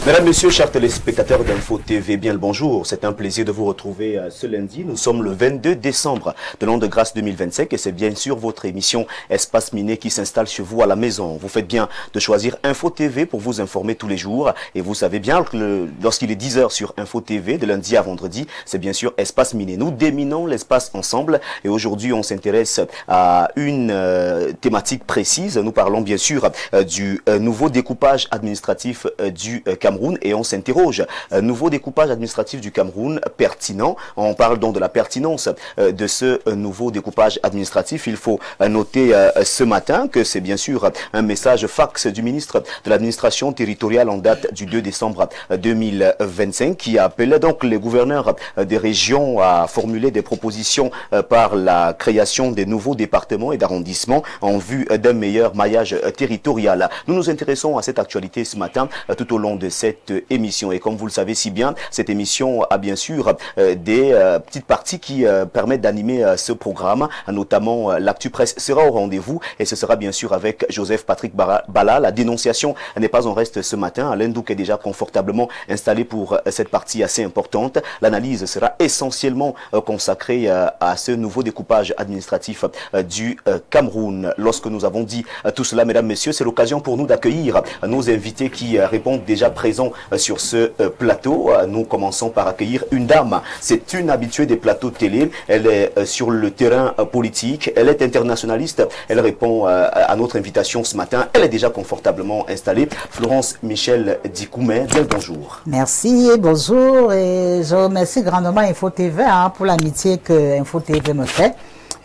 Mesdames, Messieurs, chers téléspectateurs d'Info TV, bien le bonjour. C'est un plaisir de vous retrouver ce lundi. Nous sommes le 22 décembre de l'an de grâce 2025 et c'est bien sûr votre émission Espace Miné qui s'installe chez vous à la maison. Vous faites bien de choisir Info TV pour vous informer tous les jours et vous savez bien que lorsqu'il est 10h sur Info TV, de lundi à vendredi, c'est bien sûr Espace Miné. Nous déminons l'espace ensemble et aujourd'hui on s'intéresse à une thématique précise. Nous parlons bien sûr du nouveau découpage administratif du Cameroun. Et on s'interroge, nouveau découpage administratif du Cameroun pertinent. On parle donc de la pertinence de ce nouveau découpage administratif. Il faut noter ce matin que c'est bien sûr un message fax du ministre de l'administration territoriale en date du 2 décembre 2025 qui appelait donc les gouverneurs des régions à formuler des propositions par la création des nouveaux départements et d'arrondissements en vue d'un meilleur maillage territorial. Nous nous intéressons à cette actualité ce matin tout au long de cette émission. Et comme vous le savez si bien, cette émission a bien sûr des petites parties qui permettent d'animer ce programme, notamment l'actu presse sera au rendez-vous et ce sera bien sûr avec Joseph Patrick Bala. La dénonciation n'est pas en reste ce matin. Alain Douk est déjà confortablement installé pour cette partie assez importante. L'analyse sera essentiellement consacrée à ce nouveau découpage administratif du Cameroun. Lorsque nous avons dit tout cela, mesdames, messieurs, c'est l'occasion pour nous d'accueillir nos invités qui répondent déjà présents sur ce plateau. Nous commençons par accueillir une dame. C'est une habituée des plateaux télé. Elle est sur le terrain politique. Elle est internationaliste. Elle répond à notre invitation ce matin. Elle est déjà confortablement installée. Florence Michel Dikoumé, bien le bonjour. Merci, bonjour. Et je remercie grandement Info TV pour l'amitié que Info TV me fait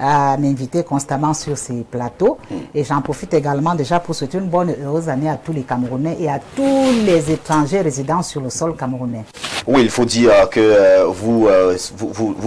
à m'inviter constamment sur ces plateaux. Et j'en profite également déjà pour souhaiter une bonne et heureuse année à tous les Camerounais et à tous les étrangers résidant sur le sol camerounais. Oui, il faut dire que vous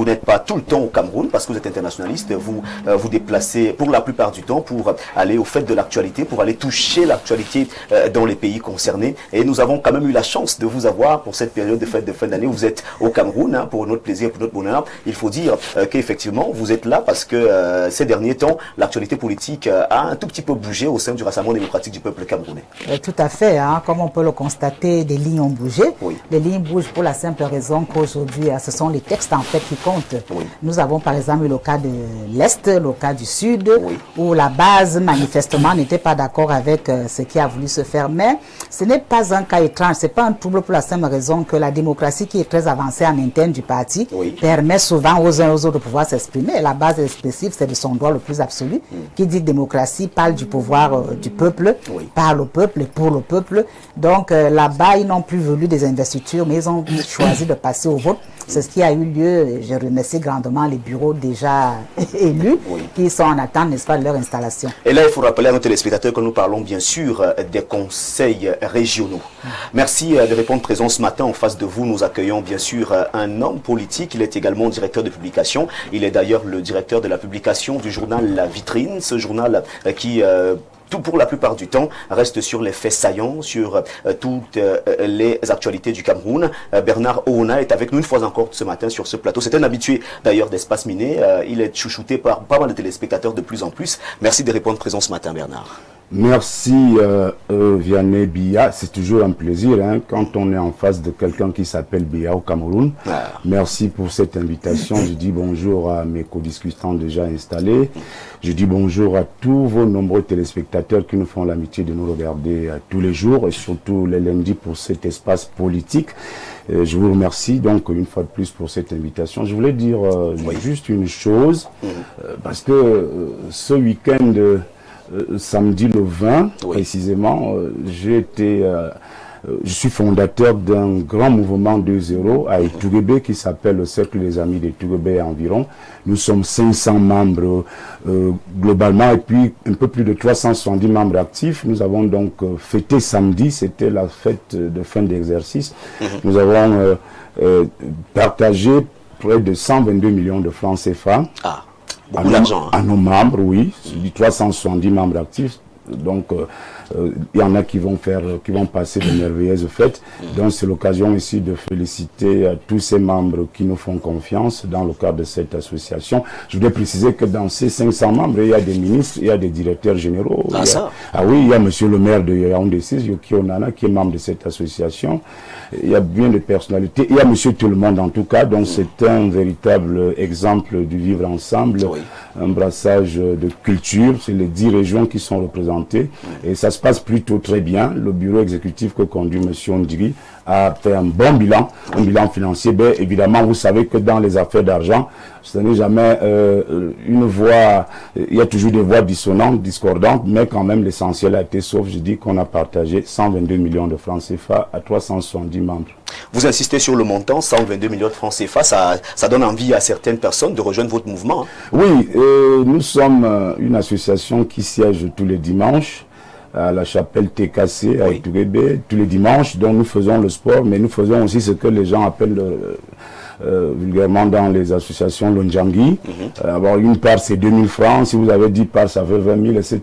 n'êtes pas tout le temps au Cameroun parce que vous êtes internationaliste. Vous vous déplacez pour la plupart du temps pour aller au fait de l'actualité, pour aller toucher l'actualité dans les pays concernés. Et nous avons quand même eu la chance de vous avoir pour cette période de fête de fin d'année. Vous êtes au Cameroun pour notre plaisir, pour notre bonheur. Il faut dire qu'effectivement, vous êtes là parce que ces derniers temps, l'actualité politique a un tout petit peu bougé au sein du Rassemblement démocratique du peuple camerounais. Tout à fait. Comme on peut le constater, des lignes ont bougé. Oui. Les lignes bougent pour la simple raison qu'aujourd'hui, ce sont les textes en fait qui comptent. Oui. Nous avons par exemple le cas de l'Est, le cas du Sud, oui, où la base manifestement n'était pas d'accord avec ce qui a voulu se faire. Mais ce n'est pas un cas étrange, ce n'est pas un trouble pour la simple raison que la démocratie qui est très avancée en interne du parti permet souvent aux uns et aux autres de pouvoir s'exprimer. La base expressive, c'est de son droit le plus absolu. Qui dit démocratie parle du pouvoir du peuple, parle au peuple et pour le peuple. Donc là-bas, ils n'ont plus voulu des investitures, mais ils ont choisi de passer au vote. C'est ce qui a eu lieu. Je remercie grandement les bureaux déjà élus qui sont en attente, n'est-ce pas, de leur installation. Et là, il faut rappeler à nos téléspectateurs que nous parlons bien sûr des conseils régionaux. Merci de répondre présent ce matin. En face de vous, nous accueillons bien sûr un homme politique. Il est également directeur de publication. Il est d'ailleurs le directeur de la publication du journal La Vitrine. Ce journal qui... pour la plupart du temps, reste sur les faits saillants, sur toutes les actualités du Cameroun. Bernard Ouna est avec nous une fois encore ce matin sur ce plateau. C'est un habitué d'ailleurs d'Espace Miné. Il est chouchouté par pas mal de téléspectateurs de plus en plus. Merci de répondre présent ce matin, Bernard. Merci Vianney Bia, c'est toujours un plaisir quand on est en face de quelqu'un qui s'appelle Bia au Cameroun. Merci pour cette invitation. Je dis bonjour à mes co-discutants déjà installés. Je dis bonjour à tous vos nombreux téléspectateurs qui nous font l'amitié de nous regarder tous les jours et surtout les lundis pour cet espace politique. Je vous remercie donc une fois de plus pour cette invitation. Je voulais dire juste une chose parce que ce week-end... samedi le 20, précisément, je suis fondateur d'un grand mouvement 2.0 à Etougébé qui s'appelle le Cercle des Amis d'Etougébé environ. Nous sommes 500 membres globalement et puis un peu plus de 370 membres actifs. Nous avons donc fêté samedi, c'était la fête de fin d'exercice. Nous avons partagé près de 122 millions de francs CFA. Beaucoup d'argent. À nos membres, oui, 370 membres actifs. Donc, Il y en a qui vont passer de merveilleuses fêtes. Donc c'est l'occasion ici de féliciter tous ces membres qui nous font confiance dans le cadre de cette association. Je voudrais préciser que dans ces 500 membres, il y a des ministres, il y a des directeurs généraux. Oui, il y a monsieur le maire de Yaoundé 6, Yoki Onana, qui est membre de cette association. Il y a bien de personnalités. Il y a monsieur tout le monde en tout cas. Donc c'est un véritable exemple du vivre ensemble. Un brassage de culture. C'est les 10 régions qui sont représentées. Et ça se passe plutôt très bien. Le bureau exécutif que conduit monsieur Ondiri a fait un bon bilan, un bilan financier. Ben, évidemment, vous savez que dans les affaires d'argent, ce n'est jamais une voix, il y a toujours des voix dissonantes, discordantes, mais quand même l'essentiel a été sauf. Je dis qu'on a partagé 122 millions de francs CFA à 370 membres. Vous insistez sur le montant, 122 millions de francs CFA, ça donne envie à certaines personnes de rejoindre votre mouvement. Oui, nous sommes une association qui siège tous les dimanches à la chapelle TKC à Itourébé, tous les dimanches, dont nous faisons le sport, mais nous faisons aussi ce que les gens appellent vulgairement dans les associations l'Onjangi. Alors une part c'est 2000 francs, si vous avez 10 parts ça fait 20 000, etc.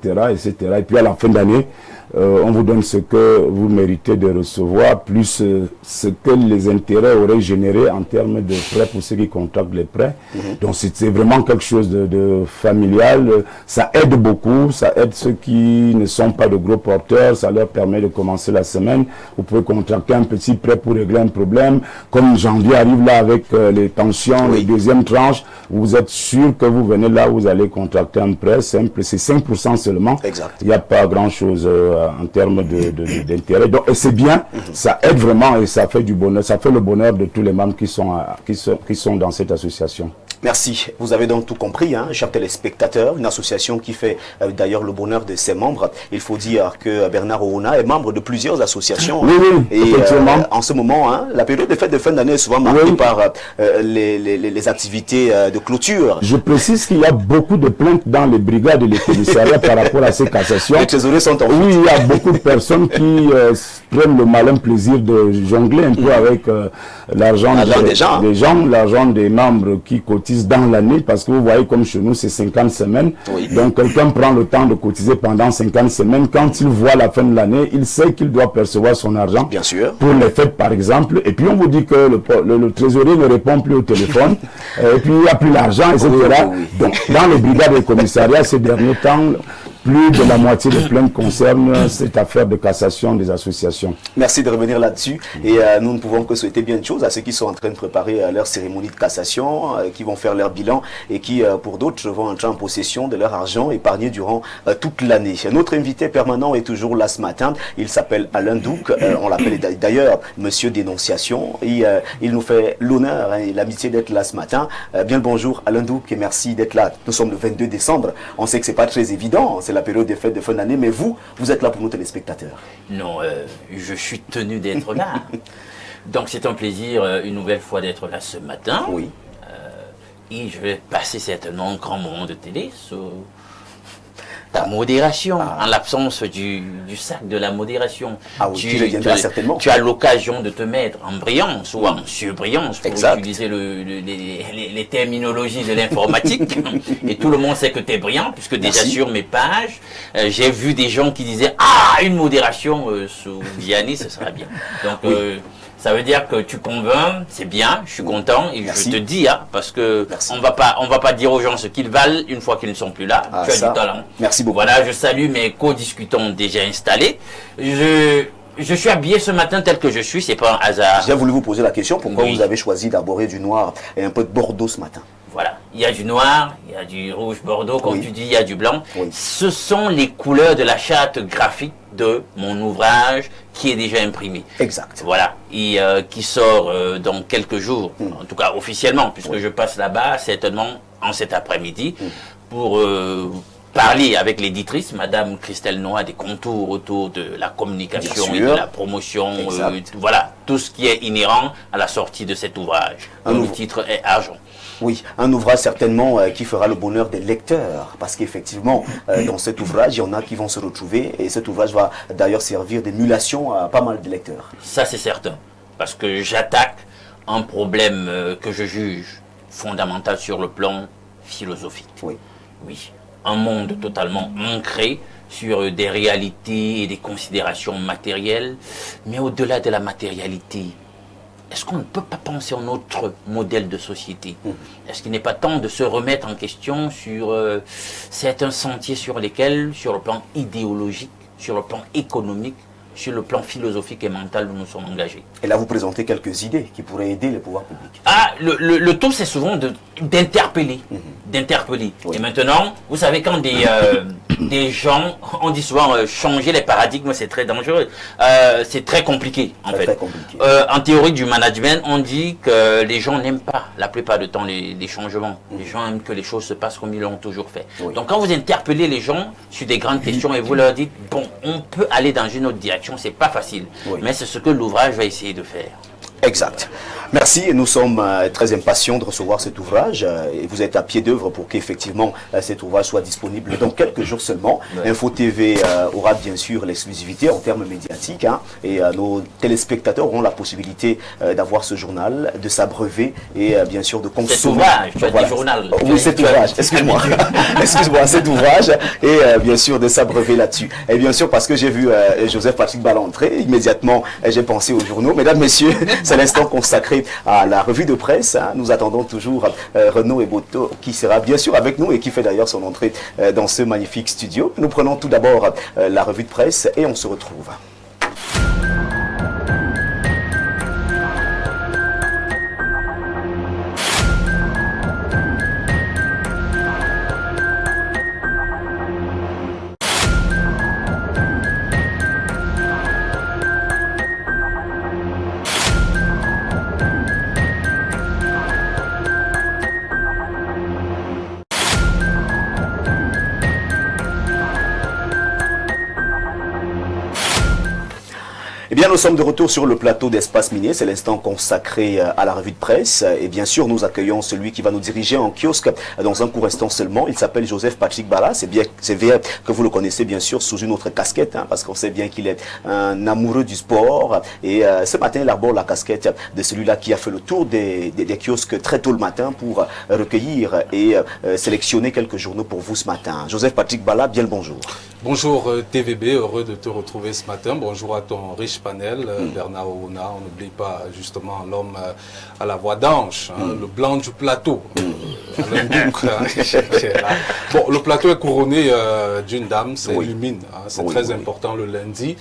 Et puis à la fin d'année, on vous donne ce que vous méritez de recevoir, plus ce que les intérêts auraient généré en termes de prêts pour ceux qui contractent les prêts. Donc c'est vraiment quelque chose de familial. Ça aide beaucoup, ça aide ceux qui ne sont pas de gros porteurs, ça leur permet de commencer la semaine. Vous pouvez contracter un petit prêt pour régler un problème. Comme janvier arrive là avec les pensions, les deuxièmes tranches, vous êtes sûr que vous venez là, vous allez contracter un prêt simple, c'est 5% seulement. Exact. Il n'y a pas grand-chose en termes d'intérêt. Donc c'est bien, ça aide vraiment et ça fait du bonheur, ça fait le bonheur de tous les membres qui sont dans cette association. Merci. Vous avez donc tout compris, hein, chers téléspectateurs, une association qui fait d'ailleurs le bonheur de ses membres. Il faut dire que Bernard Orona est membre de plusieurs associations. Oui, et en ce moment, hein, la période de fête de fin d'année est souvent marquée par les activités de clôture. Je précise qu'il y a beaucoup de plaintes dans les brigades et les commissariats par rapport à ces cassations. Les trésoriers sont en fuite. Oui, il y a beaucoup de personnes qui prennent le malin plaisir de jongler un peu avec l'argent des gens, l'argent des membres qui cotisent dans l'année, parce que vous voyez comme chez nous c'est 50 semaines, donc quelqu'un prend le temps de cotiser pendant 50 semaines, quand il voit la fin de l'année, il sait qu'il doit percevoir son argent, bien sûr, pour les fêtes par exemple, et puis on vous dit que le trésorier ne répond plus au téléphone, et puis il n'y a plus l'argent, etc. Donc dans les brigades et commissariats ces derniers temps, plus de la moitié des plaintes concernent cette affaire de cassation des associations. Merci de revenir là-dessus. Et nous ne pouvons que souhaiter bien de choses à ceux qui sont en train de préparer leur cérémonie de cassation, qui vont faire leur bilan et qui, pour d'autres, vont entrer en possession de leur argent épargné durant toute l'année. Notre invité permanent est toujours là ce matin. Il s'appelle Alain Douc. On l'appelle d'ailleurs Monsieur Dénonciation. Et il nous fait l'honneur et l'amitié d'être là ce matin. Bien le bonjour Alain Douc et merci d'être là. Nous sommes le 22 décembre. On sait que c'est pas très évident. C'est la période des fêtes de fin d'année, mais vous êtes là pour nos téléspectateurs. Non, je suis tenu d'être là. Donc c'est un plaisir une nouvelle fois d'être là ce matin. Oui. Et je vais passer certainement un grand moment de télé sur ta modération, en l'absence du sac de la modération. Certainement. Tu as l'occasion de te mettre en brillance ou en surbrillance pour utiliser les terminologies de l'informatique. Et tout le monde sait que tu es brillant, puisque déjà sur mes pages, j'ai vu des gens qui disaient « Ah, une modération sous Vianney, ce sera bien. » Donc, ça veut dire que tu convaincs, c'est bien, je suis content et je te dis, parce que on va pas dire aux gens ce qu'ils valent une fois qu'ils ne sont plus là. Tu as du talent. Merci beaucoup. Voilà, je salue mes co-discutants déjà installés. Je suis habillé ce matin tel que je suis, c'est pas un hasard. J'ai voulu vous poser la question, pourquoi vous avez choisi d'aborder du noir et un peu de bordeaux ce matin? Voilà, il y a du noir, il y a du rouge bordeaux, comme tu dis, il y a du blanc. Ce sont les couleurs de la charte graphique de mon ouvrage qui est déjà imprimé. Exact. Voilà, et qui sort dans quelques jours, en tout cas officiellement, puisque je passe là-bas certainement en cet après-midi pour parler avec l'éditrice, Madame Christelle Noah, des contours autour de la communication et de la promotion, voilà, tout ce qui est inhérent à la sortie de cet ouvrage. Le titre est Argent. Oui, un ouvrage certainement qui fera le bonheur des lecteurs, parce qu'effectivement, dans cet ouvrage, il y en a qui vont se retrouver, et cet ouvrage va d'ailleurs servir d'émulation à pas mal de lecteurs. Ça c'est certain, parce que j'attaque un problème que je juge fondamental sur le plan philosophique. Oui. Un monde totalement ancré sur des réalités et des considérations matérielles, mais au-delà de la matérialité, est-ce qu'on ne peut pas penser à notre modèle de société? Est-ce qu'il n'est pas temps de se remettre en question sur certains sentiers sur lesquels, sur le plan idéologique, sur le plan économique, sur le plan philosophique et mental, nous nous sommes engagés? Et là, vous présentez quelques idées qui pourraient aider les pouvoirs publics. Ah, le tout, c'est souvent d'interpeller. D'interpeller. Oui. Et maintenant, vous savez, quand des gens, on dit souvent changer les paradigmes, c'est très dangereux. C'est très compliqué, en fait. Très compliqué. En théorie du management, on dit que les gens n'aiment pas, la plupart du temps, les changements. Les gens aiment que les choses se passent comme ils l'ont toujours fait. Oui. Donc, quand vous interpellez les gens sur des grandes questions et vous leur dites, bon, on peut aller dans une autre direction, c'est pas facile. Oui. Mais c'est ce que l'ouvrage va essayer de faire. Exact. Merci, et nous sommes très impatients de recevoir cet ouvrage et vous êtes à pied d'œuvre pour qu'effectivement cet ouvrage soit disponible dans quelques jours seulement. Ouais. Info TV aura bien sûr l'exclusivité en termes médiatiques et nos téléspectateurs auront la possibilité d'avoir ce journal, de s'abreuver et bien sûr de consommer. Cet ouvrage, tu as dit journal. Oui, cet ouvrage, excuse-moi. Excuse-moi, cet ouvrage et bien sûr de s'abreuver là-dessus. Et bien sûr parce que j'ai vu Joseph Patrick Bala entrer, immédiatement j'ai pensé aux journaux. Mesdames, messieurs, c'est l'instant consacré à la revue de presse. Nous attendons toujours Renaud Eboto qui sera bien sûr avec nous et qui fait d'ailleurs son entrée dans ce magnifique studio. Nous prenons tout d'abord la revue de presse et on se retrouve. Eh bien, nous sommes de retour sur le plateau d'Espace Minier. C'est l'instant consacré à la revue de presse. Et bien sûr, nous accueillons celui qui va nous diriger en kiosque dans un court instant seulement. Il s'appelle Joseph Patrick Bala. C'est bien que vous le connaissez bien sûr sous une autre casquette, parce qu'on sait bien qu'il est un amoureux du sport. Et ce matin, il arbore la casquette de celui-là qui a fait le tour des kiosques très tôt le matin pour recueillir et sélectionner quelques journaux pour vous ce matin. Joseph Patrick Bala, bien le bonjour. Bonjour TVB, heureux de te retrouver ce matin. Bonjour à ton riche panel, Bernard Ouna. On n'oublie pas justement l'homme à la voix d'ange, le blanc du plateau. Bon, le plateau est couronné d'une dame, c'est Lumine. C'est très important le lundi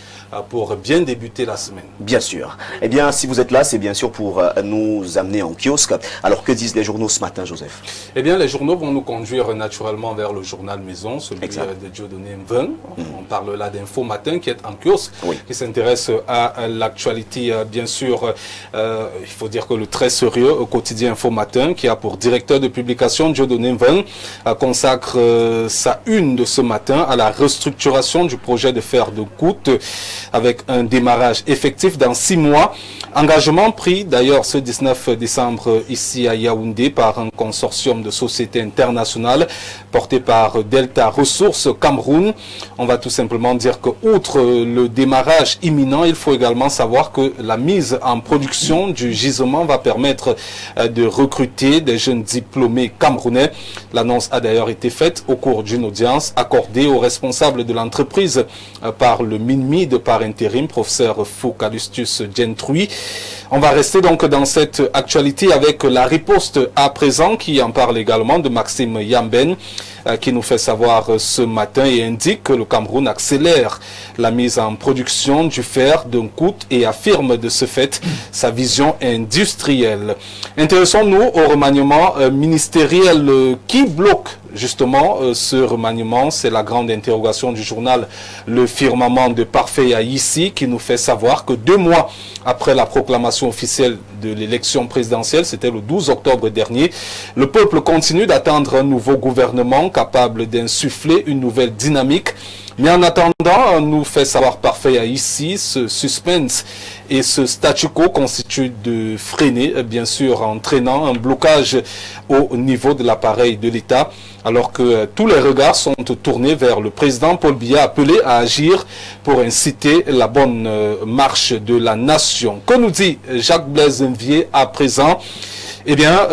pour bien débuter la semaine. Bien sûr. Eh bien, si vous êtes là, c'est bien sûr pour nous amener en kiosque. Alors, que disent les journaux ce matin, Joseph? Eh bien, les journaux vont nous conduire naturellement vers le journal Maison, celui de Dieudonné Mveng. On parle là d'Info Matin qui est en kiosque, qui s'intéresse à l'actualité, bien sûr. Il faut dire que le très sérieux quotidien Info Matin, qui a pour directeur de publication Dieudonné Mveng, consacre sa une de ce matin à la restructuration du projet de fer de Kout, avec un démarrage effectif dans 6 mois. Engagement pris d'ailleurs ce 19 décembre ici à Yaoundé par un consortium de sociétés internationales porté par Delta Ressources Cameroun. On va tout simplement dire que outre le démarrage imminent, il faut également savoir que la mise en production du gisement va permettre de recruter des jeunes diplômés camerounais. L'annonce a d'ailleurs été faite au cours d'une audience accordée aux responsables de l'entreprise par le MINMID par intérim, professeur Foucalustus Gentrui. On va rester donc dans cette actualité avec la riposte à présent qui en parle également de Maxime Yamben qui nous fait savoir ce matin et indique que le Cameroun accélère la mise en production du fer d'un coup et affirme de ce fait sa vision industrielle. Intéressons-nous au remaniement ministériel qui bloque justement ce remaniement. C'est la grande interrogation du journal Le Firmament de Parfait ici qui nous fait savoir que 2 mois après la proclamation officielle de l'élection présidentielle, c'était le 12 octobre dernier, le peuple continue d'attendre un nouveau gouvernement capable d'insuffler une nouvelle dynamique. Mais en attendant, nous fait savoir Parfait ici, ce suspense et ce statu quo constituent de freiner, bien sûr, entraînant un blocage au niveau de l'appareil de l'État, alors que tous les regards sont tournés vers le président Paul Biya, appelé à agir pour inciter la bonne marche de la nation. Que nous dit Jacques Blaise Mvier à présent? Eh bien,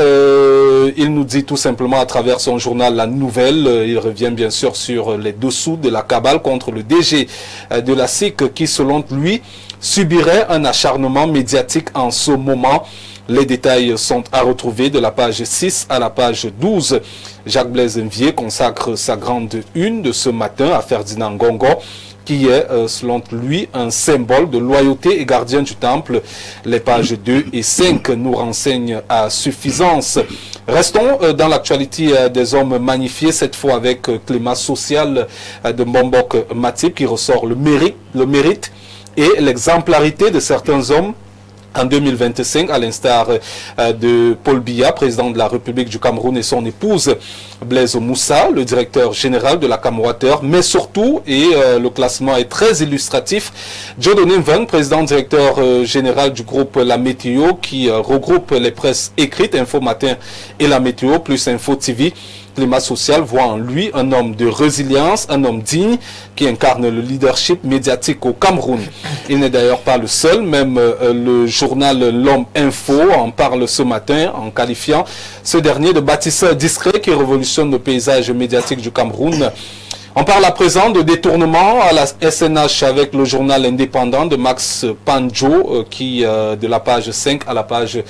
il nous dit tout simplement à travers son journal La Nouvelle, il revient bien sûr sur les dessous de la cabale contre le DG de la SIC qui, selon lui, subirait un acharnement médiatique en ce moment. Les détails sont à retrouver de la page 6 à la page 12. Jacques-Blaise Mvier consacre sa grande une de ce matin à Ferdinand Ngongo, qui est, selon lui, un symbole de loyauté et gardien du temple. Les pages 2 et 5 nous renseignent à suffisance. Restons dans l'actualité des hommes magnifiés, cette fois avec climat social de Mbombok Matip, qui ressort le mérite et l'exemplarité de certains hommes en 2025, à l'instar de Paul Biya, président de la République du Cameroun, et son épouse Blaise Moussa, le directeur général de la Camwater, mais surtout, et le classement est très illustratif, Dieudonné Mveng, président directeur général du groupe La Météo, qui regroupe les presses écrites, Info Matin et La Météo, plus Info TV. Climat social voit en lui un homme de résilience, un homme digne qui incarne le leadership médiatique au Cameroun. Il n'est d'ailleurs pas le seul, même le journal L'Homme Info en parle ce matin en qualifiant ce dernier de bâtisseur discret qui révolutionne le paysage médiatique du Cameroun. On parle à présent de détournement à la SNH avec le journal indépendant de Max Panjo qui, de la page 5 à la page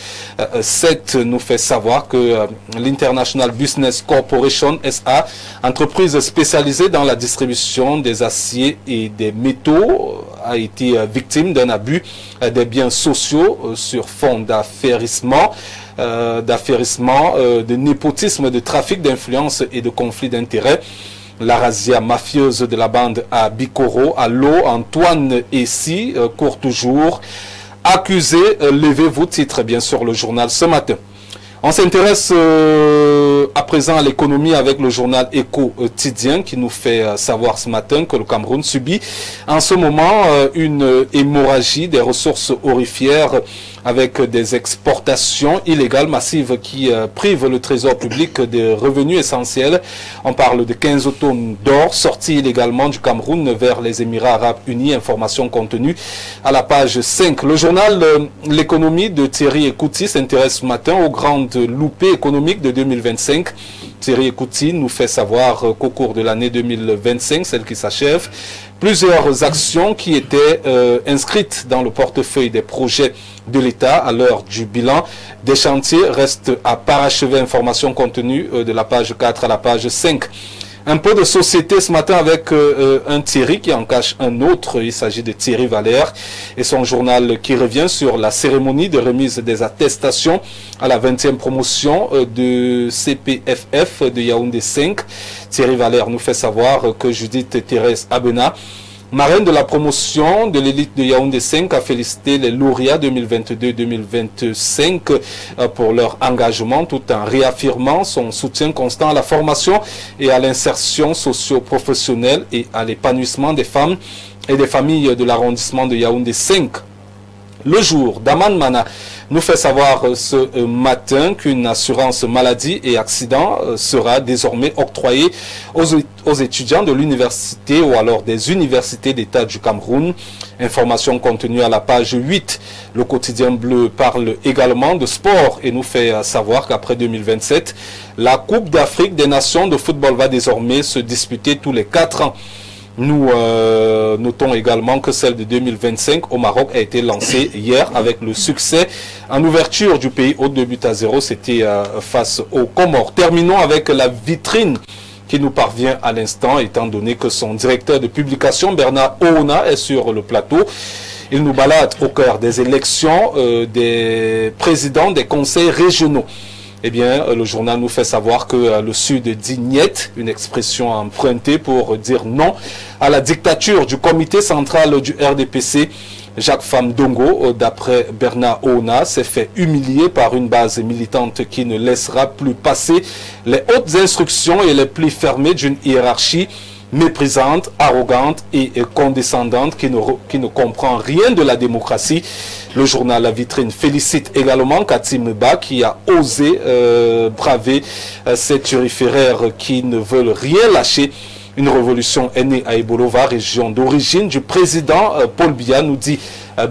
7, nous fait savoir que l'International Business Corporation SA, entreprise spécialisée dans la distribution des aciers et des métaux, a été victime d'un abus des biens sociaux sur fond d'affairissement. De népotisme, de trafic d'influence et de conflit d'intérêts. La razzia mafieuse de la bande à Bikoro, à l'eau, Antoine Essi, court toujours. Accusé, levez-vous, titre bien sûr le journal ce matin. On s'intéresse à présent à l'économie avec le journal Éco-Tidien qui nous fait savoir ce matin que le Cameroun subit en ce moment une hémorragie des ressources aurifères avec des exportations illégales massives qui privent le trésor public des revenus essentiels. On parle de 15 tonnes d'or sorties illégalement du Cameroun vers les Émirats Arabes Unis. Information contenue à la page 5. Le journal L'économie de Thierry Ekouti s'intéresse ce matin aux grandes loupées économiques de 2025. Thierry Ekouti nous fait savoir qu'au cours de l'année 2025, celle qui s'achève, plusieurs actions qui étaient inscrites dans le portefeuille des projets de l'État à l'heure du bilan des chantiers restent à parachever. Information contenue de la page 4 à la page 5. Un peu de société ce matin avec un Thierry qui en cache un autre. Il s'agit de Thierry Valère et son journal qui revient sur la cérémonie de remise des attestations à la 20e promotion de CPFF de Yaoundé 5. Thierry Valère nous fait savoir que Judith Thérèse Abena, marraine de la promotion de l'élite de Yaoundé 5, a félicité les lauréats 2022-2025 pour leur engagement tout en réaffirmant son soutien constant à la formation et à l'insertion socio-professionnelle et à l'épanouissement des femmes et des familles de l'arrondissement de Yaoundé 5. Le jour, Daman Mana nous fait savoir ce matin qu'une assurance maladie et accident sera désormais octroyée aux étudiants de l'université ou alors des universités d'État du Cameroun. Information contenue à la page 8. Le quotidien bleu parle également de sport et nous fait savoir qu'après 2027, la Coupe d'Afrique des Nations de football va désormais se disputer tous les 4 ans. Nous notons également que celle de 2025 au Maroc a été lancée hier avec le succès en ouverture du pays au 2-0. C'était face aux Comores. Terminons avec la vitrine qui nous parvient à l'instant, étant donné que son directeur de publication, Bernard Oona, est sur le plateau. Il nous balade au cœur des élections des présidents des conseils régionaux. Eh bien, le journal nous fait savoir que le Sud dit niet, une expression empruntée pour dire non à la dictature du comité central du RDPC. Jacques Famdongo, d'après Bernard Oona, s'est fait humilier par une base militante qui ne laissera plus passer les hautes instructions et les plis fermés d'une hiérarchie méprisante, arrogante et condescendante qui ne comprend rien de la démocratie. Le journal La Vitrine félicite également Katim Ba qui a osé braver ces turiféraires qui ne veulent rien lâcher. Une révolution est née à Ebolova, région d'origine du président Paul Biya, nous dit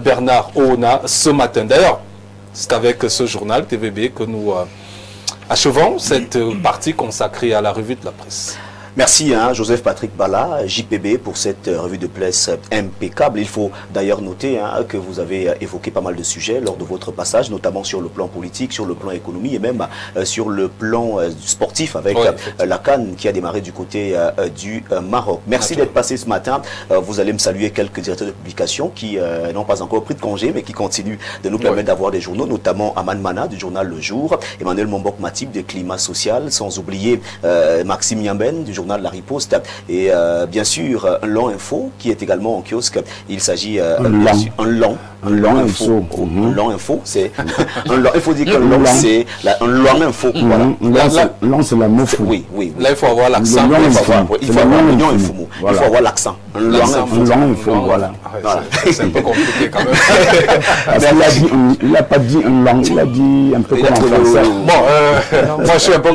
Bernard Oona ce matin. D'ailleurs, C'est avec ce journal TVB que nous achevons cette partie consacrée à la revue de la presse. Merci Joseph Patrick Bala, JPB, pour cette revue de presse impeccable. Il faut d'ailleurs noter que vous avez évoqué pas mal de sujets lors de votre passage, notamment sur le plan politique, sur le plan économie et même sur le plan sportif avec la CAN qui a démarré du côté du Maroc. Merci d'être passé ce matin. Vous allez me saluer quelques directeurs de publication qui n'ont pas encore pris de congé mais qui continuent de nous permettre d'avoir des journaux, notamment Aman Mana du journal Le Jour, Emmanuel Mombok Matib de Climat Social, sans oublier Maxime Yamben du journal La Riposte et bien sûr un long info qui est également en kiosque. Il s'agit un long info. Un long info, c'est il faut dire qu'un long c'est un long info. Long c'est la mot fou. Oui. Là il faut avoir l'accent. Il faut avoir l'union info. Il faut avoir l'accent. Un long info. Voilà. C'est un peu compliqué quand même. Il n'a pas dit un long, il a dit un peu comme en français. Bon, moi je suis un peu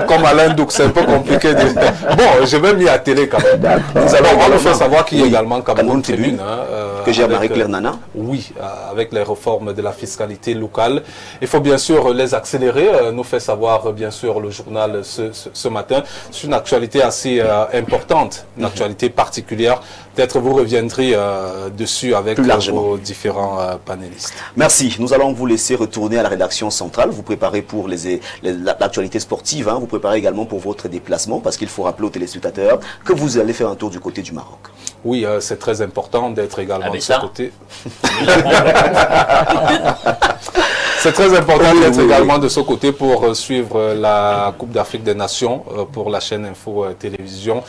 comme Alain Douk, c'est un peu compliqué. Bon, je vais m'y atteler quand même. On va nous faire savoir qu'il y a également Cameroun Tribune. Que gère Marie-Claire Nana. Oui, avec les réformes de la fiscalité locale. Il faut bien sûr les accélérer. Nous fait savoir bien sûr le journal ce matin. C'est une actualité assez importante, une actualité particulière. Peut-être vous reviendrez dessus avec vos différents panélistes. Merci. Nous allons vous laisser retourner à la rédaction centrale. Vous préparez pour l'actualité sportive. Vous préparez également pour votre déplacement parce qu'il faut rappeler aux téléspectateurs que vous allez faire un tour du côté du Maroc. Oui, c'est très important d'être également de ce côté. C'est très important d'être également de ce côté pour suivre la Coupe d'Afrique des Nations pour la chaîne Info Télévision.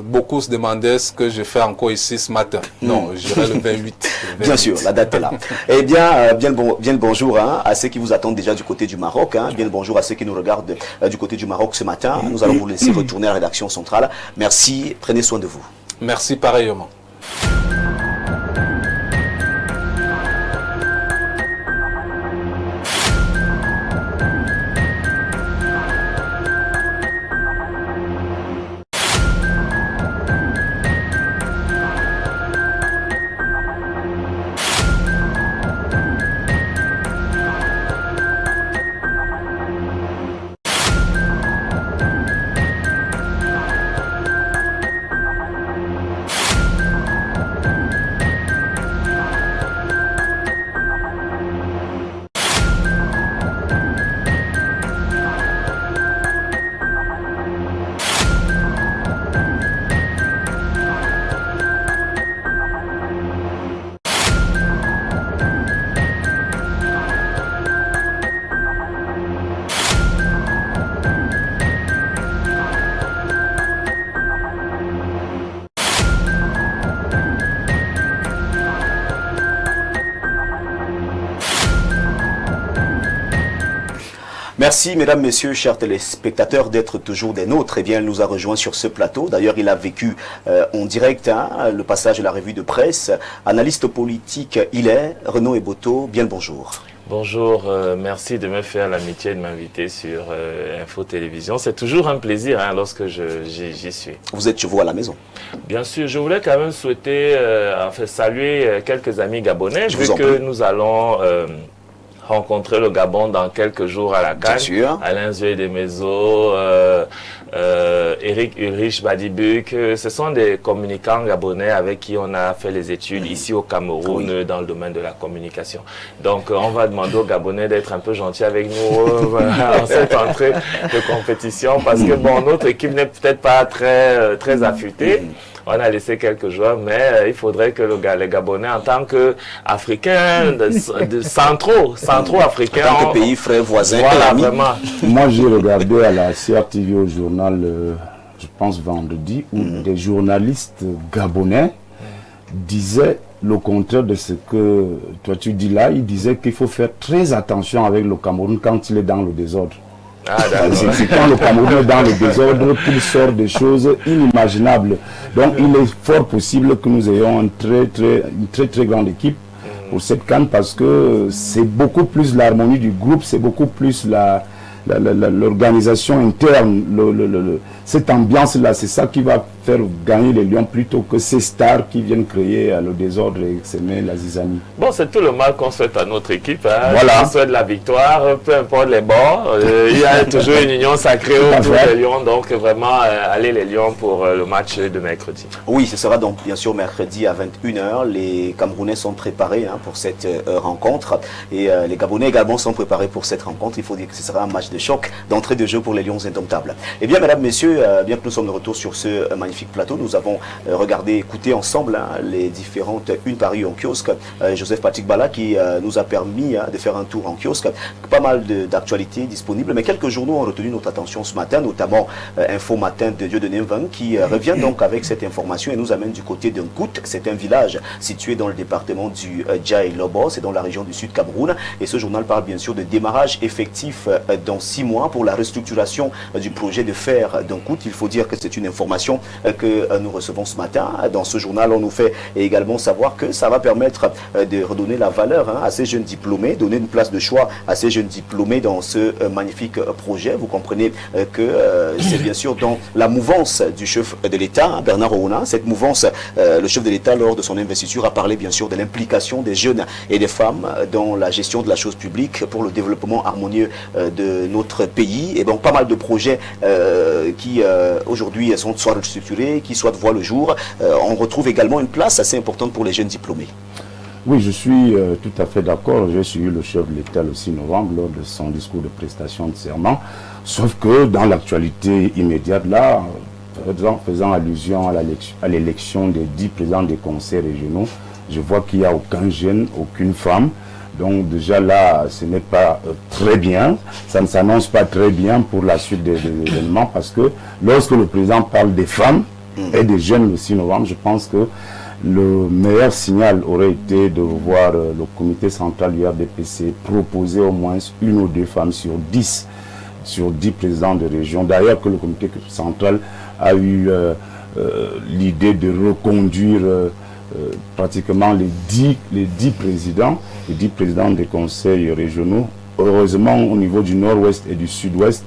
Beaucoup se demandaient ce que je fais encore ici ce matin. Non, j'irai le 28. Bien sûr, la date est là. Eh bien, bien le bonjour à ceux qui vous attendent déjà du côté du Maroc. Bien le bonjour à ceux qui nous regardent du côté du Maroc ce matin. Nous allons vous laisser retourner à la rédaction centrale. Merci, prenez soin de vous. Merci pareillement. Merci, mesdames, messieurs, chers téléspectateurs, d'être toujours des nôtres. Eh bien, elle nous a rejoint sur ce plateau. D'ailleurs, il a vécu en direct le passage de la revue de presse. Analyste politique, il est Renaud Eboto. Bien le bonjour. Bonjour, merci de me faire l'amitié de m'inviter sur Info Télévision. C'est toujours un plaisir lorsque j'y suis. Vous êtes chez vous à la maison? Bien sûr, je voulais quand même souhaiter, saluer quelques amis gabonais, vu que nous allons rencontrer le Gabon dans quelques jours à la CAN. Alain Zué de Mezo, Eric Ulrich Badibuk, ce sont des communicants gabonais avec qui on a fait les études ici au Cameroun dans le domaine de la communication. Donc on va demander aux Gabonais d'être un peu gentils avec nous en cette entrée de compétition parce que bon, notre équipe n'est peut-être pas très affûtée. On a laissé quelques joueurs, mais il faudrait que les Gabonais, en tant qu'Africains, centro-africains... En tant que pays frères voisins, voilà, vraiment. Moi, j'ai regardé à la CRTV au journal, je pense vendredi, où des journalistes gabonais disaient le contraire de ce que toi tu dis là. Ils disaient qu'il faut faire très attention avec le Cameroun quand il est dans le désordre. C'est quand le Cameroun est dans le désordre qu'il sort des choses inimaginables. Donc il est fort possible que nous ayons une très grande équipe pour cette CAN parce que c'est beaucoup plus l'harmonie du groupe, c'est beaucoup plus l'organisation interne, cette ambiance-là, c'est ça qui va faire gagner les Lions plutôt que ces stars qui viennent créer le désordre et semer la zizanie. Bon, c'est tout le mal qu'on souhaite à notre équipe. Hein. Voilà. On souhaite la victoire, peu importe les bords. Il y a toujours une union sacrée autour des Lions. Donc vraiment, allez les Lions pour le match de mercredi. Oui, ce sera donc bien sûr mercredi à 21h. Les Camerounais sont préparés pour cette rencontre. Et les Gabonais également sont préparés pour cette rencontre. Il faut dire que ce sera un match de choc d'entrée de jeu pour les Lions indomptables. Eh bien, mesdames, messieurs, bien que nous sommes de retour sur ce magnifique plateau, nous avons regardé, écouté ensemble les différentes une par une en kiosque. Joseph Patrick Bala qui nous a permis de faire un tour en kiosque. Pas mal d'actualités disponibles, mais quelques journaux ont retenu notre attention ce matin, notamment Info Matin de Dieudonné Mveng qui revient donc avec cette information et nous amène du côté d'un Kout. C'est un village situé dans le département du Djaï Lobo, c'est dans la région du Sud Cameroun. Et ce journal parle bien sûr de démarrage effectif dans 6 mois pour la restructuration du projet de fer d'un Kout. Il faut dire que c'est une information que nous recevons ce matin. Dans ce journal, on nous fait également savoir que ça va permettre de redonner la valeur à ces jeunes diplômés, donner une place de choix à ces jeunes diplômés dans ce magnifique projet. Vous comprenez que c'est bien sûr dans la mouvance du chef de l'État, Bernard Ouna. Cette mouvance, le chef de l'État, lors de son investiture, a parlé bien sûr de l'implication des jeunes et des femmes dans la gestion de la chose publique pour le développement harmonieux de notre pays. Et donc pas mal de projets qui aujourd'hui sont soit restructurés, qui soit voient le jour. On retrouve également une place assez importante pour les jeunes diplômés. Oui, je suis tout à fait d'accord. J'ai suivi le chef de l'État le 6 novembre lors de son discours de prestation de serment. Sauf que dans l'actualité immédiate, là, faisant allusion à l'élection des 10 présidents des conseils régionaux, je vois qu'il n'y a aucun jeune, aucune femme. Donc déjà là, ce n'est pas très bien. Ça ne s'annonce pas très bien pour la suite des événements parce que lorsque le président parle des femmes et des jeunes le 6 novembre, je pense que le meilleur signal aurait été de voir le comité central du RDPC proposer au moins 1 ou 2 femmes sur 10 présidents de région. D'ailleurs que le comité central a eu l'idée de reconduire pratiquement les 10 présidents des conseils régionaux. Heureusement, au niveau du nord-ouest et du sud-ouest,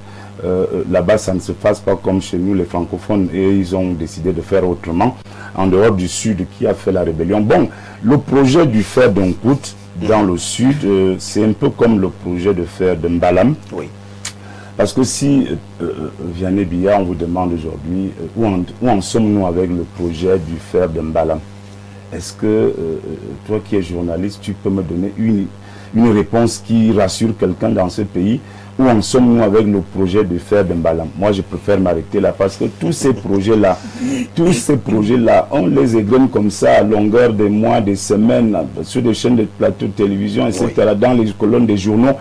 là-bas, ça ne se passe pas comme chez nous, les francophones, et ils ont décidé de faire autrement. En dehors du sud, qui a fait la rébellion. Bon, le projet du fer d'un Kout dans le sud, c'est un peu comme le projet de fer de Mbalam. Oui. Parce que si, Vianney Biya, on vous demande aujourd'hui, où en sommes-nous avec le projet du fer de Mbalam? Est-ce que, toi qui es journaliste, tu peux me donner une réponse qui rassure quelqu'un dans ce pays? Où en sommes-nous avec le projet de fer de Mbalam? Moi, je préfère m'arrêter là parce que tous ces projets-là, on les égrenent comme ça à longueur des mois, des semaines, sur des chaînes de plateaux de télévision, etc., oui, dans les colonnes des journaux.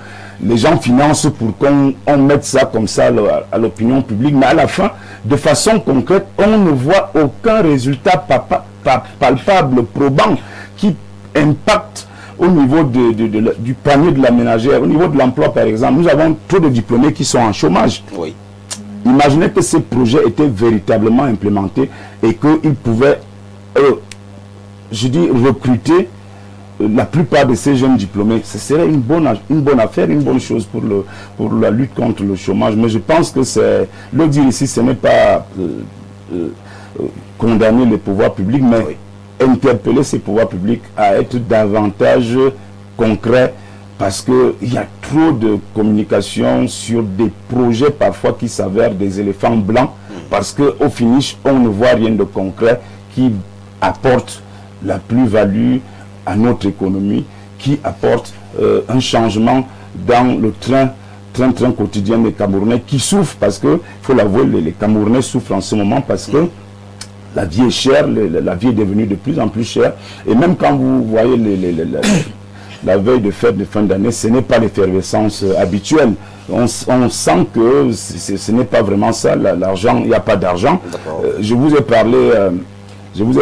Les gens financent pour qu'on mette ça comme ça à l'opinion publique, mais à la fin, de façon concrète, on ne voit aucun résultat palpable, probant, qui impacte au niveau du panier de la ménagère, au niveau de l'emploi par exemple. Nous avons trop de diplômés qui sont en chômage. Oui. Imaginez que ces projets étaient véritablement implémentés et qu'ils pouvaient, recruter la plupart de ces jeunes diplômés. Ce serait une bonne affaire, une bonne chose pour la lutte contre le chômage. Mais je pense que le dire ici, ce n'est pas condamner les pouvoirs publics, mais oui, interpeller ces pouvoirs publics à être davantage concrets parce qu'il y a trop de communication sur des projets parfois qui s'avèrent des éléphants blancs parce qu'au finish, on ne voit rien de concret qui apporte la plus-value à notre économie, qui apporte un changement dans le train quotidien des Camerounais qui souffrent parce que, il faut l'avouer, les Camerounais souffrent en ce moment parce que la vie est chère, la vie est devenue de plus en plus chère. Et même quand vous voyez la veille de fête de fin d'année, ce n'est pas l'effervescence habituelle. On sent que ce n'est pas vraiment ça. L'argent, il n'y a pas d'argent. Je vous ai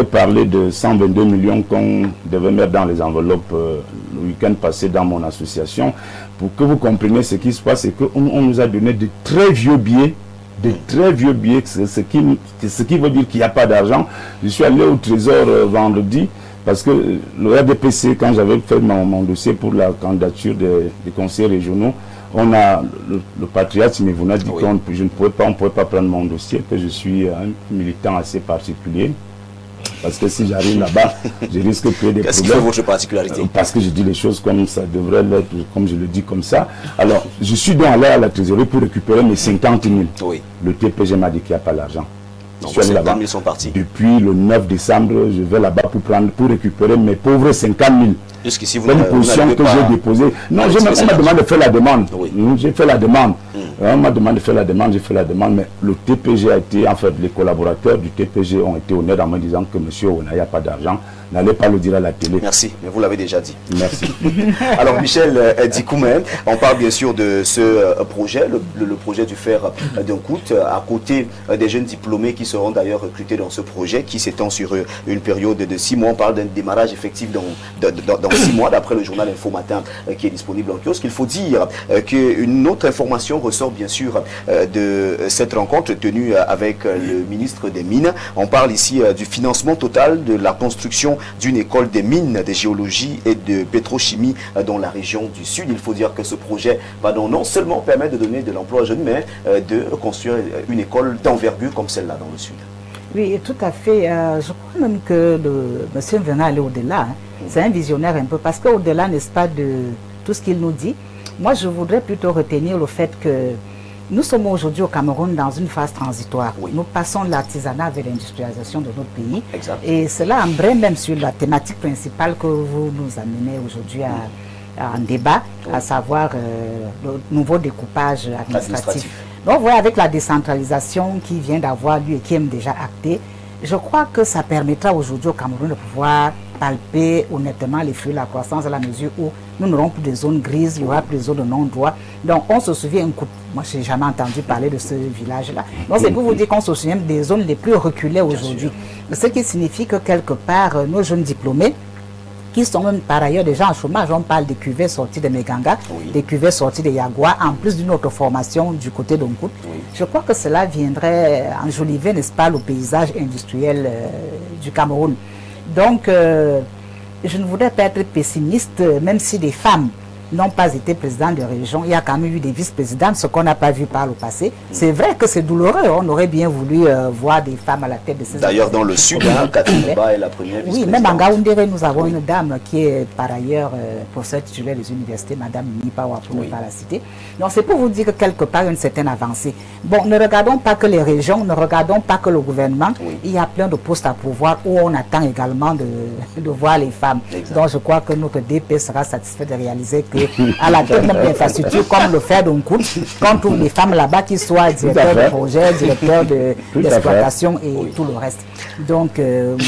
parlé de 122 millions qu'on devait mettre dans les enveloppes le week-end passé dans mon association. Pour que vous compreniez ce qui se passe, c'est qu'on nous a donné de très vieux billets. Ce qui veut dire qu'il n'y a pas d'argent. Je suis allé au Trésor vendredi parce que le RDPC, quand j'avais fait mon dossier pour la candidature des conseils régionaux, on a le patriarche Simevuna dit qu'on ne pouvait pas prendre mon dossier, que je suis un militant assez particulier. Parce que si j'arrive là-bas, je risque de créer des problèmes. Qu'est-ce qui fait votre particularité? Parce que je dis les choses comme ça devrait l'être, comme je le dis comme ça. Alors, je suis donc allé à la trésorerie pour récupérer mes 50 000. Oui. Le TPG m'a dit qu'il n'y a pas l'argent. Donc, 50 000 sont partis. Depuis le 9 décembre, je vais là-bas pour récupérer mes pauvres 50 000. Jusqu'ici, vous une position que j'ai déposée. Non, on m'a demandé de faire la demande. Oui. J'ai fait la demande. On m'a demandé de faire la demande, j'ai fait la demande, mais le TPG a été, en fait, les collaborateurs du TPG ont été honnêtes en me disant que monsieur, il n'y a pas d'argent. N'allez pas le dire à la télé. Merci, mais vous l'avez déjà dit. Merci. Alors Michel Dikoumé, on parle bien sûr de ce projet, le projet du fer d'un coup, à côté des jeunes diplômés qui seront d'ailleurs recrutés dans ce projet qui s'étend sur une période de 6 mois. On parle d'un démarrage effectif dans 6 mois d'après le journal Info Matin qui est disponible en kiosque. Il faut dire qu'une autre information ressort bien sûr de cette rencontre tenue avec le ministre des Mines. On parle ici du financement total de la construction d'une école des mines, de géologie et de pétrochimie dans la région du Sud. Il faut dire que ce projet va donc non seulement permettre de donner de l'emploi aux jeunes, mais de construire une école d'envergure comme celle-là dans le Sud. Oui, tout à fait. Je crois même que monsieur Mvena allait au-delà. Hein. C'est un visionnaire un peu, parce qu'au-delà, n'est-ce pas, de tout ce qu'il nous dit, moi je voudrais plutôt retenir le fait que nous sommes aujourd'hui au Cameroun dans une phase transitoire. Oui. Nous passons de l'artisanat vers l'industrialisation de notre pays. Exact. Et cela embraye même sur la thématique principale que vous nous amenez aujourd'hui en débat, à savoir le nouveau découpage administratif. Donc, vous voyez, avec la décentralisation qui vient d'avoir lieu et qui est déjà actée, je crois que ça permettra aujourd'hui au Cameroun de pouvoir palper honnêtement les fruits de la croissance à la mesure où nous n'aurons plus de zones grises, il y aura plus de zones de non-droit. Donc on se souvient, moi je n'ai jamais entendu parler de ce village-là. Donc c'est pour vous dire qu'on se souvient des zones les plus reculées aujourd'hui. Ce qui signifie que quelque part, nos jeunes diplômés, qui sont même par ailleurs des gens en chômage, on parle des cuvées sorties de Meganga, des cuvées sorties de Yagua, en plus d'une autre formation du côté d'Onkout. Je crois que cela viendrait enjoliver, n'est-ce pas, le paysage industriel du Cameroun. Donc, je ne voudrais pas être pessimiste, même si les femmes n'ont pas été présidentes de région, il y a quand même eu des vice-présidentes, ce qu'on n'a pas vu par le passé. C'est vrai que c'est douloureux, on aurait bien voulu voir des femmes à la tête de ces... D'ailleurs, dans le sud, Catherine Ba est la première vice-présidente. Oui, même en Gaoundéré, nous avons une dame qui est par ailleurs professeure titulaire des universités, Madame Nipawa, pour ne pas la citer. Donc c'est pour vous dire que quelque part, il y a une certaine avancée. Bon, ne regardons pas que les régions, ne regardons pas que le gouvernement. Il y a plein de postes à pouvoir où on attend également de voir les femmes. Exact. Donc je crois que notre DP sera satisfait de réaliser que à la tête même d'infrastructures comme le fer d'Onkout, qu'on trouve des femmes là-bas qui soient directeurs de projet, directeurs d'exploitation et tout le reste. Donc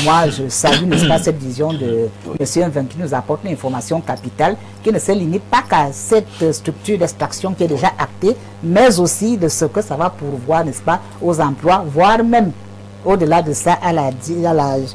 moi je salue, n'est-ce pas, cette vision de M. Mven qui nous apporte une information capitale qui ne se limite pas qu'à cette structure d'extraction qui est déjà actée, mais aussi de ce que ça va pourvoir, n'est-ce pas, aux emplois, voire même au-delà de ça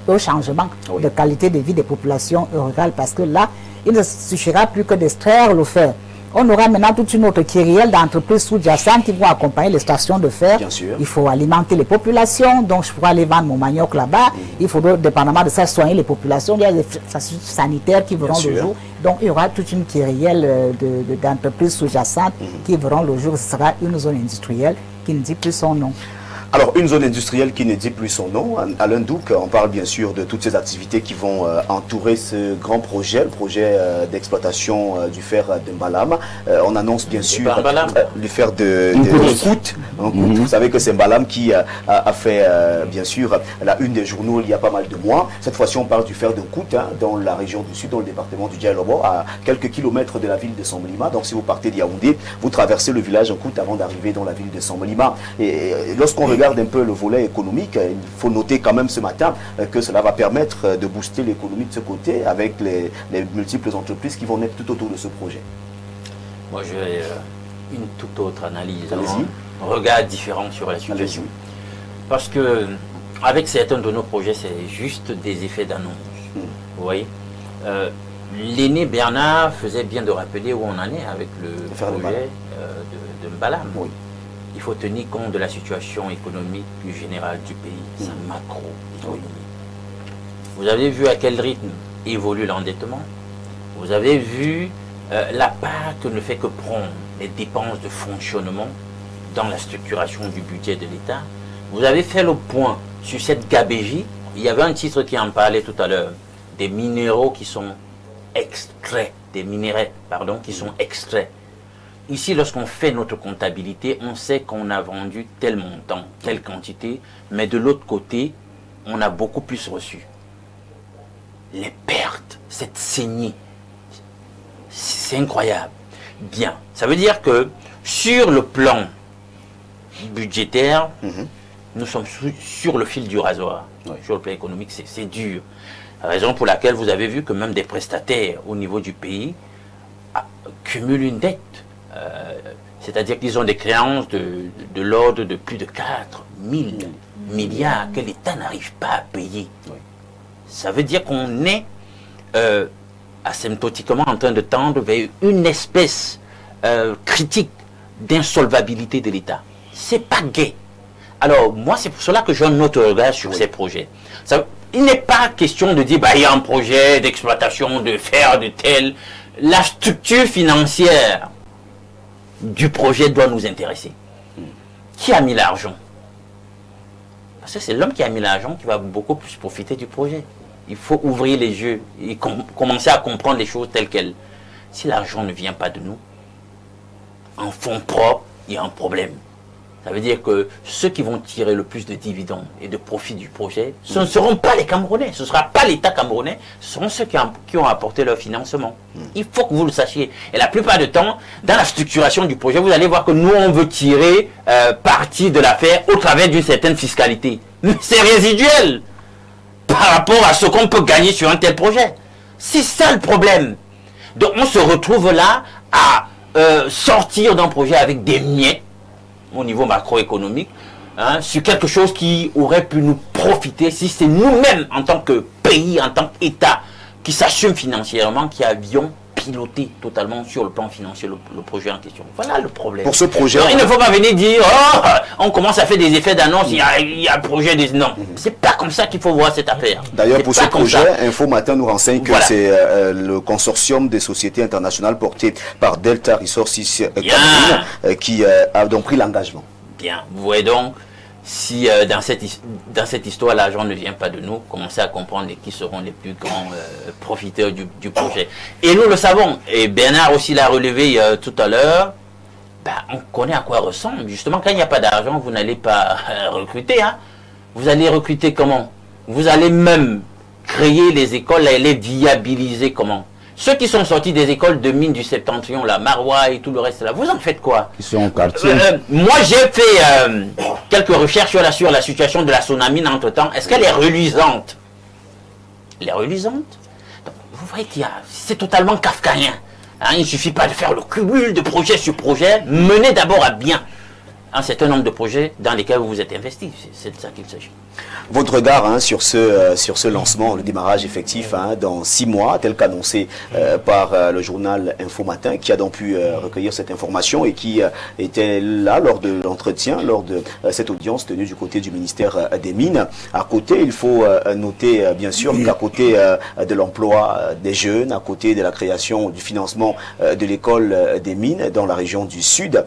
au changement de qualité de vie des populations rurales, parce que là, il ne suffira plus que d'extraire le fer. On aura maintenant toute une autre kyrielle d'entreprises sous-jacentes qui vont accompagner les stations de fer. Il faut alimenter les populations, donc je pourrais aller vendre mon manioc là-bas. Il faudra, dépendamment de ça, soigner les populations. Il y a des sanitaires qui verront le jour. Donc il y aura toute une kyrielle d'entreprises sous-jacentes qui verront le jour. Ce sera une zone industrielle qui ne dit plus son nom. Alors, une zone industrielle qui ne dit plus son nom. Alain Douk, on parle bien sûr de toutes ces activités qui vont entourer ce grand projet, le projet d'exploitation du fer de Mbalam. On annonce bien sûr du fer de Nkout. Vous savez que c'est Mbalam qui a fait bien sûr la une des journaux il y a pas mal de mois. Cette fois-ci, on parle du fer de Nkout dans la région du Sud, dans le département du Dialobo, à quelques kilomètres de la ville de Sambalima. Donc, si vous partez de Yaoundé, vous traversez le village Nkout avant d'arriver dans la ville de Sambalima. Et lorsqu'on regarde un peu le volet économique, il faut noter quand même ce matin que cela va permettre de booster l'économie de ce côté avec les multiples entreprises qui vont naître tout autour de ce projet. Moi, j'ai une toute autre analyse, un regard différent sur la situation. Parce que avec certains de nos projets, c'est juste des effets d'annonce. Vous voyez, l'aîné Bernard faisait bien de rappeler où on en est avec le projet de Mbalam. Oui. Il faut tenir compte de la situation économique plus générale du pays, sa macroéconomie. Vous avez vu à quel rythme évolue l'endettement. Vous avez vu la part que ne fait que prendre les dépenses de fonctionnement dans la structuration du budget de l'État. Vous avez fait le point sur cette gabegie. Il y avait un titre qui en parlait tout à l'heure, des minéraux qui sont extraits, des minéraux, pardon, qui sont extraits. Ici, lorsqu'on fait notre comptabilité, on sait qu'on a vendu tel montant, telle quantité, mais de l'autre côté, on a beaucoup plus reçu. Les pertes, cette saignée, c'est incroyable. Bien, ça veut dire que sur le plan budgétaire, nous sommes sur le fil du rasoir. Oui. Sur le plan économique, c'est dur. Raison pour laquelle vous avez vu que même des prestataires au niveau du pays cumulent une dette. C'est-à-dire qu'ils ont des créances de l'ordre de plus de 4 000 milliards que l'État n'arrive pas à payer. Oui. Ça veut dire qu'on est asymptotiquement en train de tendre vers une espèce critique d'insolvabilité de l'État. C'est pas gai. Alors, moi, c'est pour cela que j'ai un autre regard sur ces projets. Il n'est pas question de dire, il y a un projet d'exploitation, de faire de tel. La structure financière du projet doit nous intéresser. Qui a mis l'argent? Parce que c'est l'homme qui a mis l'argent qui va beaucoup plus profiter du projet. Il faut ouvrir les yeux et commencer à comprendre les choses telles quelles. Si l'argent ne vient pas de nous, en fonds propres, il y a un problème. Ça veut dire que ceux qui vont tirer le plus de dividendes et de profit du projet, ce ne seront pas les Camerounais, ce ne sera pas l'État camerounais, ce seront ceux qui ont apporté leur financement. Il faut que vous le sachiez. Et la plupart du temps, dans la structuration du projet, vous allez voir que nous, on veut tirer parti de l'affaire au travers d'une certaine fiscalité. Mais c'est résiduel par rapport à ce qu'on peut gagner sur un tel projet. C'est ça le problème. Donc on se retrouve là à sortir d'un projet avec des miettes au niveau macroéconomique, sur quelque chose qui aurait pu nous profiter si c'est nous-mêmes, en tant que pays, en tant qu'État, qui s'assume financièrement, qui avions piloté totalement sur le plan financier le projet en question. Voilà le problème. Pour ce projet... Alors, il ne faut pas venir dire, on commence à faire des effets d'annonce, il y a un projet des... Non, c'est pas comme ça qu'il faut voir cette affaire. D'ailleurs, pour ce projet, Info Matin nous renseigne que c'est le consortium des sociétés internationales porté par Delta Resources Cameroun qui a donc pris l'engagement. Bien, vous voyez donc, si dans cette histoire, l'argent ne vient pas de nous, commencez à comprendre qui seront les plus grands profiteurs du projet. Et nous le savons, et Bernard aussi l'a relevé tout à l'heure, on connaît à quoi ressemble. Justement, quand il n'y a pas d'argent, vous n'allez pas recruter. Vous allez recruter comment? Vous allez même créer les écoles et les viabiliser comment? Ceux qui sont sortis des écoles de mines du Septentrion, la Marois et tout le reste là, vous en faites quoi? Ils sont en quartier. Moi j'ai fait quelques recherches sur la situation de la Sonamine entre temps. Est-ce qu'elle est reluisante? Elle est reluisante. Donc, vous voyez c'est totalement kafkaïen. Il ne suffit pas de faire le cumul de projet sur projet. Menez d'abord à bien un certain nombre de projets dans lesquels vous vous êtes investi. C'est de ça qu'il s'agit. Votre regard sur ce lancement, le démarrage effectif dans 6 mois, tel qu'annoncé par le journal Info Matin, qui a donc pu recueillir cette information et qui était là lors de l'entretien, lors de cette audience tenue du côté du ministère des Mines. À côté, il faut noter bien sûr qu'à côté de l'emploi des jeunes, à côté de la création du financement de l'école des mines dans la région du Sud,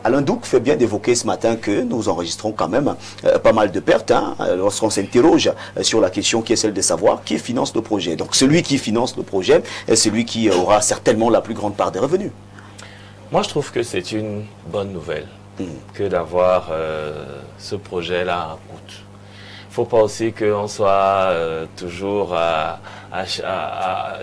Alain Douc fait bien d'évoquer ce matin que nous enregistrons quand même pas mal de pertes lorsqu'on s'interroge sur la question qui est celle de savoir qui finance le projet. Donc celui qui finance le projet est celui qui aura certainement la plus grande part des revenus. Moi je trouve que c'est une bonne nouvelle que d'avoir ce projet-là en route. Il ne faut pas aussi qu'on soit toujours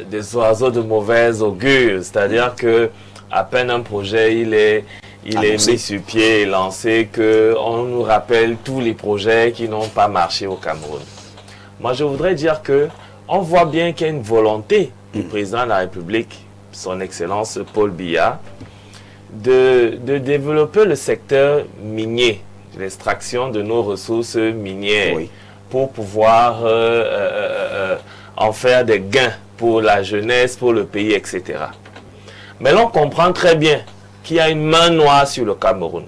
des oiseaux de mauvaise augure, c'est-à-dire que à peine un projet il est mis sur pied et lancé qu'on nous rappelle tous les projets qui n'ont pas marché au Cameroun. Moi, je voudrais dire qu'on voit bien qu'il y a une volonté du président de la République, son Excellence Paul Biya, de développer le secteur minier, l'extraction de nos ressources minières, pour pouvoir en faire des gains pour la jeunesse, pour le pays, etc. Mais l'on comprend très bien qu'il y a une main noire sur le Cameroun.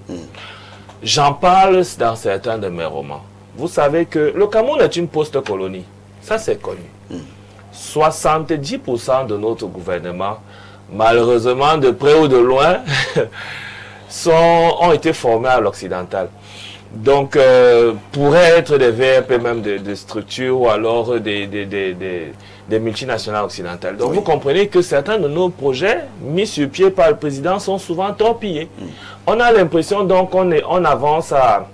J'en parle dans certains de mes romans. Vous savez que le Cameroun est une post-colonie. Ça, c'est connu. 70% de notre gouvernement, malheureusement de près ou de loin, ont été formés à l'occidental. Donc, pourraient être des VRP même de structures ou alors des multinationales occidentales. Donc, vous comprenez que certains de nos projets mis sur pied par le président sont souvent torpillés. On a l'impression donc qu'on avance à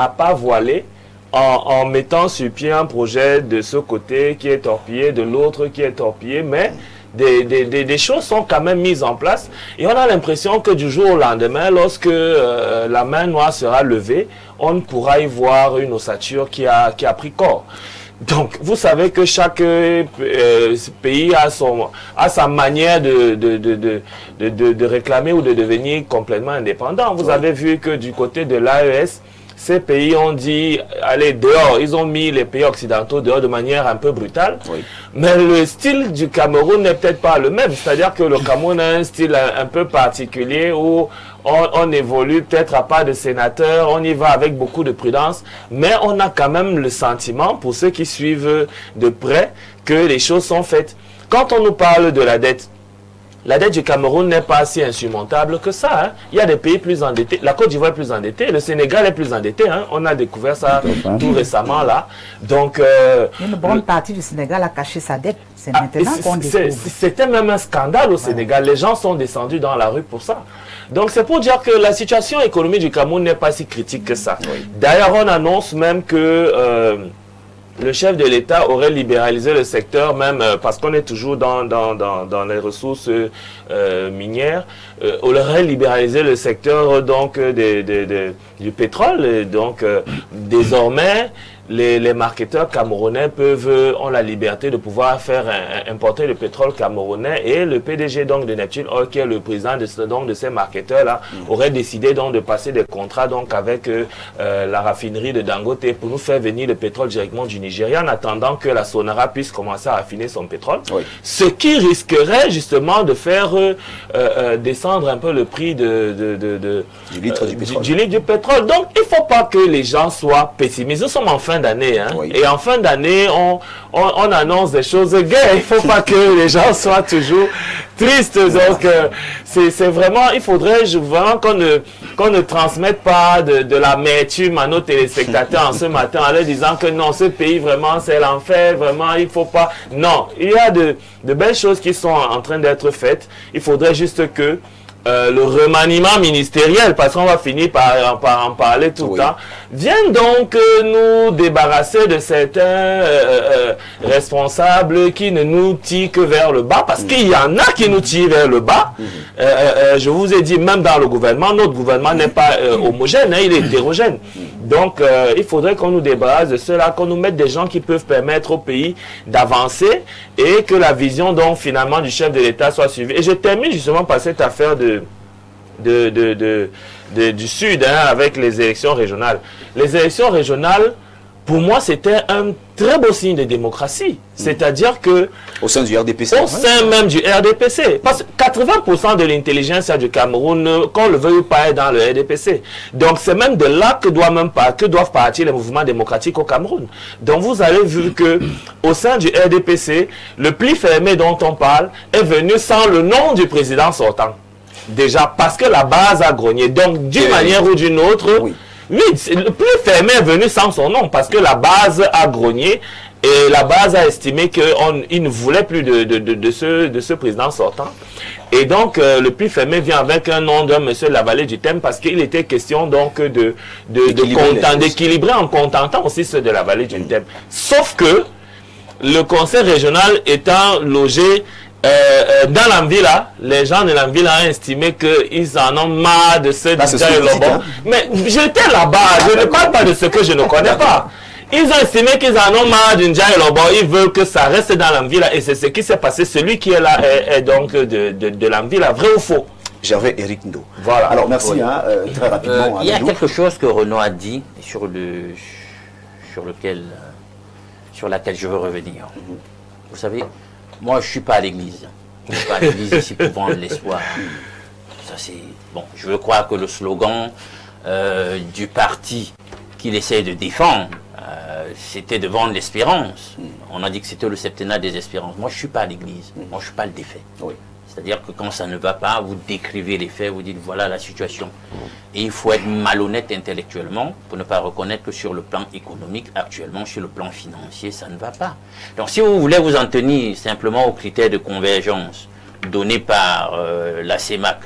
pas voiler en mettant sur pied un projet de ce côté qui est torpillé, de l'autre qui est torpillé, mais des choses sont quand même mises en place et on a l'impression que du jour au lendemain, lorsque la main noire sera levée, on pourra y voir une ossature qui a pris corps. Donc, vous savez que chaque pays a sa manière de réclamer ou de devenir complètement indépendant. Vous avez vu que du côté de l'AES, ces pays ont dit, allez, dehors, ils ont mis les pays occidentaux dehors de manière un peu brutale. Oui. Mais le style du Cameroun n'est peut-être pas le même. C'est-à-dire que le Cameroun a un style un peu particulier où on évolue peut-être à pas de sénateurs, on y va avec beaucoup de prudence, mais on a quand même le sentiment, pour ceux qui suivent de près, que les choses sont faites. Quand on nous parle de la dette du Cameroun n'est pas si insurmontable que ça. Hein. Il y a des pays plus endettés. La Côte d'Ivoire est plus endettée. Le Sénégal est plus endetté. Hein. On a découvert ça tout récemment là. Donc, une bonne partie du Sénégal a caché sa dette. C'est maintenant qu'on découvre. C'était même un scandale au Sénégal. Les gens sont descendus dans la rue pour ça. Donc, c'est pour dire que la situation économique du Cameroun n'est pas si critique que ça. Oui. D'ailleurs, on annonce même que le chef de l'État aurait libéralisé le secteur, même parce qu'on est toujours dans les ressources minières, aurait libéralisé le secteur donc du pétrole. Et donc désormais, les marketeurs camerounais ont la liberté de pouvoir importer le pétrole camerounais, et le PDG donc de Neptune Oil, qui est le président de ces marketeurs là, aurait décidé donc de passer des contrats donc avec la raffinerie de Dangote pour nous faire venir le pétrole directement du Nigeria, en attendant que la Sonara puisse commencer à raffiner son pétrole. Oui. Ce qui risquerait justement de faire descendre un peu le prix du litre du pétrole. Donc il ne faut pas que les gens soient pessimistes. Nous sommes en fin d'année, hein? Oui. Et en fin d'année, on annonce des choses gaies. Il ne faut pas que les gens soient toujours tristes. Donc, c'est vraiment, il faudrait vraiment qu'on ne transmette pas de l'amertume à nos téléspectateurs en ce matin, en leur disant que non, ce pays, vraiment, c'est l'enfer, vraiment, il ne faut pas. Non, il y a de belles choses qui sont en train d'être faites. Il faudrait juste que le remaniement ministériel, parce qu'on va finir par en parler tout le temps, viennent donc nous débarrasser de certains responsables qui ne nous tirent que vers le bas, parce qu'il y en a qui nous tirent vers le bas. Je vous ai dit, même dans le gouvernement, notre gouvernement n'est pas homogène, hein, il est hétérogène. Donc, il faudrait qu'on nous débarrasse de cela, qu'on nous mette des gens qui peuvent permettre au pays d'avancer et que la vision, donc, finalement, du chef de l'État soit suivie. Et je termine justement par cette affaire du Sud, hein, avec les élections régionales. Les élections régionales, pour moi, c'était un très beau signe de démocratie. C'est-à-dire que... Au sein du RDPC. Au sein même du RDPC. Parce que 80% de l'intelligence du Cameroun, qu'on le veuille ou pas, est dans le RDPC. Donc, c'est même de là que doivent partir les mouvements démocratiques au Cameroun. Donc, vous avez vu que au sein du RDPC, le pli fermé dont on parle est venu sans le nom du président sortant. Déjà, parce que la base a grogné. Donc, d'une manière ou d'une autre... Oui. Oui, le pli fermé est venu sans son nom parce que la base a grogné et la base a estimé qu'il ne voulait plus de ce président sortant. Et donc, le pli fermé vient avec un nom d'un monsieur de la vallée du Thème parce qu'il était question donc d'équilibrer en contentant aussi ceux de la vallée du Thème. Sauf que le conseil régional étant logé dans l'Anvila, les gens de l'Anvila ont estimé qu'ils en ont marre de ce Ndjaye Lobo. Hein? Mais j'étais là-bas, je ne parle pas de ce que je ne connais pas. Ils ont estimé qu'ils en ont marre du Ndjaye Lobo, ils veulent que ça reste dans l'Anvila et c'est ce qui s'est passé. Celui qui est là est donc de l'Anvila, vrai ou faux? Gervais Eric Ndo. Voilà. Alors merci, hein, très rapidement. Il y a quelque chose que Renaud a dit sur laquelle je veux revenir. Vous savez, moi, je ne suis pas à l'église. Je ne suis pas à l'église ici pour vendre l'espoir. Ça, c'est... Bon, je veux croire que le slogan du parti qu'il essaie de défendre, c'était de vendre l'espérance. On a dit que c'était le septennat des espérances. Moi, je ne suis pas à l'église. Moi, je ne suis pas le défait. Oui. C'est-à-dire que quand ça ne va pas, vous décrivez les faits, vous dites voilà la situation. Et il faut être malhonnête intellectuellement pour ne pas reconnaître que sur le plan économique, actuellement, sur le plan financier, ça ne va pas. Donc si vous voulez vous en tenir simplement aux critères de convergence donnés par la CEMAC,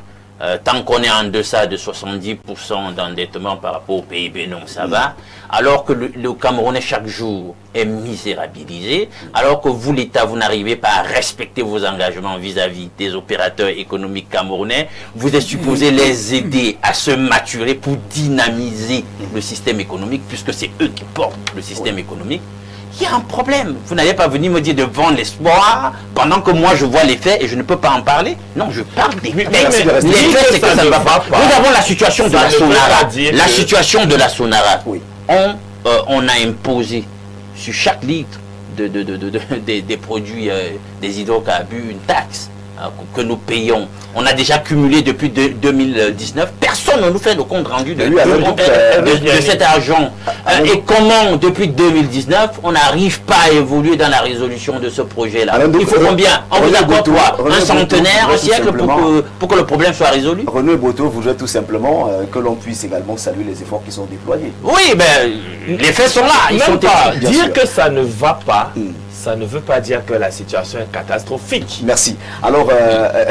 tant qu'on est en deçà de 70% d'endettement par rapport au PIB, non, ça va. Alors que le Camerounais, chaque jour, est misérabilisé. Alors que vous, l'État, vous n'arrivez pas à respecter vos engagements vis-à-vis des opérateurs économiques camerounais. Vous êtes supposé les aider à se maturer pour dynamiser le système économique, puisque c'est eux qui portent le système économique. Il y a un problème. Vous n'allez pas venir me dire de vendre l'espoir pendant que moi je vois les faits et je ne peux pas en parler. Non, je parle des faits. Les faits, c'est que ça ne va pas. Nous avons la situation de la Sonara. La situation de la Sonara. On a imposé sur chaque litre des produits, des hydrocarbures, une taxe que nous payons. On a déjà cumulé depuis 2019. Personne ne nous fait le compte rendu de cet argent. Et comment, depuis 2019, on n'arrive pas à évoluer dans la résolution de ce projet-là? Il faut combien? On vous accorde quoi? Un centenaire, un siècle pour que le problème soit résolu? René Boto voudrait tout simplement que l'on puisse également saluer les efforts qui sont déployés. Oui, mais les faits sont là. Ils sont pas dire que ça ne va pas. Ça ne veut pas dire que la situation est catastrophique. Merci. Alors,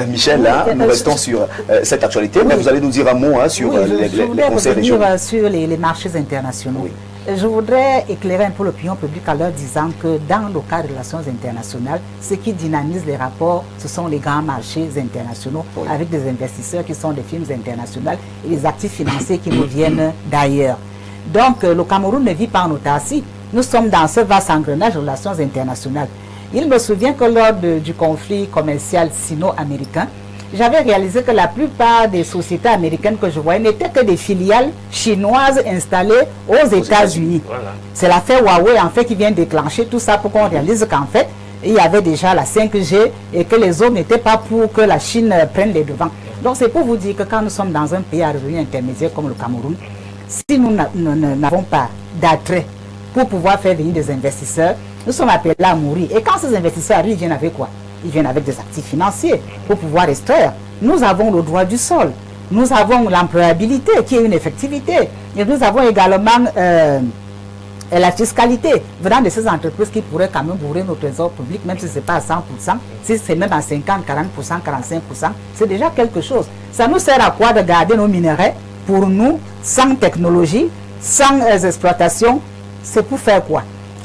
Michel, nous restons sur cette actualité, mais vous allez nous dire un mot sur les conseils régionaux. Sur les marchés internationaux. Je voudrais éclairer un peu l'opinion publique en leur disant que dans le cadre des relations internationales, ce qui dynamise les rapports, ce sont les grands marchés internationaux avec des investisseurs qui sont des firmes internationales et les actifs financiers qui nous viennent d'ailleurs. Donc, le Cameroun ne vit pas en autarcie. Nous sommes dans ce vaste engrenage de relations internationales. Il me souvient que lors du conflit commercial sino-américain, j'avais réalisé que la plupart des sociétés américaines que je voyais n'étaient que des filiales chinoises installées aux États-Unis. Voilà. C'est l'affaire Huawei en fait qui vient déclencher tout ça pour qu'on réalise qu'en fait, il y avait déjà la 5G et que les autres n'étaient pas pour que la Chine prenne les devants. Donc c'est pour vous dire que quand nous sommes dans un pays à revenu intermédiaire comme le Cameroun, si nous n'avons pas d'attrait pour pouvoir faire venir des investisseurs, nous sommes appelés à mourir. Et quand ces investisseurs arrivent, ils viennent avec quoi? Ils viennent avec des actifs financiers pour pouvoir extraire. Nous avons le droit du sol. Nous avons l'employabilité qui est une effectivité. Et nous avons également la fiscalité venant de ces entreprises qui pourraient quand même bourrer nos trésors publics, même si ce n'est pas à 100%, si c'est même à 50, 40%, 45%, c'est déjà quelque chose. Ça nous sert à quoi de garder nos minerais pour nous, sans technologie, sans exploitation? C'est pour faire quoi?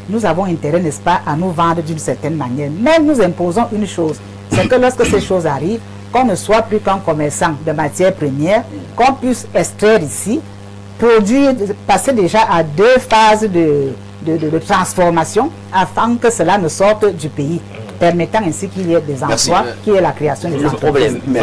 Nous avons intérêt, n'est-ce pas, à nous vendre d'une certaine manière. Mais nous imposons une chose, c'est que lorsque ces choses arrivent, qu'on ne soit plus qu'un commerçant de matières premières, qu'on puisse extraire ici, produire, passer déjà à 2 phases de transformation afin que cela ne sorte du pays, permettant ainsi qu'il y ait des emplois, qu'il y ait la création des entreprises. Le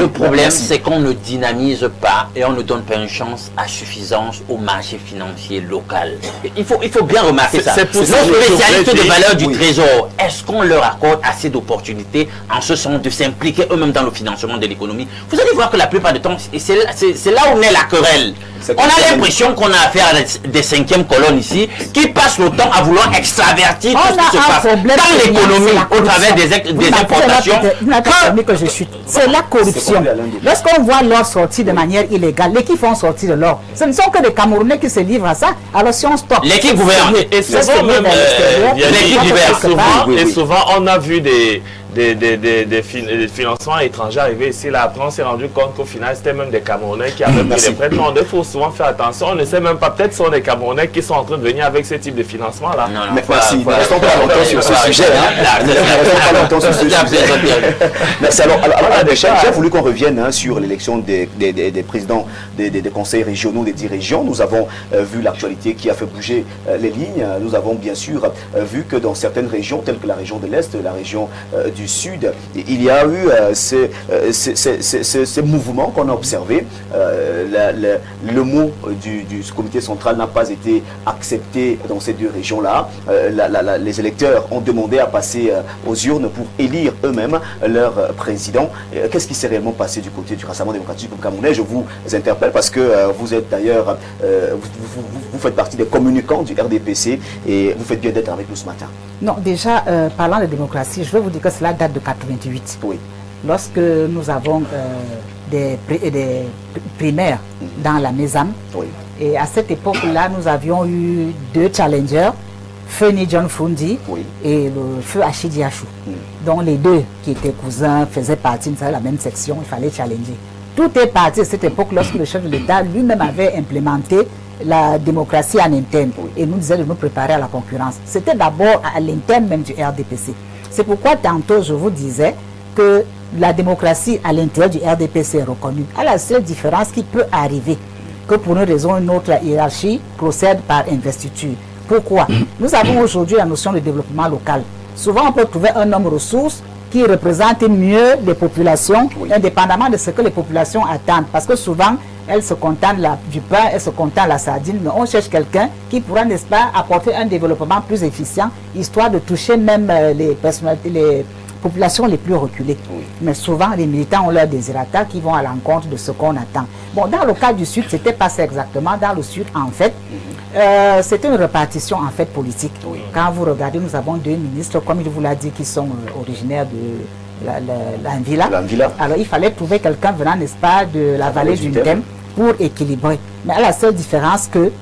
problème, c'est qu'on ne dynamise pas et on ne donne pas une chance à suffisance au marché financier local. Il faut bien remarquer ça. Nos spécialistes de valeur du trésor, est-ce qu'on leur accorde assez d'opportunités en ce sens de s'impliquer eux-mêmes dans le financement de l'économie? Vous allez voir que la plupart du temps, c'est là où naît la querelle. On a l'impression qu'on a affaire à des 5e colonnes ici qui passent le temps à vouloir extravertir tout ce qui se passe dans l'économie au travers des importations. C'est la corruption. Lorsqu'on voit l'or sortir de manière illégale, les qui font sortir de l'or, ce ne sont que des Camerounais qui se livrent à ça. Alors si on stoppe, l'équipe gouverne. Et souvent on a vu des financements étrangers arriver ici. Là, après, on s'est rendu compte qu'au final, c'était même des Camerounais qui avaient pris les prêts. Il faut souvent faire attention. On ne sait même pas, peut-être ce sont des Camerounais qui sont en train de venir avec ce type de financement-là. Merci. Ne restons pas longtemps sur ce sujet. Merci. Alors, j'ai voulu qu'on revienne sur l'élection des présidents des conseils régionaux, des 10 régions. Nous avons vu l'actualité qui a fait bouger les lignes. Nous avons bien sûr vu que dans certaines régions, telles que la région de l'Est, la région du du Sud, il y a eu ces mouvements qu'on a observés. Le mot du comité central n'a pas été accepté dans ces deux régions-là. Les électeurs ont demandé à passer aux urnes pour élire eux-mêmes leur président. Qu'est-ce qui s'est réellement passé du côté du Rassemblement démocratique camerounais? Je vous interpelle parce que vous êtes d'ailleurs, vous faites partie des communicants du RDPC et vous faites bien d'être avec nous ce matin. Non, déjà, parlant de démocratie, je vais vous dire que cela date de 88. Oui. Lorsque nous avons des primaires dans la Mézam, oui. Et à cette époque-là, nous avions eu deux challengers, Feni John Fundi oui. et le feu Achidi Achou. Donc les deux qui étaient cousins faisaient partie de la même section, il fallait challenger. Tout est parti à cette époque lorsque le chef de l'État lui-même avait implémenté la démocratie en interne et nous disait de nous préparer à la concurrence. C'était d'abord à l'interne même du RDPC. C'est pourquoi tantôt je vous disais que la démocratie à l'intérieur du RDPC est reconnue. À la seule différence qui peut arriver, que pour une raison ou une autre, la hiérarchie procède par investiture. Pourquoi? Nous avons aujourd'hui la notion de développement local. Souvent, on peut trouver un homme ressource qui représente mieux les populations, oui. Indépendamment de ce que les populations attendent. Parce que souvent, elles se contentent du pain, elles se contentent de la sardine, mais on cherche quelqu'un qui pourra, n'est-ce pas, apporter un développement plus efficient, histoire de toucher même les populations les plus reculées. Oui. Mais souvent, les militants ont leur désirata qui vont à l'encontre de ce qu'on attend. Bon, dans le cas du Sud, ce n'était pas ça exactement. Dans le Sud, en fait, c'était une répartition en fait politique. Oui. Quand vous regardez, nous avons deux ministres, comme il vous l'a dit, qui sont originaires de l'Anvila. Alors, il fallait trouver quelqu'un venant, n'est-ce pas, de la vallée du Ndem pour équilibrer. Mais à la seule différence que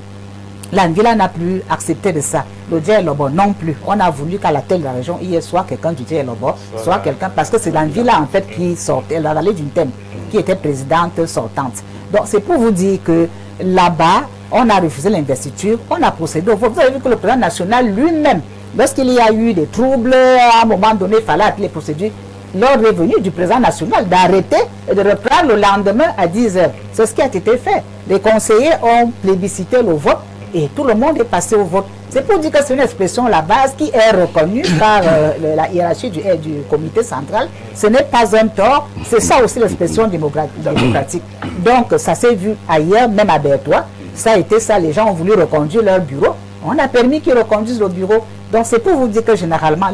l'Anvila n'a plus accepté de ça. Le Djé-Lobo non plus. On a voulu qu'à la tête de la région, il y ait soit quelqu'un du Djé-Lobo, soit quelqu'un, parce que c'est l'Anvila en fait qui sortait, la vallée du Ndem, qui était présidente sortante. Donc c'est pour vous dire que là-bas, on a refusé l'investiture, on a procédé au vote. Vous avez vu que le président national lui-même, lorsqu'il y a eu des troubles, à un moment donné, il fallait appeler les procédures. L'ordre est venu du président national d'arrêter et de reprendre le lendemain à 10 h. C'est ce qui a été fait. Les conseillers ont plébiscité le vote et tout le monde est passé au vote. C'est pour dire que c'est une expression, la base, qui est reconnue par la hiérarchie du comité central. Ce n'est pas un tort, c'est ça aussi l'expression démocratique. Donc ça s'est vu ailleurs, même à Bertois. Ça a été ça, les gens ont voulu reconduire leur bureau. On a permis qu'ils reconduisent le bureau. Donc c'est pour vous dire que généralement,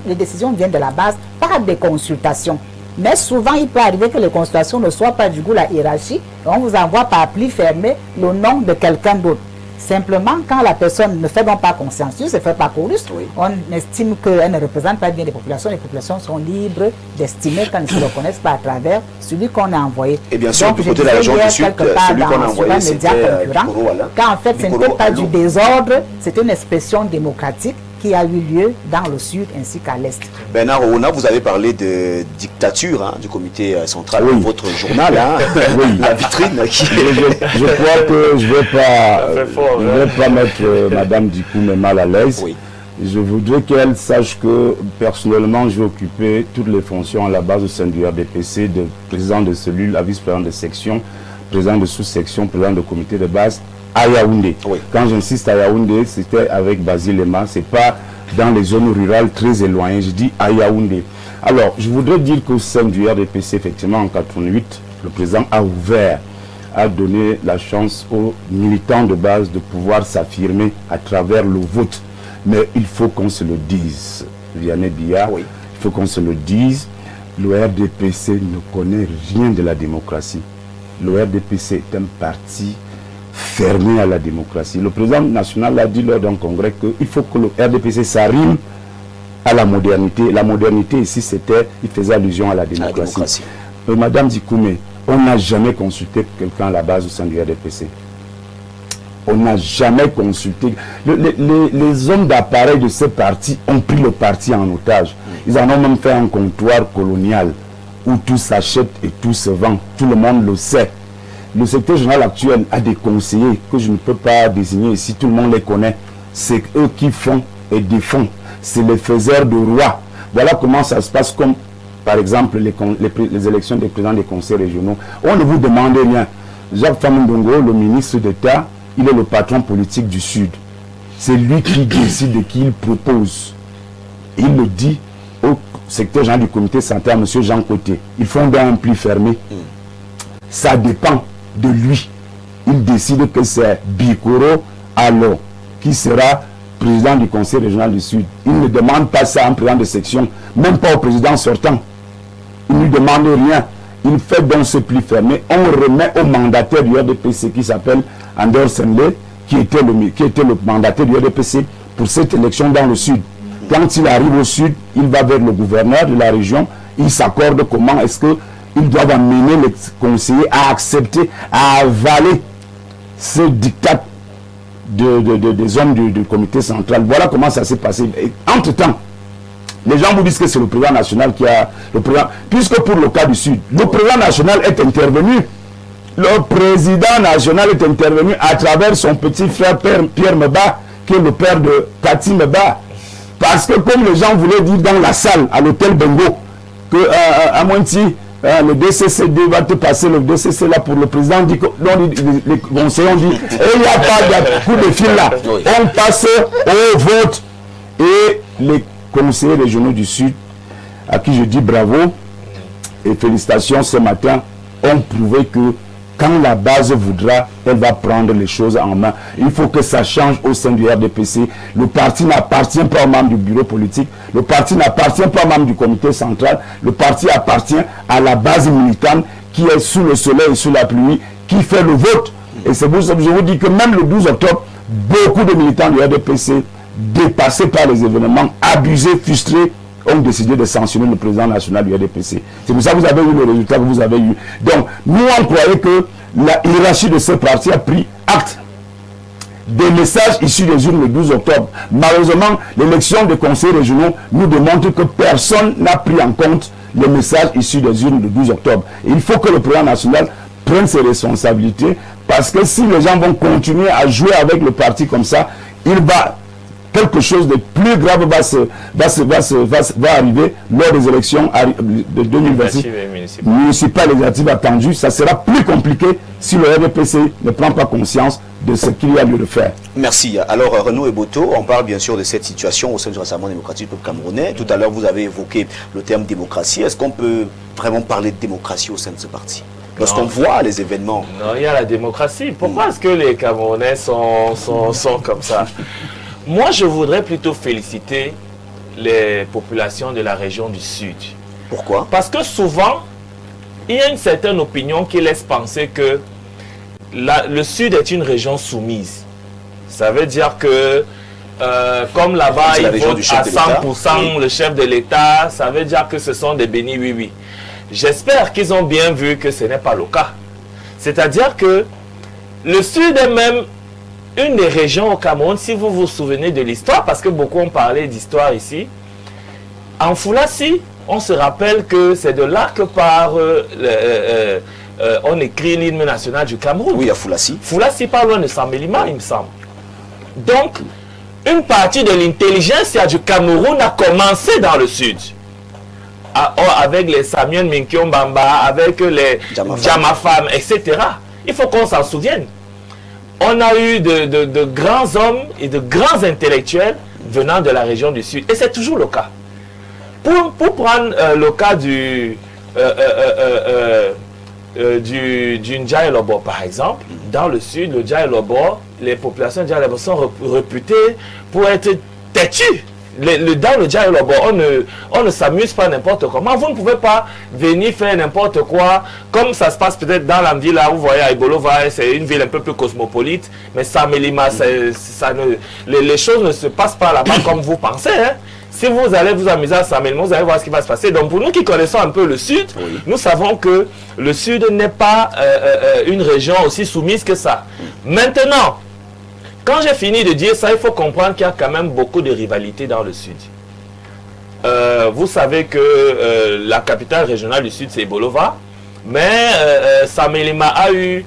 les décisions viennent de la base par des consultations. Mais souvent, il peut arriver que les consultations ne soient pas du goût de la hiérarchie. On vous envoie par pli fermé le nom de quelqu'un d'autre. Simplement, quand la personne ne fait donc pas consensus, ne fait pas chorus, oui. On estime qu'elle ne représente pas bien les populations sont libres d'estimer qu'elles ne se reconnaissent pas à travers celui qu'on a envoyé. Et bien sûr, du côté de la région du Sud, celui qu'on a envoyé, c'était quand en fait, ce n'était pas du désordre, c'était une expression démocratique qui a eu lieu dans le Sud ainsi qu'à l'Est. Bernard Ouna, vous avez parlé de dictature du comité central, oui. Votre journal, oui. La vitrine. Je crois que je ne vais pas mettre Madame Dikoumé mal à l'aise. Oui. Je voudrais qu'elle sache que personnellement, j'ai occupé toutes les fonctions à la base au sein du RDPC, de président de cellule, à vice-président de section, président de sous-section, président de comité de base, à Yaoundé. Oui. Quand j'insiste à Yaoundé, c'était avec Basile Lema, c'est pas dans les zones rurales très éloignées, je dis à Yaoundé. Alors, je voudrais dire qu'au sein du RDPC, effectivement, en 88, le président a ouvert, a donné la chance aux militants de base de pouvoir s'affirmer à travers le vote. Mais il faut qu'on se le dise, Vianney Biya, oui. Il faut qu'on se le dise, le RDPC ne connaît rien de la démocratie. Le RDPC est un parti fermé à la démocratie. Le président national a dit lors d'un congrès qu'il faut que le RDPC s'arrime à la modernité. La modernité ici, il faisait allusion à la démocratie. Madame Dikoumé, on n'a jamais consulté quelqu'un à la base au sein du RDPC. On n'a jamais consulté. Les hommes d'appareil de ces partis ont pris le parti en otage. Ils en ont même fait un comptoir colonial où tout s'achète et tout se vend. Tout le monde le sait. Le secteur général actuel a des conseillers que je ne peux pas désigner ici, tout le monde les connaît. C'est eux qui font et défont. C'est les faiseurs de rois. Voilà comment ça se passe, comme par exemple les élections des présidents des conseils régionaux. On ne vous demande rien. Jacques Famundongo, le ministre d'État, il est le patron politique du Sud. C'est lui qui décide et qui il propose. Il le dit aux secrétaire général du comité central, M. Jean Côté, ils font un pli fermé. Ça dépend de lui. Il décide que c'est Bikoro alors qui sera président du conseil régional du Sud. Il ne demande pas ça à un président de section, même pas au président sortant. Il ne lui demande rien. Il fait donc ce pli fermé. On remet au mandataire du RDPC qui s'appelle Anders Senle, qui était le mandataire du RDPC pour cette élection dans le Sud. Quand il arrive au Sud, il va vers le gouverneur de la région. Il s'accorde comment est-ce qu'ils doivent amener les conseillers à accepter, à avaler ce diktat des hommes du comité central. Voilà comment ça s'est passé. Entre-temps, les gens vous disent que c'est le président national qui a... puisque pour le cas du Sud, le président national est intervenu. Le président national est intervenu à travers son petit frère Pierre Meba, qui est le père de Cathy Meba. Parce que comme les gens voulaient dire dans la salle, à l'hôtel Bengo, que à Monti, le DCCD va te passer le DCC là pour le président, dit que, les conseillers ont dit, il n'y a pas de coup de fil là. On passe au vote. Et les conseillers régionaux du Sud, à qui je dis bravo et félicitations ce matin, ont prouvé que quand la base voudra, elle va prendre les choses en main. Il faut que ça change au sein du RDPC. Le parti n'appartient pas aux membres du bureau politique. Le parti n'appartient pas aux membres du comité central. Le parti appartient à la base militante qui est sous le soleil et sous la pluie, qui fait le vote. Et c'est pour ça que je vous dis que même le 12 octobre, beaucoup de militants du RDPC, dépassés par les événements, abusés, frustrés, ont décidé de sanctionner le président national du RDPC. C'est pour ça que vous avez eu le résultat que vous avez eu. Donc, nous, on croyait que la hiérarchie de ce parti a pris acte des messages issus des urnes le 12 octobre. Malheureusement, l'élection des conseils régionaux nous démontre que personne n'a pris en compte les messages issus des urnes le 12 octobre. Et il faut que le président national prenne ses responsabilités, parce que si les gens vont continuer à jouer avec le parti comme ça, quelque chose de plus grave va arriver lors des élections de 2026 municipales et législatives attendues. Ça sera plus compliqué si le RDPC ne prend pas conscience de ce qu'il y a lieu de faire. Merci. Alors Renaud Eboto, on parle bien sûr de cette situation au sein du Rassemblement démocratique du peuple camerounais. Tout à l'heure, vous avez évoqué le terme démocratie. Est-ce qu'on peut vraiment parler de démocratie au sein de ce parti? Lorsqu'on voit les événements. Non, il y a la démocratie. Pourquoi est-ce que les Camerounais sont comme ça? Moi, je voudrais plutôt féliciter les populations de la région du Sud. Pourquoi? Parce que souvent, il y a une certaine opinion qui laisse penser que le Sud est une région soumise. Ça veut dire que, comme là-bas, ils votent à 100% le chef de l'État, ça veut dire que ce sont des bénis oui-oui. J'espère qu'ils ont bien vu que ce n'est pas le cas. C'est-à-dire que le Sud est même une des régions au Cameroun, si vous vous souvenez de l'histoire, parce que beaucoup ont parlé d'histoire ici, en Foulassi, on se rappelle que c'est de là que part, on écrit l'hymne national du Cameroun. Oui, à Foulassi. Foulassi, pas loin de Saint-Mélima, il me semble. Donc, une partie de l'intelligence du Cameroun a commencé dans le Sud. Avec les Samuel Minkion Bamba, avec les Jamafam, etc. Il faut qu'on s'en souvienne. On a eu de grands hommes et de grands intellectuels venant de la région du Sud. Et c'est toujours le cas. Pour prendre le cas du Ndjaye Lobo, par exemple, dans le Sud, le Ndjaye Lobo, les populations de Ndjaye Lobo sont réputées pour être têtues. Dans le Ndjaye Lobo, on ne s'amuse pas n'importe comment. Vous ne pouvez pas venir faire n'importe quoi, comme ça se passe peut-être dans la ville là, vous voyez, à Ibolova, c'est une ville un peu plus cosmopolite, mais Saint-Mélima, les choses ne se passent pas là-bas comme vous pensez. Hein. Si vous allez vous amuser à Saint-Mélima, vous allez voir ce qui va se passer. Donc pour nous qui connaissons un peu le Sud, nous savons que le Sud n'est pas une région aussi soumise que ça. Maintenant, quand j'ai fini de dire ça, il faut comprendre qu'il y a quand même beaucoup de rivalités dans le Sud. Vous savez que la capitale régionale du Sud, c'est Ibolova, mais Saint-Mélima a eu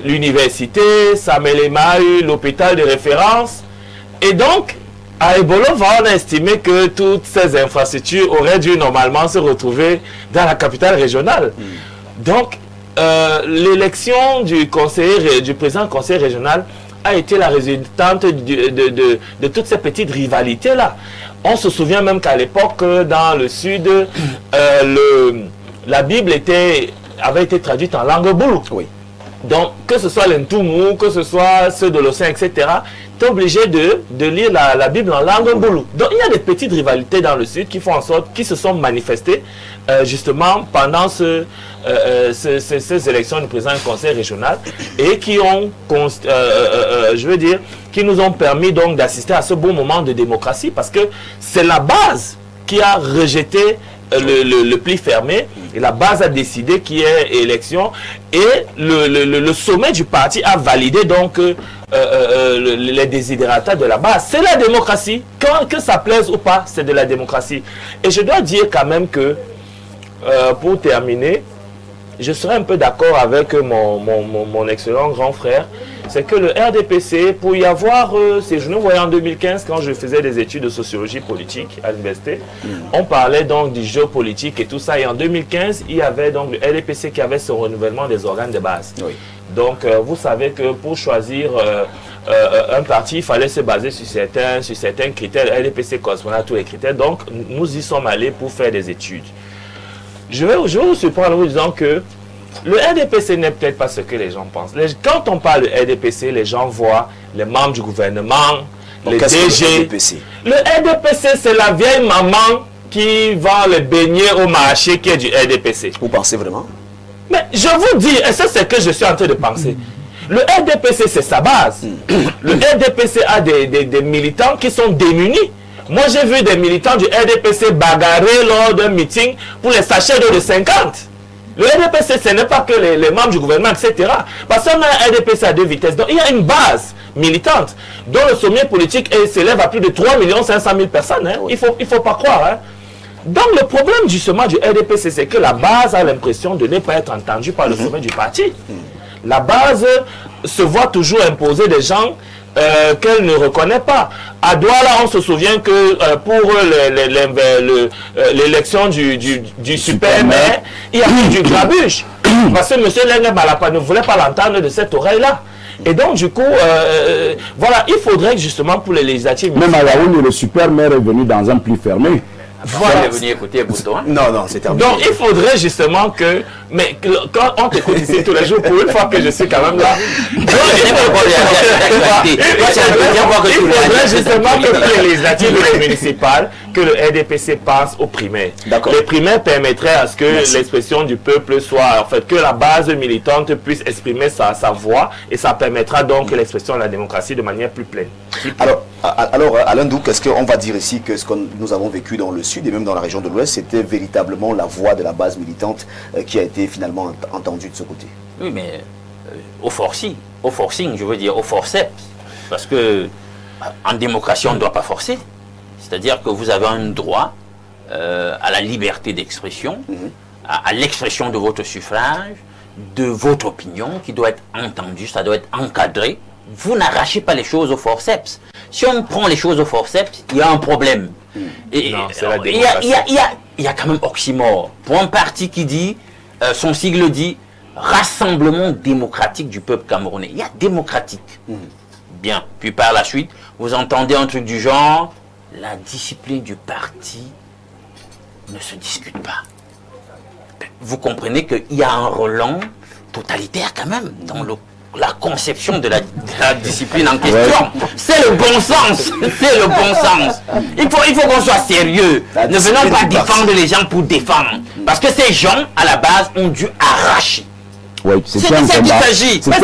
l'université, Saint-Mélima a eu l'hôpital de référence, et donc, à Ibolova, on a estimé que toutes ces infrastructures auraient dû normalement se retrouver dans la capitale régionale. Donc, l'élection du président du conseil régional a été la résultante de toutes ces petites rivalités-là. On se souvient même qu'à l'époque, dans le Sud, la Bible avait été traduite en langue boulou. Oui. Donc, que ce soit l'Ntoumou, que ce soit ceux de l'Océan, etc., tu es obligé de lire la Bible en langue boulou. Donc, il y a des petites rivalités dans le Sud qui font en sorte, qui se sont manifestées justement pendant ces élections du président du conseil régional et qui ont, qui nous ont permis donc d'assister à ce beau moment de démocratie parce que c'est la base qui a rejeté le pli fermé et la base a décidé qu'il y ait élection et le sommet du parti a validé donc les désidérata de la base. C'est la démocratie. Que ça plaise ou pas, c'est de la démocratie. Et je dois dire quand même que pour terminer, je serais un peu d'accord avec mon excellent grand frère. C'est que le RDPC, pour y avoir séjourné, vous voyez en 2015, quand je faisais des études de sociologie politique à l'université, on parlait donc du jeu politique et tout ça. Et en 2015, il y avait donc le RDPC qui avait ce renouvellement des organes de base. Oui. Donc, vous savez que pour choisir un parti, il fallait se baser sur certains critères. Le RDPC correspondait à tous les critères. Donc, nous y sommes allés pour faire des études. Je vais vous surprendre en vous disant que le RDPC n'est peut-être pas ce que les gens pensent. Quand on parle de RDPC, les gens voient les membres du gouvernement, les DG. Le RDPC, c'est la vieille maman qui vend le beignet au marché qui est du RDPC. Vous pensez vraiment? Mais je vous dis, et ça c'est ce que je suis en train de penser. Le RDPC, c'est sa base. Le RDPC a des militants qui sont démunis. Moi, j'ai vu des militants du RDPC bagarrer lors d'un meeting pour les sachets d'eau de 50. Le RDPC, ce n'est pas que les membres du gouvernement, etc. Parce qu'on a un RDPC à deux vitesses. Donc, il y a une base militante dont le sommet politique s'élève à plus de 3 500 000 personnes. Hein. Oui. Il faut pas croire. Hein. Donc, le problème justement du RDPC, c'est que la base a l'impression de ne pas être entendue par le sommet du parti. La base se voit toujours imposer des gens qu'elle ne reconnaît pas. À Douala, on se souvient que pour l'élection du super-maire, il y a eu du grabuge. Parce que M. Lenga Malapa ne voulait pas l'entendre de cette oreille-là. Et donc, du coup, voilà, il faudrait que justement pour les législatives... Même à Yaoundé, le super-maire est venu dans un pli fermé. Voilà. Vous venir écouter Bouton. Non, c'est terminé. Donc, il faudrait justement que... Mais quand on t'écoute ici tous les jours, pour une fois que je suis quand même là... il faudrait justement que pour les législatives municipales, que le RDPC passe aux primaires. Les primaires permettraient à ce que l'expression du peuple soit... En fait, que la base militante puisse exprimer sa voix et ça permettra donc l'expression de la démocratie de manière plus pleine. Alors Alain Douk, est-ce qu'on va dire ici que ce que nous avons vécu dans le Sud et même dans la région de l'Ouest, c'était véritablement la voix de la base militante qui a été finalement entendue de ce côté? Oui, mais au forcing, je veux dire au forceps, parce que en démocratie, on ne doit pas forcer. C'est-à-dire que vous avez un droit à la liberté d'expression, à l'expression de votre suffrage, de votre opinion qui doit être entendue, ça doit être encadré. Vous n'arrachez pas les choses au forceps. Si on prend les choses au forceps, il y a un problème. Et non, c'est la démocratie. Il y a quand même oxymore. Pour un parti qui dit, son sigle dit, Rassemblement démocratique du peuple camerounais. Il y a démocratique. Bien. Puis par la suite, vous entendez un truc du genre, la discipline du parti ne se discute pas. Vous comprenez qu'il y a un relent totalitaire quand même dans la conception de la discipline en question. Ouais. C'est le bon sens. C'est le bon sens. Il faut qu'on soit sérieux. Ne venons pas défendre les gens pour défendre. Parce que ces gens, à la base, ont dû arracher. Oui, c'est ça qu'il s'agit. Non,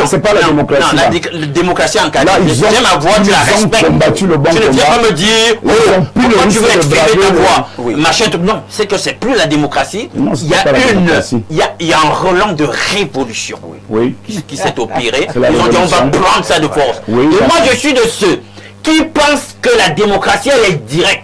c'est pas la démocratie. Non, la démocratie en Canada. J'aime ma voix, tu la respectes. Combattu le bon tu ne viens pas me dire, pourquoi tu veux exprimer ta voix. Oui. Machin, non, c'est que c'est plus la démocratie. Non, il y a un relent de révolution qui s'est opéré. Ils ont dit on va prendre ça de force. Et moi, je suis de ceux qui pensent que la démocratie, elle est directe.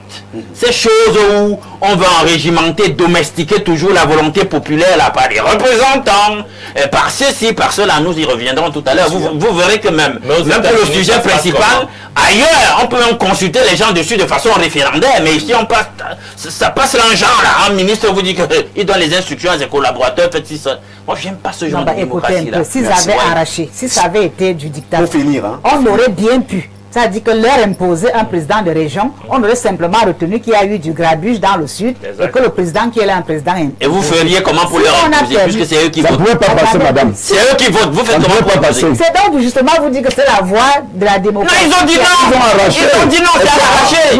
Ces choses où on va enrégimenter, domestiquer toujours la volonté populaire là, par les représentants, par ceci, par cela, nous y reviendrons tout à l'heure. Vous verrez que même pour le sujet principal, ailleurs, on peut même consulter les gens dessus de façon référendaire, mais ici on passe, ça passe l'engin là. Un ministre vous dit qu'il donne les instructions à ses collaborateurs, faites ci, ça. Moi, j'aime pas ce genre de démocratie là. S'ils avaient arraché, si ça avait été du dictateur, pour finir, on aurait bien pu Ça dit que leur imposer un président de région, on aurait simplement retenu qu'il y a eu du grabuge dans le sud et que le président qui est là, un président... Et vous feriez comment pour leur imposer, puisque c'est eux qui votent? Ça ne pouvait pas passer, madame. C'est eux qui votent, vous faites comment pour passer? C'est donc justement vous dire que c'est la voie de la démocratie. Non, ils ont dit non. Ils ont dit non, c'est arraché.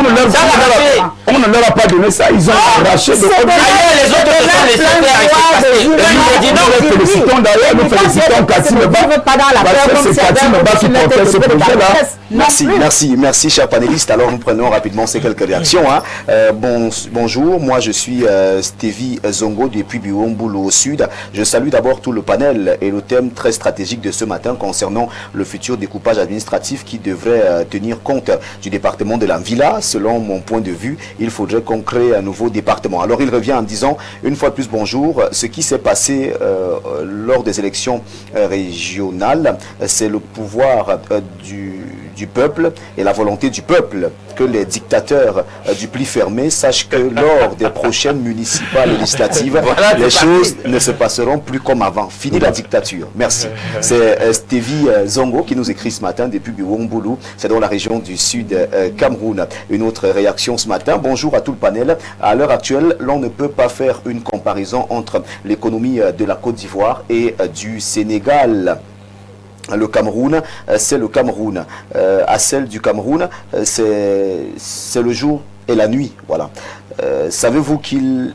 On ne leur a pas donné ça, ils ont arraché. Les autres se sont laissés faire. Ils ont dit non. Nous félicitons d'ailleurs, nous félicitons Katim Ba, parce que c'est Katim Ba qui portait ce projet-là. Merci, chers panélistes. Alors, nous prenons rapidement ces quelques réactions. Bonjour, moi je suis Stevie Zongo depuis Biwombulu au sud. Je salue d'abord tout le panel et le thème très stratégique de ce matin concernant le futur découpage administratif qui devrait tenir compte du département de l'Anvila. Selon mon point de vue, il faudrait qu'on crée un nouveau département. Alors, il revient en disant, une fois de plus, bonjour. Ce qui s'est passé lors des élections régionales, c'est le pouvoir du peuple et la volonté du peuple. Que les dictateurs du pli fermé sachent que lors des prochaines municipales et législatives, les choses ne se passeront plus comme avant. Fini la dictature. Merci. C'est Stevie Zongo qui nous écrit ce matin depuis Biwombulu. C'est dans la région du sud Cameroun. Une autre réaction ce matin. Bonjour à tout le panel. À l'heure actuelle, l'on ne peut pas faire une comparaison entre l'économie de la Côte d'Ivoire et du Sénégal. Le Cameroun, c'est le Cameroun. À celle du Cameroun, c'est le jour et la nuit. Voilà. Savez-vous qu'il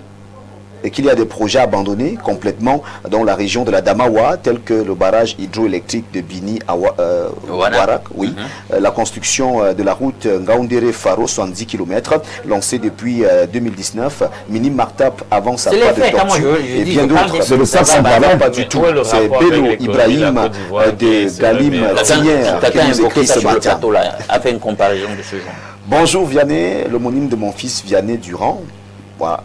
y a des projets abandonnés complètement dans la région de la Damawa, tels que le barrage hydroélectrique de Bini à Warak, oui. La construction de la route Ngaoundéré-Faro, 70 km, lancée depuis 2019. Mini Martap avance à pas de tortue et bien d'autres. C'est le ça pas du tout. C'est Bello Ibrahim de Galim Tignère qui nous écrit ce matin. A fait une comparaison de ce genre. Bonjour Vianney, l'homonyme de mon fils Vianney Durand. Voilà.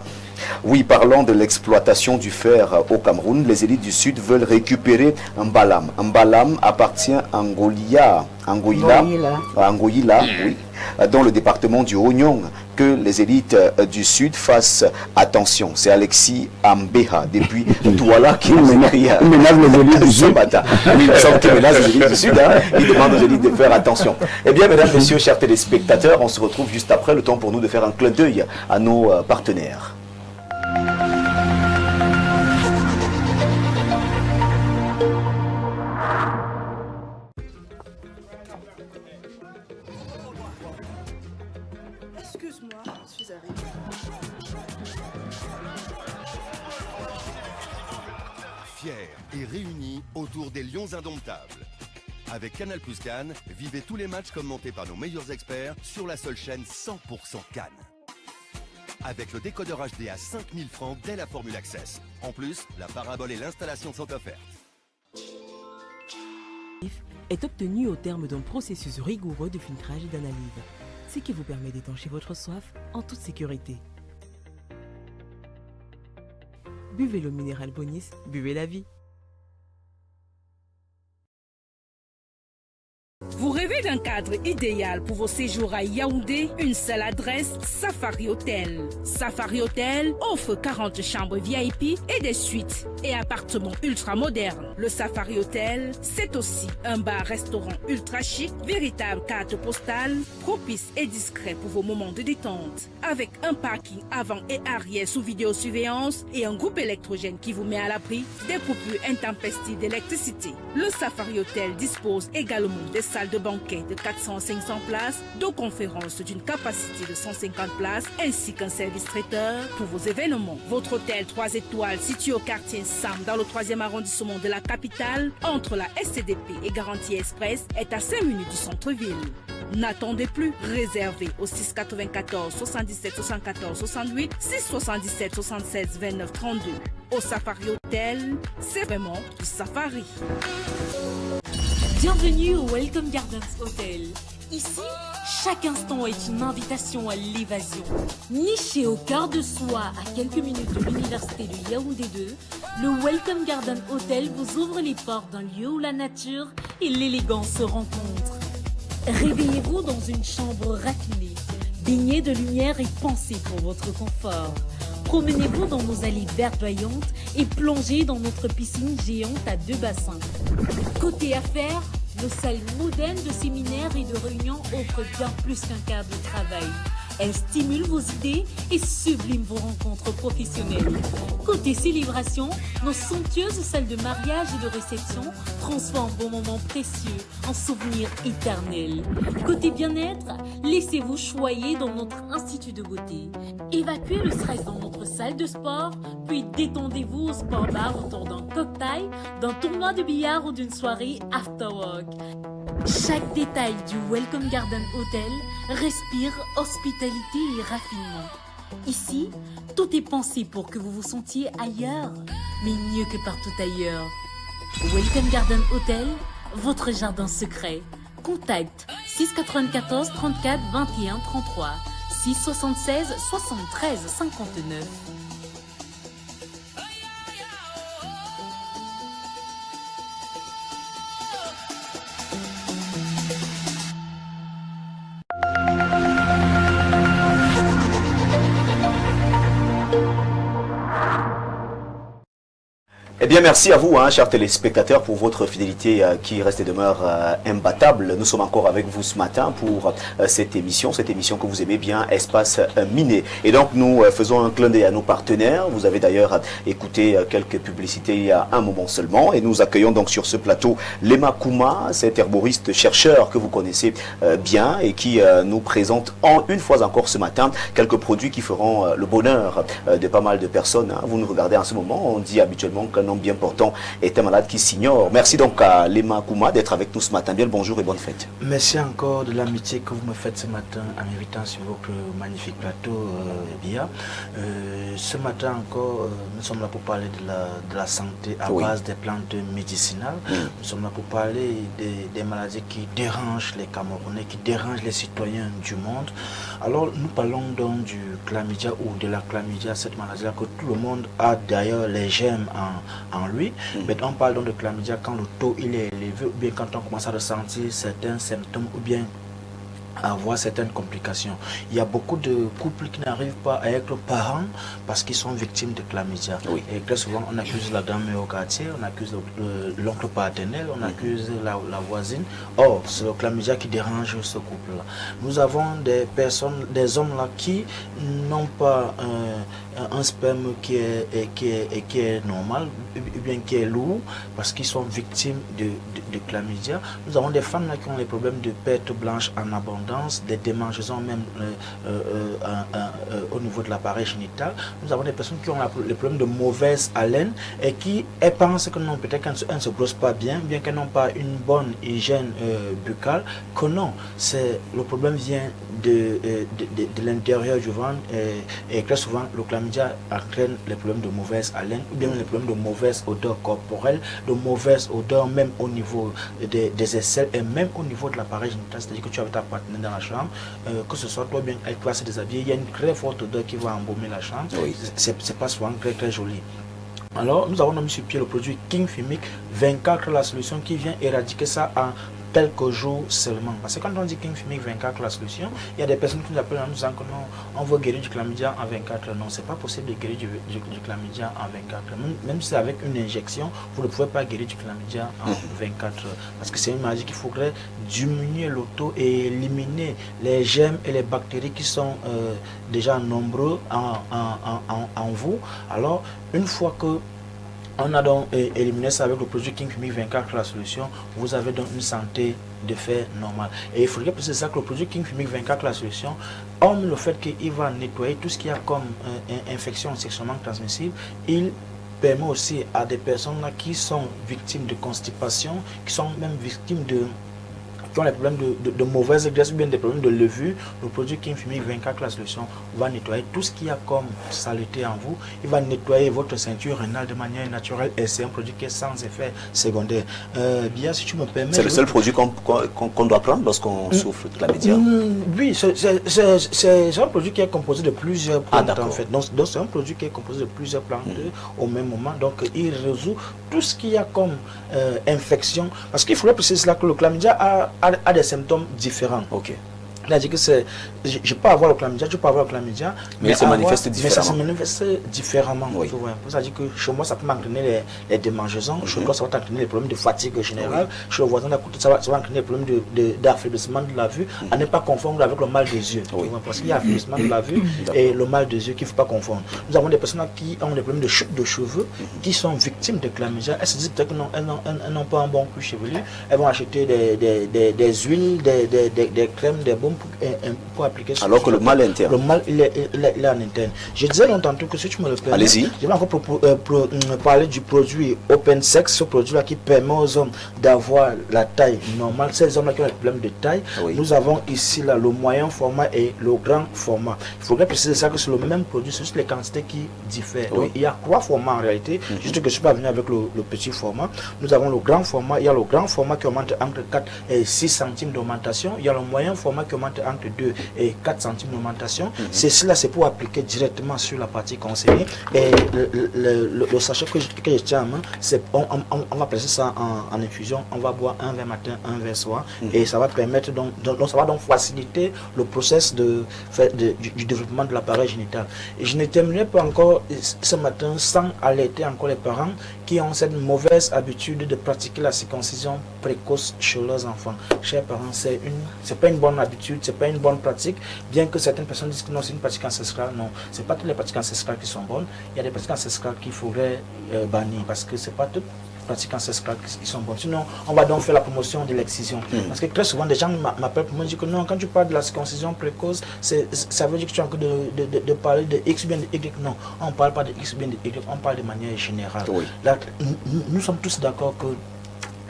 Oui, parlant de l'exploitation du fer au Cameroun, les élites du Sud veulent récupérer un Mbalam. Un Mbalam appartient à Angoïla, oui, dans le département du Oignon. Que les élites du Sud fassent attention. C'est Alexis Ambeha depuis Douala qui nous écrit les élites du Sud. Oui, il me semble qu'il menace les élites du Sud. Il demande aux élites de faire attention. Eh bien, mesdames, messieurs, chers téléspectateurs, on se retrouve juste après. Le temps pour nous de faire un clin d'œil à nos partenaires. Excuse-moi, je suis arrivée. Fiers et réunis autour des Lions indomptables. Avec Canal Plus Cannes, vivez tous les matchs commentés par nos meilleurs experts sur la seule chaîne 100% Cannes. Avec le décodeur HD à 5000 francs dès la formule Access. En plus, la parabole et l'installation sont offertes. Est obtenu au terme d'un processus rigoureux de filtrage et d'analyse, ce qui vous permet d'étancher votre soif en toute sécurité. Buvez l'eau minérale Bonis, buvez la vie. Vous rêvez d'un cadre idéal pour vos séjours à Yaoundé? Une seule adresse, Safari Hotel. Safari Hotel offre 40 chambres VIP et des suites et appartements ultra modernes. Le Safari Hotel, c'est aussi un bar-restaurant ultra chic, véritable carte postale, propice et discret pour vos moments de détente. Avec un parking avant et arrière sous vidéosurveillance et un groupe électrogène qui vous met à l'abri des coupures intempestives d'électricité. Le Safari Hotel dispose également des salles de banquet de 400-500 places, de conférences d'une capacité de 150 places, ainsi qu'un service traiteur pour vos événements. Votre hôtel 3 étoiles situé au quartier Sam dans le 3e arrondissement de la capitale, entre la SCDP et Garantie Express, est à 5 minutes du centre-ville. N'attendez plus, réservez au 694 77 74 68 677 76 29 32. Au Safari Hotel, c'est vraiment du safari. Bienvenue au Welcome Gardens Hotel. Ici, chaque instant est une invitation à l'évasion. Niché au cœur de soi à quelques minutes de l'université de Yaoundé 2, le Welcome Garden Hotel vous ouvre les portes d'un lieu où la nature et l'élégance se rencontrent. Réveillez-vous dans une chambre raffinée, baignée de lumière et pensée pour votre confort. Promenez-vous dans nos allées verdoyantes et plongez dans notre piscine géante à 2 bassins. Côté affaires, Nos salles modernes de séminaires et de réunions offrent bien plus qu'un cadre de travail. Elles stimulent vos idées et subliment vos rencontres professionnelles. Côté célébration, nos somptueuses salles de mariage et de réception transforment vos moments précieux en souvenirs éternels. Côté bien-être, laissez-vous choyer dans notre institut de beauté. Évacuez le stress dans notre salle de sport, puis détendez-vous au sport bar autour d'un cocktail, d'un tournoi de billard ou d'une soirée after work. Chaque détail du Welcome Garden Hotel respire hospitalité et raffinement. Ici, tout est pensé pour que vous vous sentiez ailleurs, mais mieux que partout ailleurs. Welcome Garden Hotel, votre jardin secret. Contact 694 34 21 33 676 73 59. Eh bien, merci à vous, chers téléspectateurs, pour votre fidélité qui reste et demeure imbattable. Nous sommes encore avec vous ce matin pour cette émission que vous aimez bien, Espace Miné. Et donc, nous faisons un clin d'œil à nos partenaires. Vous avez d'ailleurs écouté quelques publicités il y a un moment seulement. Et nous accueillons donc sur ce plateau Lema Kouma, cet herboriste chercheur que vous connaissez bien et qui nous présente une fois encore ce matin quelques produits qui feront le bonheur de pas mal de personnes. Vous nous regardez en ce moment, on dit habituellement qu'un homme bien portant est un malade qui s'ignore. Merci donc à Lema Kouma d'être avec nous ce matin. Bien le bonjour et bonne fête. Merci encore de l'amitié que vous me faites ce matin en m'invitant sur votre magnifique plateau, Bia. Ce matin encore, nous sommes là pour parler de la santé à base des plantes médicinales. Nous sommes là pour parler des maladies qui dérangent les Camerounais, qui dérangent les citoyens du monde. Alors, nous parlons donc du chlamydia ou de la chlamydia, cette maladie-là que tout le monde a d'ailleurs les germes en lui. Mais on parle donc de chlamydia quand le taux il est élevé ou bien quand on commence à ressentir certains symptômes ou bien avoir certaines complications. Il y a beaucoup de couples qui n'arrivent pas à être parents parce qu'ils sont victimes de chlamydia. Et très souvent, on accuse la dame au quartier, on accuse l'oncle paternel, on accuse la voisine. Or, c'est le chlamydia qui dérange ce couple-là. Nous avons des personnes, des hommes là qui n'ont pas un sperme qui est normal, ou bien qui est lourd, parce qu'ils sont victimes de chlamydia. Nous avons des femmes là qui ont des problèmes de perte blanche en abondance, des démangeaisons même au niveau de l'appareil génital. Nous avons des personnes qui ont les problèmes de mauvaise haleine et qui pensent que non, peut-être qu'elles ne se brossent pas bien qu'elles n'ont pas une bonne hygiène buccale, que non, le problème vient de l'intérieur du ventre et très souvent le chlamydia entraîne les problèmes de mauvaise haleine ou bien les problèmes de mauvaise odeur corporelle, de mauvaise odeur même au niveau des aisselles et même au niveau de l'appareil génital, c'est-à-dire que tu as ta partenaire dans la chambre, que ce soit toi bien elle doit se déshabiller, il y a une très forte odeur qui va embaumer la chambre, c'est pas souvent très très joli. Alors nous avons mis sur pied le produit King Fimic 24, la solution qui vient éradiquer ça en quelques jours seulement. Parce que quand on dit King Fimic 24 la solution, il y a des personnes qui nous appellent en nous disant que non, on veut guérir du chlamydia en 24 heures. Non, c'est pas possible de guérir du chlamydia en 24 heures. Même si avec une injection, vous ne pouvez pas guérir du chlamydia en 24 heures. Parce que c'est une maladie qu'il faudrait diminuer le taux et éliminer les germes et les bactéries qui sont déjà nombreux en vous. Alors, une fois que on a donc éliminé ça avec le produit King Fimic 24 la solution, vous avez donc une santé de fait normale. Et il faudrait préciser ça que le produit King Fimic 24 la solution, hormis le fait qu'il va nettoyer tout ce qu'il y a comme infection sexuellement transmissible, il permet aussi à des personnes là qui sont victimes de constipation, qui sont même victimes qui ont des problèmes de mauvaise graisse ou bien des problèmes de levure, le produit King Fimic 24 la solution va nettoyer tout ce qu'il y a comme saleté en vous. Il va nettoyer votre ceinture rénale de manière naturelle et c'est un produit qui est sans effet secondaire. Bien, si tu me permets... C'est le seul produit qu'on doit prendre lorsqu'on souffre de chlamydia. Oui, c'est un produit qui est composé de plusieurs plantes en fait. Donc c'est un produit qui est composé de plusieurs plantes au même moment. Donc il résout tout ce qu'il y a comme infection. Parce qu'il faudrait préciser là que le chlamydia a des symptômes différents. Il a dit que c'est... Je peux avoir le chlamydia, tu peux avoir le chlamydia, mais ça manifeste différemment. Mais ça se manifeste différemment. Oui. Ça dit que chez moi, ça peut m'entraîner les démangeaisons. Chez toi, ça va t'entraîner les problèmes de fatigue générale. Chez le voisin d'à côté, ça va entraîner les problèmes d'affaiblissement de la vue. À ne pas confondre avec le mal des yeux. Parce qu'il y a affaiblissement de la vue et le mal des yeux qu'il ne faut pas confondre. Nous avons des personnes qui ont des problèmes de chute de cheveux, qui sont victimes de chlamydia. Elles se disent peut-être qu'elles n'ont pas un bon cuir chevelu. Elles vont acheter des huiles, des crèmes, des baumes pour appliquer sur alors que le mal est interne. Le mal, il est en interne. Je disais longtemps que si tu me le permets, allez-y. Je vais encore parler du produit Open Sex, ce produit-là qui permet aux hommes d'avoir la taille normale. Ces hommes-là qui ont des problèmes de taille, nous avons ici là, le moyen format et le grand format. Il faudrait préciser ça que c'est le même produit, c'est juste les quantités qui diffèrent. Donc il y a 3 formats en réalité, juste que je ne suis pas venu avec le petit format. Nous avons le grand format, il y a le grand format qui augmente entre 4 et 6 centimes d'augmentation, il y a le moyen format qui augmente entre 2 et 4 centimes d'augmentation. Cela c'est pour appliquer directement sur la partie concernée. Et le sachet que je tiens en main, on va placer ça en infusion, on va boire un verre matin, un verre soir, et ça va permettre donc ça va donc faciliter le process du développement de l'appareil génital. Et je ne terminerai pas encore ce matin sans alerter encore les parents qui ont cette mauvaise habitude de pratiquer la circoncision précoce chez leurs enfants. Chers parents, c'est pas une bonne habitude, c'est pas une bonne pratique, bien que certaines personnes disent que non, c'est une pratique ancestrale. Non, c'est pas toutes les pratiques ancestrales qui sont bonnes. Il y a des pratiques ancestrales qu'il faudrait bannir parce que c'est pas toutes pratiques ancestrales qui sont bonnes. Sinon, on va donc faire la promotion de l'excision. Parce que très souvent, des gens m'appellent pour me dire que non, quand tu parles de la circoncision précoce, ça veut dire que tu es en train de parler de X ou bien de Y. Non, on ne parle pas de X ou bien de Y, on parle de manière générale. Là, nous sommes tous d'accord que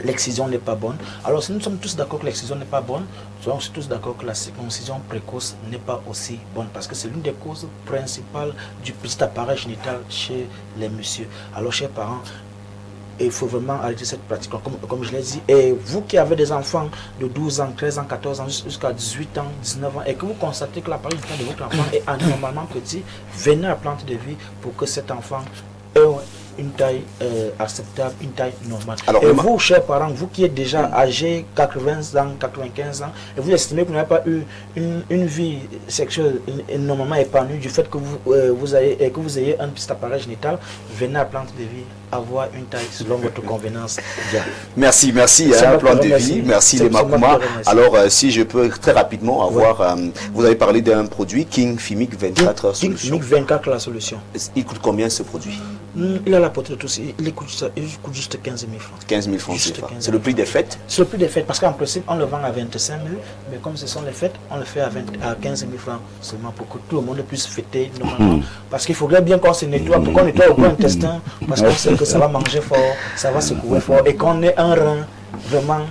l'excision n'est pas bonne. Alors si nous sommes tous d'accord que l'excision n'est pas bonne, nous sommes tous d'accord que la circoncision précoce n'est pas aussi bonne parce que c'est l'une des causes principales du petit appareil génital chez les messieurs. Alors chers parents, il faut vraiment arrêter cette pratique, comme je l'ai dit. Et vous qui avez des enfants de 12 ans, 13 ans, 14 ans, jusqu'à 18 ans, 19 ans, et que vous constatez que l'appareil génital de votre enfant est anormalement petit, venez à Plante de Vie pour que cet enfant ait une taille acceptable, une taille normale. Alors, et vous, chers parents, vous qui êtes déjà âgés 80 ans, 95 ans, et vous estimez que vous n'avez pas eu une vie sexuelle normalement épanouie du fait que vous ayez un petit appareil génital, venez à Plante de Vie avoir une taille selon votre convenance. Bien. Merci Plante de Vie, merci les Makouma. Alors si je peux très rapidement avoir, vous avez parlé d'un produit King Fimic 24 King Fimic 24 la solution. Il coûte combien ce produit? Il a la portée de tous, il coûte juste 15 000 francs. 15 000 francs, c'est le prix des fêtes? C'est le prix des fêtes, parce qu'en principe on le vend à 25 000, mais comme ce sont les fêtes, on le fait à 15 000 francs seulement pour que tout le monde puisse fêter normalement. Parce qu'il faudrait bien qu'on se nettoie, pour qu'on nettoie au gros intestin, parce qu'on sait que ça va manger fort, ça va secouer fort, et qu'on ait un rein vraiment,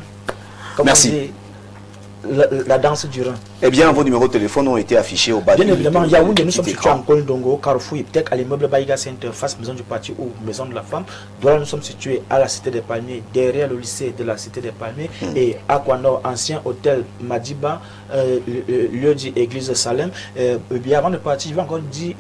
comme on dit, la danse du rein. Eh bien, vos numéros de téléphone ont été affichés au bas Bien évidemment, Yaoundé, nous sommes situés en Kolindongo, Carrefour, peut-être à l'immeuble Baïga Center, face maison du parti ou maison de la femme. Là, nous sommes situés à la Cité des Palmiers, derrière le lycée de la Cité des Palmiers, et Aquanor, ancien hôtel Madiba, lieu dit église Salem. Bien avant de partir, je vais encore dire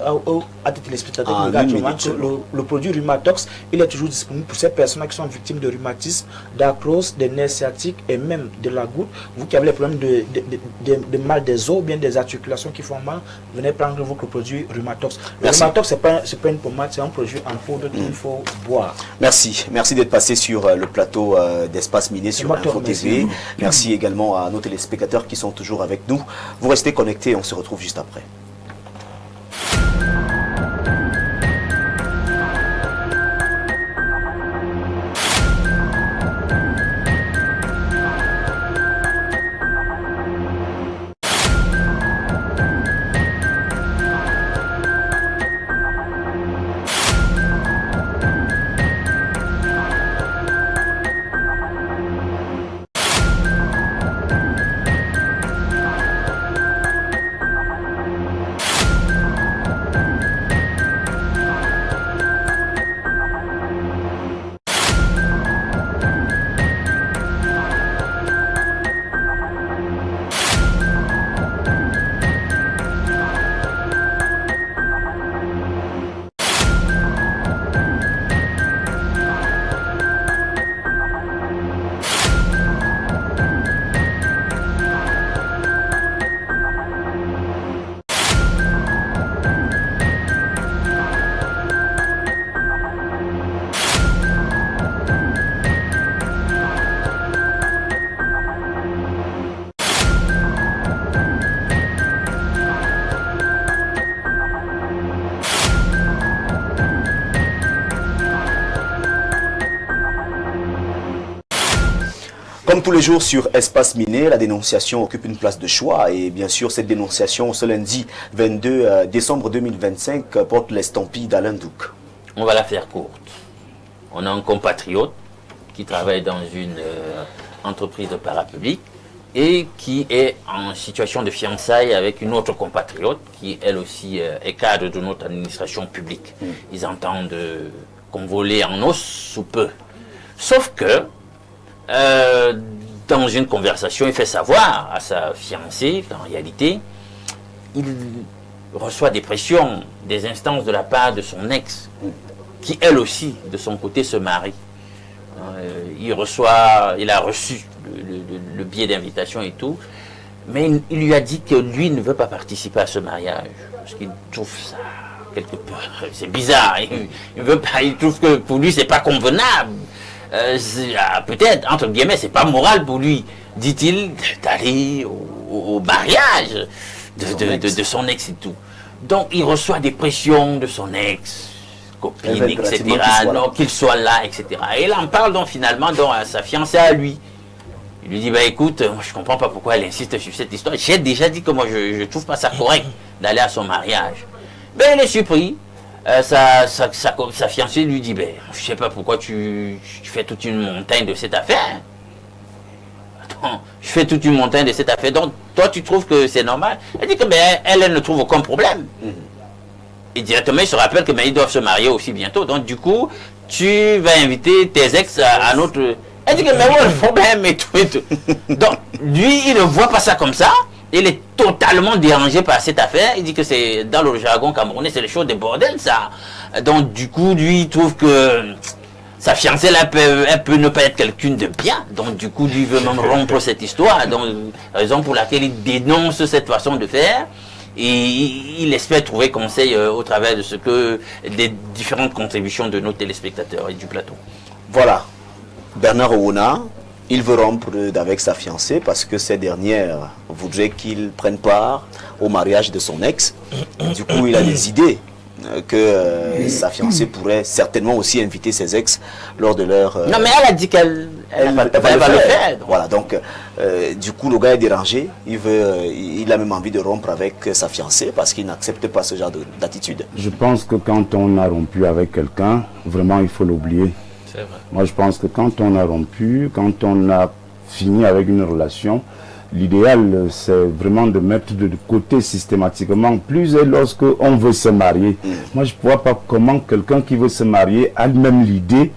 à tes téléspectateurs que le produit Rhumatox, il est toujours disponible pour ces personnes qui sont victimes de rhumatisme, d'arthrose, de nerfs sciatiques et même de la goutte. Vous qui avez les problèmes de mal des os ou bien des articulations qui font mal, venez prendre votre produit Rhumatox. Le Rhumatox, ce n'est pas une pommade, c'est un produit en poudre qu'il faut boire. Merci d'être passé sur le plateau d'Espace Miné sur Info TV. Merci également à nos téléspectateurs qui sont toujours avec nous. Vous restez connectés, on se retrouve juste après. Comme tous les jours sur Espace Miné, la dénonciation occupe une place de choix et bien sûr cette dénonciation ce lundi 22 décembre 2025 porte l'estampille d'Alain Douc. On va la faire courte. On a un compatriote qui travaille dans une entreprise de parapublic et qui est en situation de fiançailles avec une autre compatriote qui elle aussi est cadre de notre administration publique. Ils entendent convoler en os sous peu. Sauf que dans une conversation, il fait savoir à sa fiancée qu'en réalité, il reçoit des pressions, des instances de la part de son ex, qui elle aussi, de son côté, se marie. Il a reçu le billet d'invitation et tout, mais il lui a dit que lui ne veut pas participer à ce mariage, parce qu'il trouve ça quelque peu, c'est bizarre, il veut pas, il trouve que pour lui c'est pas convenable, peut-être, entre guillemets, c'est pas moral pour lui, dit-il, d'aller au mariage de son ex et tout. Donc il reçoit des pressions de son ex, copine, etc., donc qu'il soit là, etc. Et il en parle donc finalement à sa fiancée à lui. Il lui dit, bah écoute, moi je comprends pas pourquoi elle insiste sur cette histoire. J'ai déjà dit que moi je trouve pas ça correct d'aller à son mariage. Ben il est surpris. Sa fiancée lui dit, ben je sais pas pourquoi tu fais toute une montagne de cette affaire. Attends, je fais toute une montagne de cette affaire. Donc toi tu trouves que c'est normal? Elle dit que ben elle ne trouve aucun problème. Et directement, il se rappelle que ils doivent se marier aussi bientôt. Donc, du coup, tu vas inviter tes ex à notre... Elle dit que, mais ouais, le problème et tout, et tout. Donc, lui, il ne voit pas ça comme ça. Il est totalement dérangé par cette affaire. Il dit que c'est, dans le jargon camerounais, c'est les choses de bordel, ça. Donc, du coup, lui, il trouve que sa fiancée, elle peut ne pas être quelqu'une de bien. Donc, du coup, lui, il veut même rompre cette histoire. Donc, raison pour laquelle il dénonce cette façon de faire. Et il espère trouver conseil au travers de des différentes contributions de nos téléspectateurs et du plateau. Voilà, Bernard Ouna, il veut rompre avec sa fiancée parce que cette dernière voudrait qu'il prenne part au mariage de son ex. Du coup, il a des idées que sa fiancée pourrait certainement aussi inviter ses ex lors de leur... Non, mais elle a dit qu'elle va le faire. Voilà, donc du coup, le gars est dérangé. Il a même envie de rompre avec sa fiancée parce qu'il n'accepte pas ce genre d'attitude. Je pense que quand on a rompu avec quelqu'un, vraiment, il faut l'oublier. C'est vrai. Moi, je pense que quand on a rompu, quand on a fini avec une relation, l'idéal, c'est vraiment de mettre de côté systématiquement, plus et lorsque on veut se marier. Moi, je ne vois pas comment quelqu'un qui veut se marier a même l'idée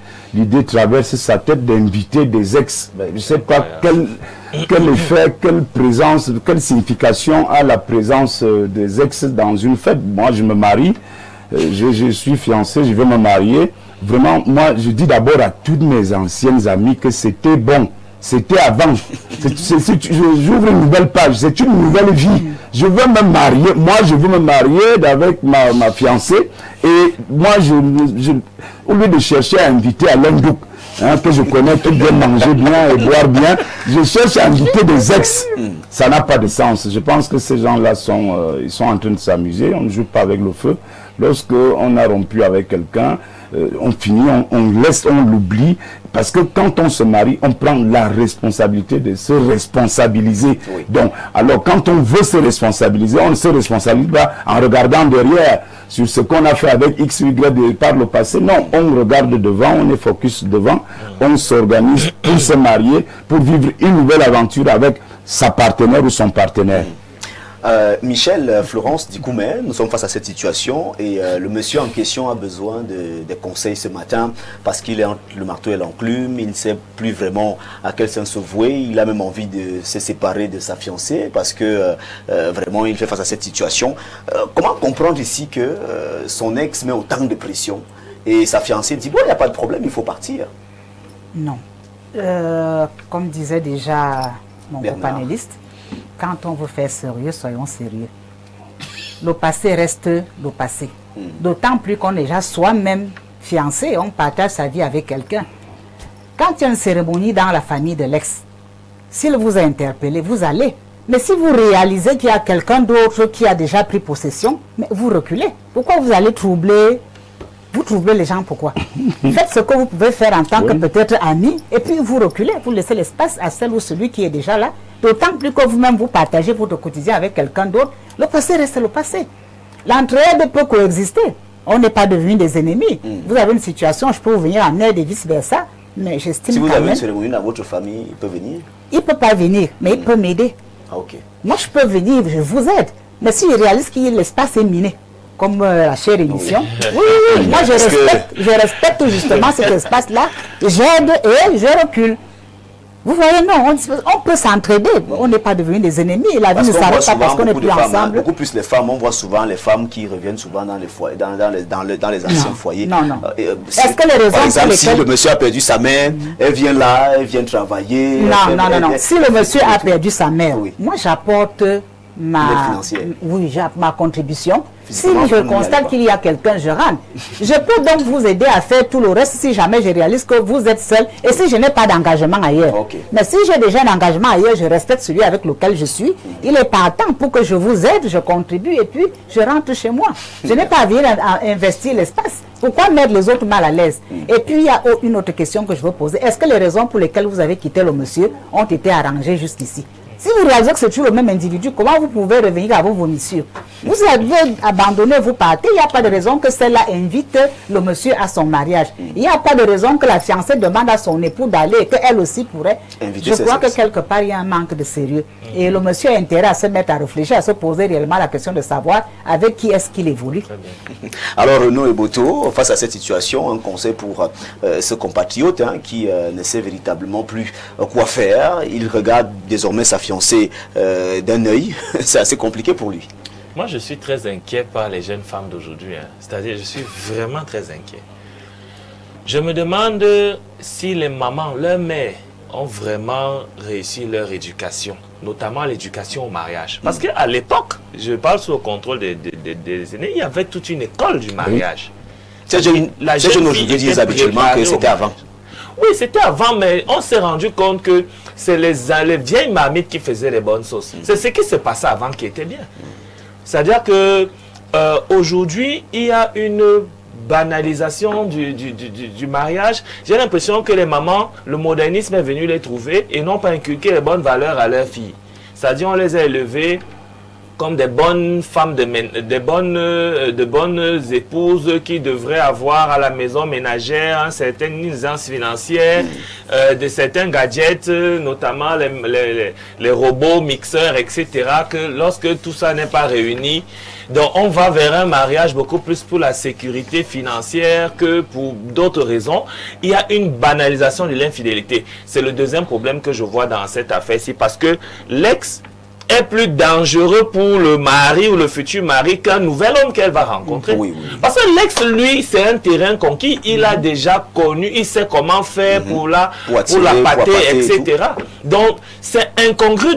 traverse sa tête d'inviter des ex. Je ne sais pas quel effet, quelle présence, quelle signification a la présence des ex dans une fête. Moi, je me marie, je suis fiancé, je veux me marier. Vraiment, moi, je dis d'abord à toutes mes anciennes amies que c'était bon. C'était avant. J'ouvre une nouvelle page. C'est une nouvelle vie. Je veux me marier. Moi, je veux me marier avec ma fiancée. Et moi, au lieu de chercher à inviter Alain Douc, que je connais, tout bien manger bien et boire bien, je cherche à inviter des ex. Ça n'a pas de sens. Je pense que ces gens-là ils sont en train de s'amuser. On ne joue pas avec le feu. Lorsqu'on a rompu avec quelqu'un, on finit, on l'oublie, parce que quand on se marie, on prend la responsabilité de se responsabiliser. Oui. Donc, alors quand on veut se responsabiliser, on ne se responsabilise pas en regardant derrière sur ce qu'on a fait avec X, Y par le passé. Non, on regarde devant, on est focus devant, on s'organise pour se marier, pour vivre une nouvelle aventure avec sa partenaire ou son partenaire. Michel, Florence, du coup, mais nous sommes face à cette situation et le monsieur en question a besoin des conseils ce matin parce qu'il est le marteau et l'enclume, il ne sait plus vraiment à quel sens se vouer, il a même envie de se séparer de sa fiancée parce que vraiment il fait face à cette situation. Comment comprendre ici que son ex met autant de pression et sa fiancée dit bon, il n'y a pas de problème, il faut partir? Non. Comme disait déjà mon panéliste, quand on veut faire sérieux, soyons sérieux. Le passé reste le passé. D'autant plus qu'on est déjà soi-même fiancé, on partage sa vie avec quelqu'un. Quand il y a une cérémonie dans la famille de l'ex, s'il vous a interpellé, vous allez. Mais si vous réalisez qu'il y a quelqu'un d'autre qui a déjà pris possession, mais vous reculez. Pourquoi vous allez troubler Vous troublez les gens pourquoi? Faites ce que vous pouvez faire en tant que peut-être ami, et puis vous reculez, vous laissez l'espace à celle ou celui qui est déjà là. D'autant plus que vous-même vous partagez votre quotidien avec quelqu'un d'autre. Le passé reste le passé. L'entraide peut coexister. On n'est pas devenus des ennemis. Vous avez une situation, je peux vous venir en aide et vice-versa. Mais j'estime si vous quand avez même, une cérémonie dans votre famille, il peut venir? il ne peut pas venir, mais il peut m'aider. Ah, ok. Moi, je peux venir, je vous aide. Mais si je réalise que l'espace est miné, comme la chère émission, oui, moi je respecte justement cet espace-là, j'aide et je recule. Vous voyez, non, on peut s'entraider, on n'est pas devenus des ennemis, la vie ne s'arrête pas parce qu'on n'est plus ensemble. Beaucoup plus les femmes, on voit souvent les femmes qui reviennent souvent dans les foyers, dans les anciens foyers. Non, non. Est-ce que les raisons par exemple, pour lesquelles... si le monsieur a perdu sa mère, elle vient là, elle vient travailler. Non. Si le monsieur a perdu sa mère, moi j'apporte ma contribution. Si je constate qu'il y a quelqu'un, je rentre. Je peux donc vous aider à faire tout le reste si jamais je réalise que vous êtes seul et si je n'ai pas d'engagement ailleurs. Mais si j'ai déjà un engagement ailleurs, je respecte celui avec lequel je suis. Il est partant pour que je vous aide, je contribue et puis je rentre chez moi. Je n'ai pas à venir à investir l'espace. Pourquoi mettre les autres mal à l'aise? Et puis il y a une autre question que je veux poser. Est-ce que les raisons pour lesquelles vous avez quitté le monsieur ont été arrangées jusqu'ici? Si vous réalisez que c'est toujours le même individu, comment vous pouvez revenir à vos vomissures? Vous avez abandonné, vous partez, il n'y a pas de raison que celle-là invite le monsieur à son mariage. Il n'y a pas de raison que la fiancée demande à son époux d'aller et qu'elle aussi pourrait. Je crois que quelque part, il y a un manque de sérieux. Et le monsieur a intérêt à se mettre à réfléchir, à se poser réellement la question de savoir avec qui est-ce qu'il évolue. Alors Renaud Eboto, face à cette situation, un conseil pour ce compatriote qui ne sait véritablement plus quoi faire. Il regarde désormais sa fiancée d'un œil, c'est assez compliqué pour lui. Moi, je suis très inquiet par les jeunes femmes d'aujourd'hui. C'est-à-dire, je suis vraiment très inquiet. Je me demande si les mamans, leurs mères, ont vraiment réussi leur éducation, notamment l'éducation au mariage. Parce qu'à l'époque, je parle sous le contrôle des aînés, il y avait toute une école du mariage. Ces jeunes aujourd'hui disent habituellement que c'était avant. Oui, c'était avant, mais on s'est rendu compte que c'est les vieilles marmites qui faisaient les bonnes sauces. C'est ce qui se passait avant qui était bien. C'est-à-dire que aujourd'hui, il y a une banalisation du mariage. J'ai l'impression que les mamans, le modernisme est venu les trouver et n'ont pas inculqué les bonnes valeurs à leurs filles. C'est-à-dire on les a élevées comme des bonnes femmes, de bonnes épouses qui devraient avoir à la maison ménagère une certaine aisance financière, de certains gadgets, notamment les robots, mixeurs, etc. Que lorsque tout ça n'est pas réuni, donc on va vers un mariage beaucoup plus pour la sécurité financière que pour d'autres raisons. Il y a une banalisation de l'infidélité. C'est le deuxième problème que je vois dans cette affaire-ci, parce que l'ex est plus dangereux pour le mari ou le futur mari qu'un nouvel homme qu'elle va rencontrer. Parce que l'ex, lui, c'est un terrain conquis. Il a déjà connu, il sait comment faire pour la pâter, etc. Donc, c'est incongru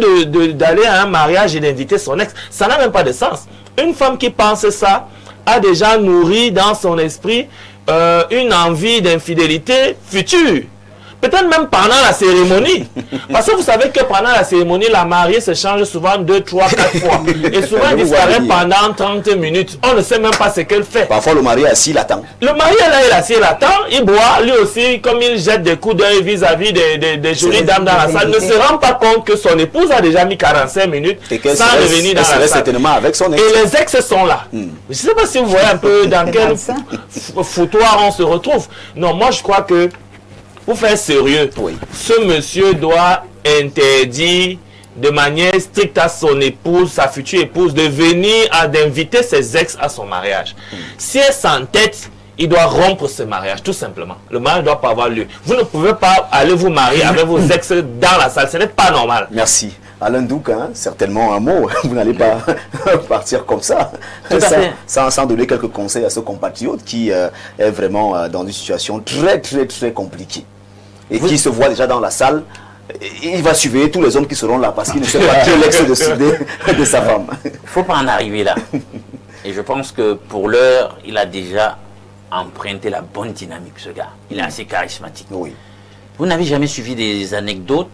d'aller à un mariage et d'inviter son ex. Ça n'a même pas de sens. Une femme qui pense ça a déjà nourri dans son esprit une envie d'infidélité future. Peut-être même pendant la cérémonie. Parce que vous savez que pendant la cérémonie, la mariée se change souvent 2, 3, 4 fois. Et souvent, elle disparaît pendant 30 minutes. On ne sait même pas ce qu'elle fait. Parfois, le mari est assis, il attend. Le mari est là, il est assis, il attend. Il boit, lui aussi, comme il jette des coups d'œil vis-à-vis des jolies dames dans la salle, ne se rend pas compte que son épouse a déjà mis 45 minutes sans revenir dans la salle. Certainement avec son ex. Et les ex sont là. Je ne sais pas si vous voyez un peu dans quel foutoir on se retrouve. Non, moi, je crois que pour faire sérieux, ce monsieur doit interdire de manière stricte à son épouse, sa future épouse, de venir d'inviter ses ex à son mariage. Si elle s'entête, il doit rompre ce mariage, tout simplement. Le mariage ne doit pas avoir lieu. Vous ne pouvez pas aller vous marier avec vos ex dans la salle, ce n'est pas normal. Merci. Alain Douk, certainement un mot, vous n'allez pas partir comme ça, sans donner quelques conseils à ce compatriote qui est vraiment dans une situation très, très, très compliquée. Et qui se voit déjà dans la salle, il va surveiller tous les hommes qui seront là parce qu'il ne sait pas qui est l'ex de sa femme. Il ne faut pas en arriver là. Et je pense que pour l'heure, il a déjà emprunté la bonne dynamique, ce gars. Il est assez charismatique. Oui. Vous n'avez jamais suivi des anecdotes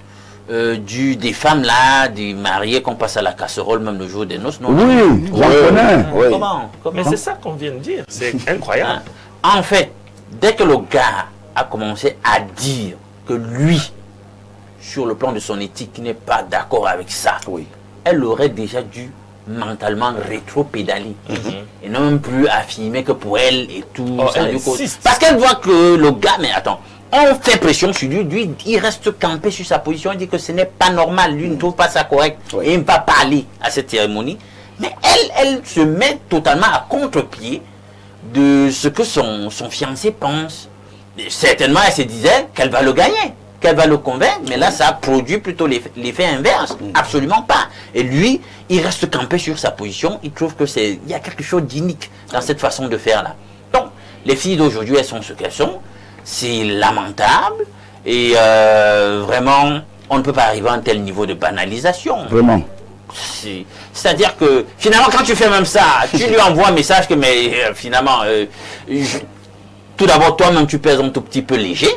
des femmes là, des mariés qu'on passe à la casserole même le jour des noces? Non? Oui, j'en connais. Comment? Mais c'est ça qu'on vient de dire. C'est incroyable. En fait, dès que le gars a commencé à dire que lui, sur le plan de son éthique, n'est pas d'accord avec ça, elle aurait déjà dû mentalement rétro-pédaler et non même plus affirmer que pour elle et tout. Parce qu'elle voit que le gars, mais attends, on fait pression sur lui, lui il reste campé sur sa position, il dit que ce n'est pas normal, lui ne trouve pas ça correct et il ne va pas aller à cette cérémonie. Mais elle se met totalement à contre-pied de ce que son fiancé pense. Certainement, elle se disait qu'elle va le gagner, qu'elle va le convaincre, mais là, ça produit plutôt l'effet inverse. Absolument pas. Et lui, il reste campé sur sa position. Il trouve que il y a quelque chose d'unique dans cette façon de faire là. Donc, les filles d'aujourd'hui, elles sont ce qu'elles sont. C'est lamentable. Et vraiment, on ne peut pas arriver à un tel niveau de banalisation. Vraiment. C'est-à-dire que, finalement, quand tu fais même ça, tu lui envoies un message que, mais finalement, tout d'abord, toi-même, tu pèses un tout petit peu léger.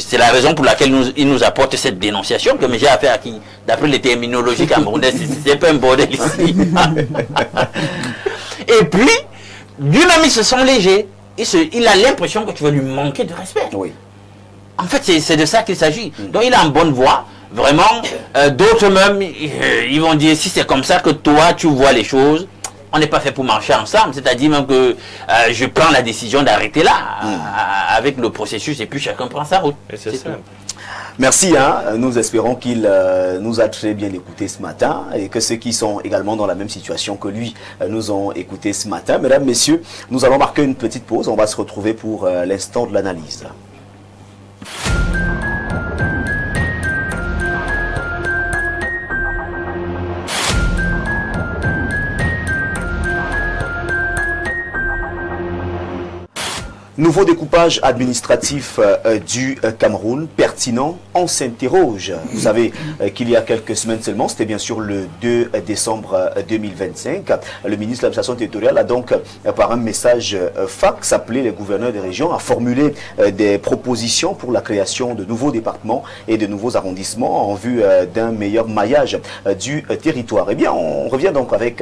C'est la raison pour laquelle il nous apporte cette dénonciation que j'ai affaire à qui, d'après les terminologies camerounaises, c'est pas un bordel ici. Et puis, lui-même, il se sent léger. Il a l'impression que tu vas lui manquer de respect. En fait, c'est de ça qu'il s'agit. Donc, il est en bonne voie. Vraiment, d'autres même, ils vont dire, si c'est comme ça que toi, tu vois les choses, on n'est pas fait pour marcher ensemble. C'est-à-dire même que je prends la décision d'arrêter là, avec le processus, et puis chacun prend sa route. C'est simple. Merci, nous espérons qu'il nous a très bien écouté ce matin et que ceux qui sont également dans la même situation que lui nous ont écouté ce matin. Mesdames, messieurs, nous allons marquer une petite pause. On va se retrouver pour l'instant de l'analyse. Nouveau découpage administratif du Cameroun, pertinent, on s'interroge. Vous savez qu'il y a quelques semaines seulement, c'était bien sûr le 2 décembre 2025, le ministre de l'administration territoriale a donc, par un message fax, appelé les gouverneurs des régions à formuler des propositions pour la création de nouveaux départements et de nouveaux arrondissements en vue d'un meilleur maillage du territoire. Eh bien, on revient donc avec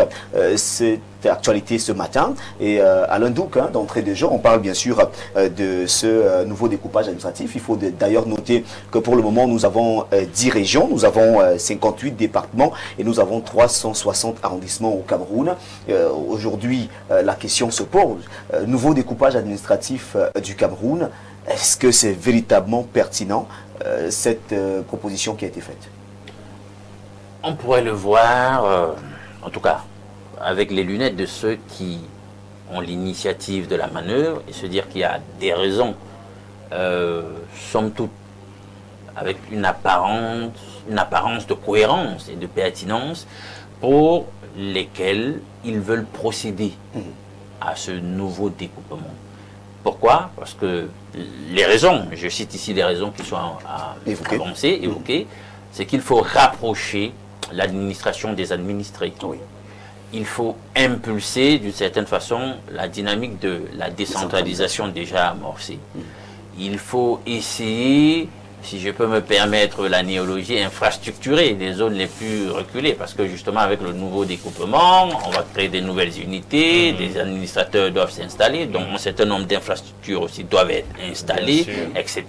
cette actualité ce matin et Alain Douk, d'entrée de jeu, on parle bien sûr de ce nouveau découpage administratif. Il faut d'ailleurs noter que pour le moment nous avons 10 régions, nous avons 58 départements et nous avons 360 arrondissements au Cameroun. Aujourd'hui la question se pose, nouveau découpage administratif du Cameroun, est-ce que c'est véritablement pertinent cette proposition qui a été faite? On pourrait le voir, en tout cas avec les lunettes de ceux qui ont l'initiative de la manœuvre et se dire qu'il y a des raisons, somme toute, avec une apparence de cohérence et de pertinence pour lesquelles ils veulent procéder à ce nouveau découpement. Pourquoi? Parce que les raisons, je cite ici les raisons qui sont avancées, évoquées, c'est qu'il faut rapprocher l'administration des administrés. Il faut impulser d'une certaine façon la dynamique de la décentralisation déjà amorcée. Il faut essayer, si je peux me permettre la néologie, infrastructurer les zones les plus reculées, parce que justement avec le nouveau découpement, on va créer des nouvelles unités, des administrateurs doivent s'installer, donc un certain nombre d'infrastructures aussi doivent être installées, etc.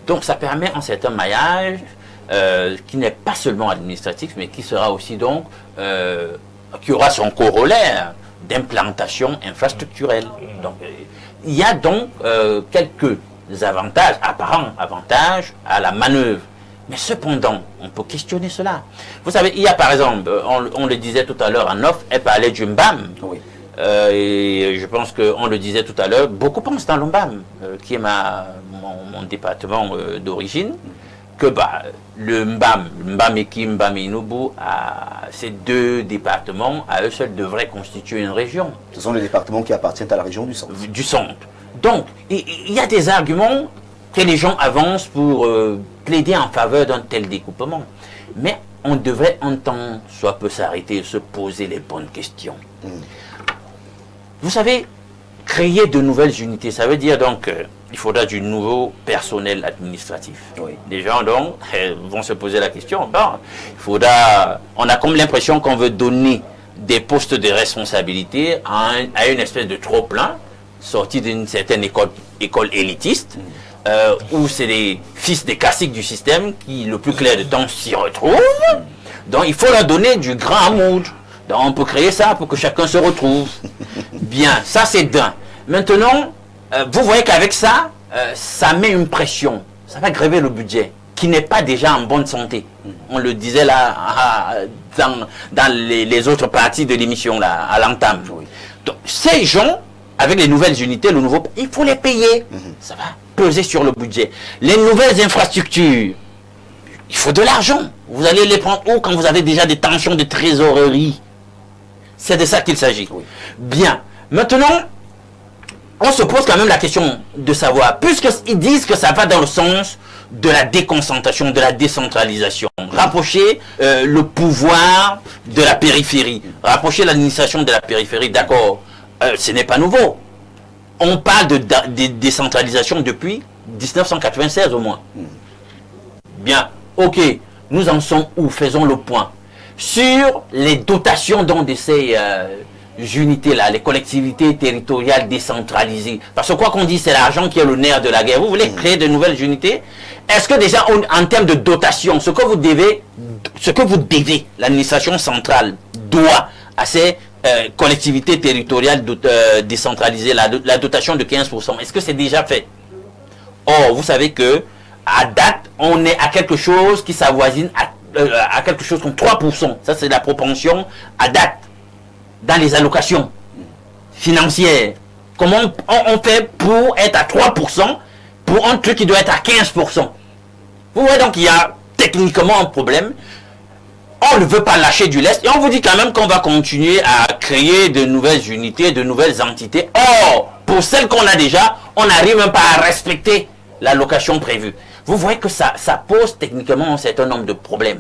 Donc ça permet un certain maillage qui n'est pas seulement administratif, mais qui sera aussi donc qui aura son corollaire d'implantation infrastructurelle. Donc, il y a donc quelques avantages, apparents avantages à la manœuvre. Mais cependant, on peut questionner cela. Vous savez, il y a par exemple, on le disait tout à l'heure en off, elle parlait du Mbam. Et je pense qu'on le disait tout à l'heure, beaucoup pensent dans le Mbam, qui est mon département d'origine, que le Mbameki, Mbam-Inubu, ces deux départements, à eux seuls, devraient constituer une région. Ce sont les départements qui appartiennent à la région du centre. Du centre. Donc, il y a des arguments que les gens avancent pour plaider en faveur d'un tel découpement. Mais on devrait un temps soit peu s'arrêter et se poser les bonnes questions. Vous savez, créer de nouvelles unités, ça veut dire donc il faudra du nouveau personnel administratif. Les gens donc vont se poser la question, on a comme l'impression qu'on veut donner des postes de responsabilité à une espèce de trop-plein sortis d'une certaine école élitiste, où c'est les fils des classiques du système qui, le plus clair de temps, s'y retrouvent. Donc il faut leur donner du grand amour. Donc on peut créer ça pour que chacun se retrouve. Bien, ça c'est d'un. Maintenant, vous voyez qu'avec ça, ça met une pression. Ça va grever le budget, qui n'est pas déjà en bonne santé. On le disait là, dans les autres parties de l'émission, là, à l'entame. Donc ces gens, avec les nouvelles unités, il faut les payer. Ça va peser sur le budget. Les nouvelles infrastructures, il faut de l'argent. Vous allez les prendre où quand vous avez déjà des tensions de trésorerie? C'est de ça qu'il s'agit. Bien. Maintenant, on se pose quand même la question de savoir, puisqu'ils disent que ça va dans le sens de la déconcentration, de la décentralisation, rapprocher le pouvoir de la périphérie, rapprocher l'administration de la périphérie, d'accord, ce n'est pas nouveau. On parle de décentralisation depuis 1996 au moins. Bien, ok, nous en sommes où? Faisons le point. Sur les dotations de ces unités-là, les collectivités territoriales décentralisées. Parce que quoi qu'on dise, c'est l'argent qui est le nerf de la guerre. Vous voulez créer de nouvelles unités? Est-ce que déjà, en termes de dotation, ce que vous devez, l'administration centrale doit à ces collectivités territoriales décentralisées, la dotation de 15%, est-ce que c'est déjà fait? Or, vous savez que à date, on est à quelque chose qui s'avoisine à quelque chose comme 3%. Ça, c'est la propension à date dans les allocations financières. Comment on fait pour être à 3% pour un truc qui doit être à 15%? Vous voyez, donc il y a techniquement un problème. On ne veut pas lâcher du lest et on vous dit quand même qu'on va continuer à créer de nouvelles unités, de nouvelles entités. Or, pour celles qu'on a déjà, on n'arrive même pas à respecter l'allocation prévue. Vous voyez que ça pose techniquement un certain nombre de problèmes.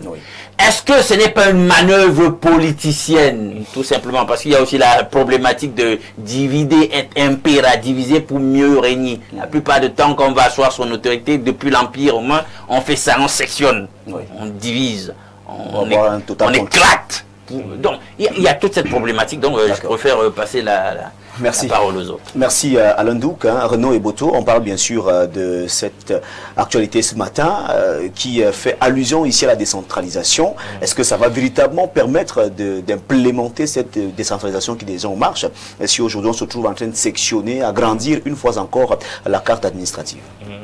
Est-ce que ce n'est pas une manœuvre politicienne? Tout simplement parce qu'il y a aussi la problématique de diviser et impéra, diviser pour mieux régner. La plupart du temps, quand on va asseoir son autorité, depuis l'Empire au moins, on fait ça, on sectionne, on divise, on éclate. Donc, il y a toute cette problématique, donc je préfère passer la parole aux autres. Merci Alain Douc, Renaud et Boto. On parle bien sûr de cette actualité ce matin qui fait allusion ici à la décentralisation. Est-ce que ça va véritablement permettre d'implémenter cette décentralisation qui déjà en marche? Si aujourd'hui on se trouve en train de sectionner, agrandir une fois encore la carte administrative?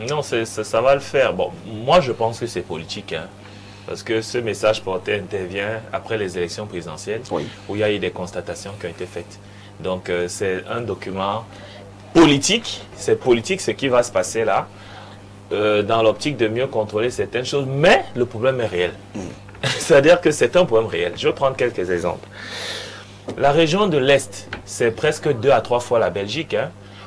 Non, ça va le faire. Bon, moi je pense que c'est politique. Parce que ce message porté intervient après les élections présidentielles où il y a eu des constatations qui ont été faites. Donc c'est un document politique. C'est politique ce qui va se passer là, dans l'optique de mieux contrôler certaines choses. Mais le problème est réel. C'est-à-dire que c'est un problème réel. Je vais prendre quelques exemples. La région de l'Est, c'est presque 2 à 3 fois la Belgique.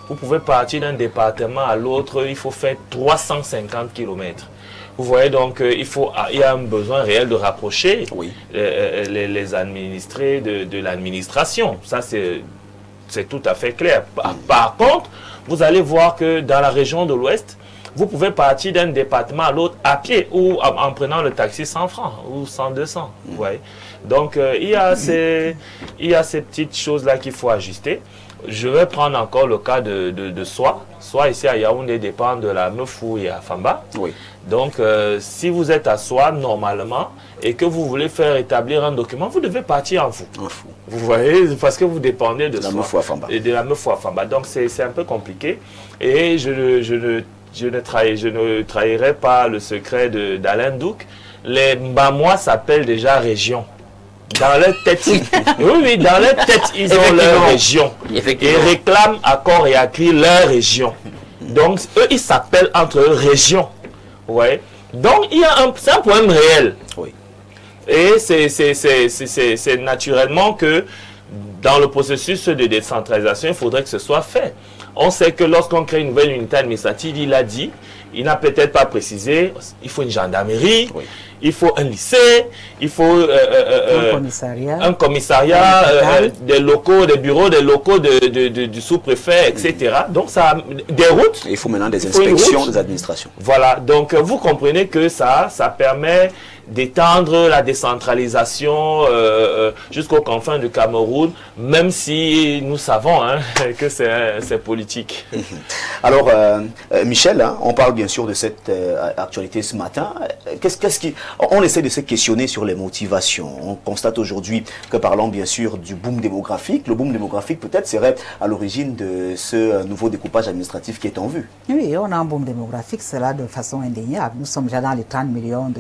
Vous pouvez partir d'un département à l'autre, il faut faire 350 km. Vous voyez donc, il y a un besoin réel de rapprocher les administrés de l'administration. Ça, c'est tout à fait clair. Par contre, vous allez voir que dans la région de l'Ouest, vous pouvez partir d'un département à l'autre à pied ou en prenant le taxi 100 francs ou 100, 200. Vous voyez. Donc, il y a ces petites choses-là qu'il faut ajuster. Je vais prendre encore le cas de Soie. Soie ici à Yaoundé dépend de la Meufou et à Famba. Donc, si vous êtes à Soie normalement et que vous voulez faire établir un document, vous devez partir en fou. Vous voyez, parce que vous dépendez de la Meufou à Famba. Et de la Meufou à Famba. Donc, c'est un peu compliqué. Et je ne trahirai pas le secret d'Alain Douc. Les Mbamois s'appellent déjà région. Dans leur tête, oui, dans leur tête, ils ont leur région. Et réclament à corps et à cri leur région. Donc, eux, ils s'appellent entre eux régions. Ouais. Donc, c'est un problème réel. Et c'est naturellement que dans le processus de décentralisation, il faudrait que ce soit fait. On sait que lorsqu'on crée une nouvelle unité administrative, il a dit, il n'a peut-être pas précisé, il faut une gendarmerie, il faut un lycée, il faut un commissariat, des locaux, des bureaux, des locaux du sous-préfet, etc. Donc ça, des routes. Il faut maintenant des inspections des administrations. Voilà, donc vous comprenez que ça permet d'étendre la décentralisation jusqu'aux confins du Cameroun, même si nous savons que c'est politique. Alors, Michel, on parle bien sûr de cette actualité ce matin. On essaie de se questionner sur les motivations. On constate aujourd'hui que parlons bien sûr du boom démographique. Le boom démographique peut-être serait à l'origine de ce nouveau découpage administratif qui est en vue. Oui, on a un boom démographique, c'est là de façon indéniable. Nous sommes déjà dans les 30 millions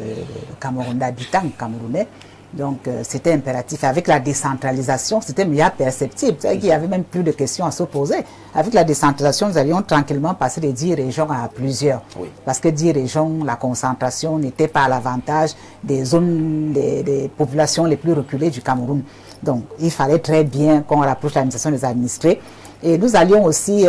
d'habitants camerounais. Donc, c'était impératif. Avec la décentralisation, c'était mieux perceptible. C'est-à-dire qu'il n'y avait même plus de questions à se poser. Avec la décentralisation, nous allions tranquillement passer de 10 régions à plusieurs. Oui. Parce que 10 régions, la concentration n'était pas à l'avantage des zones, des populations les plus reculées du Cameroun. Donc, il fallait très bien qu'on rapproche l'administration des administrés. Et nous allions aussi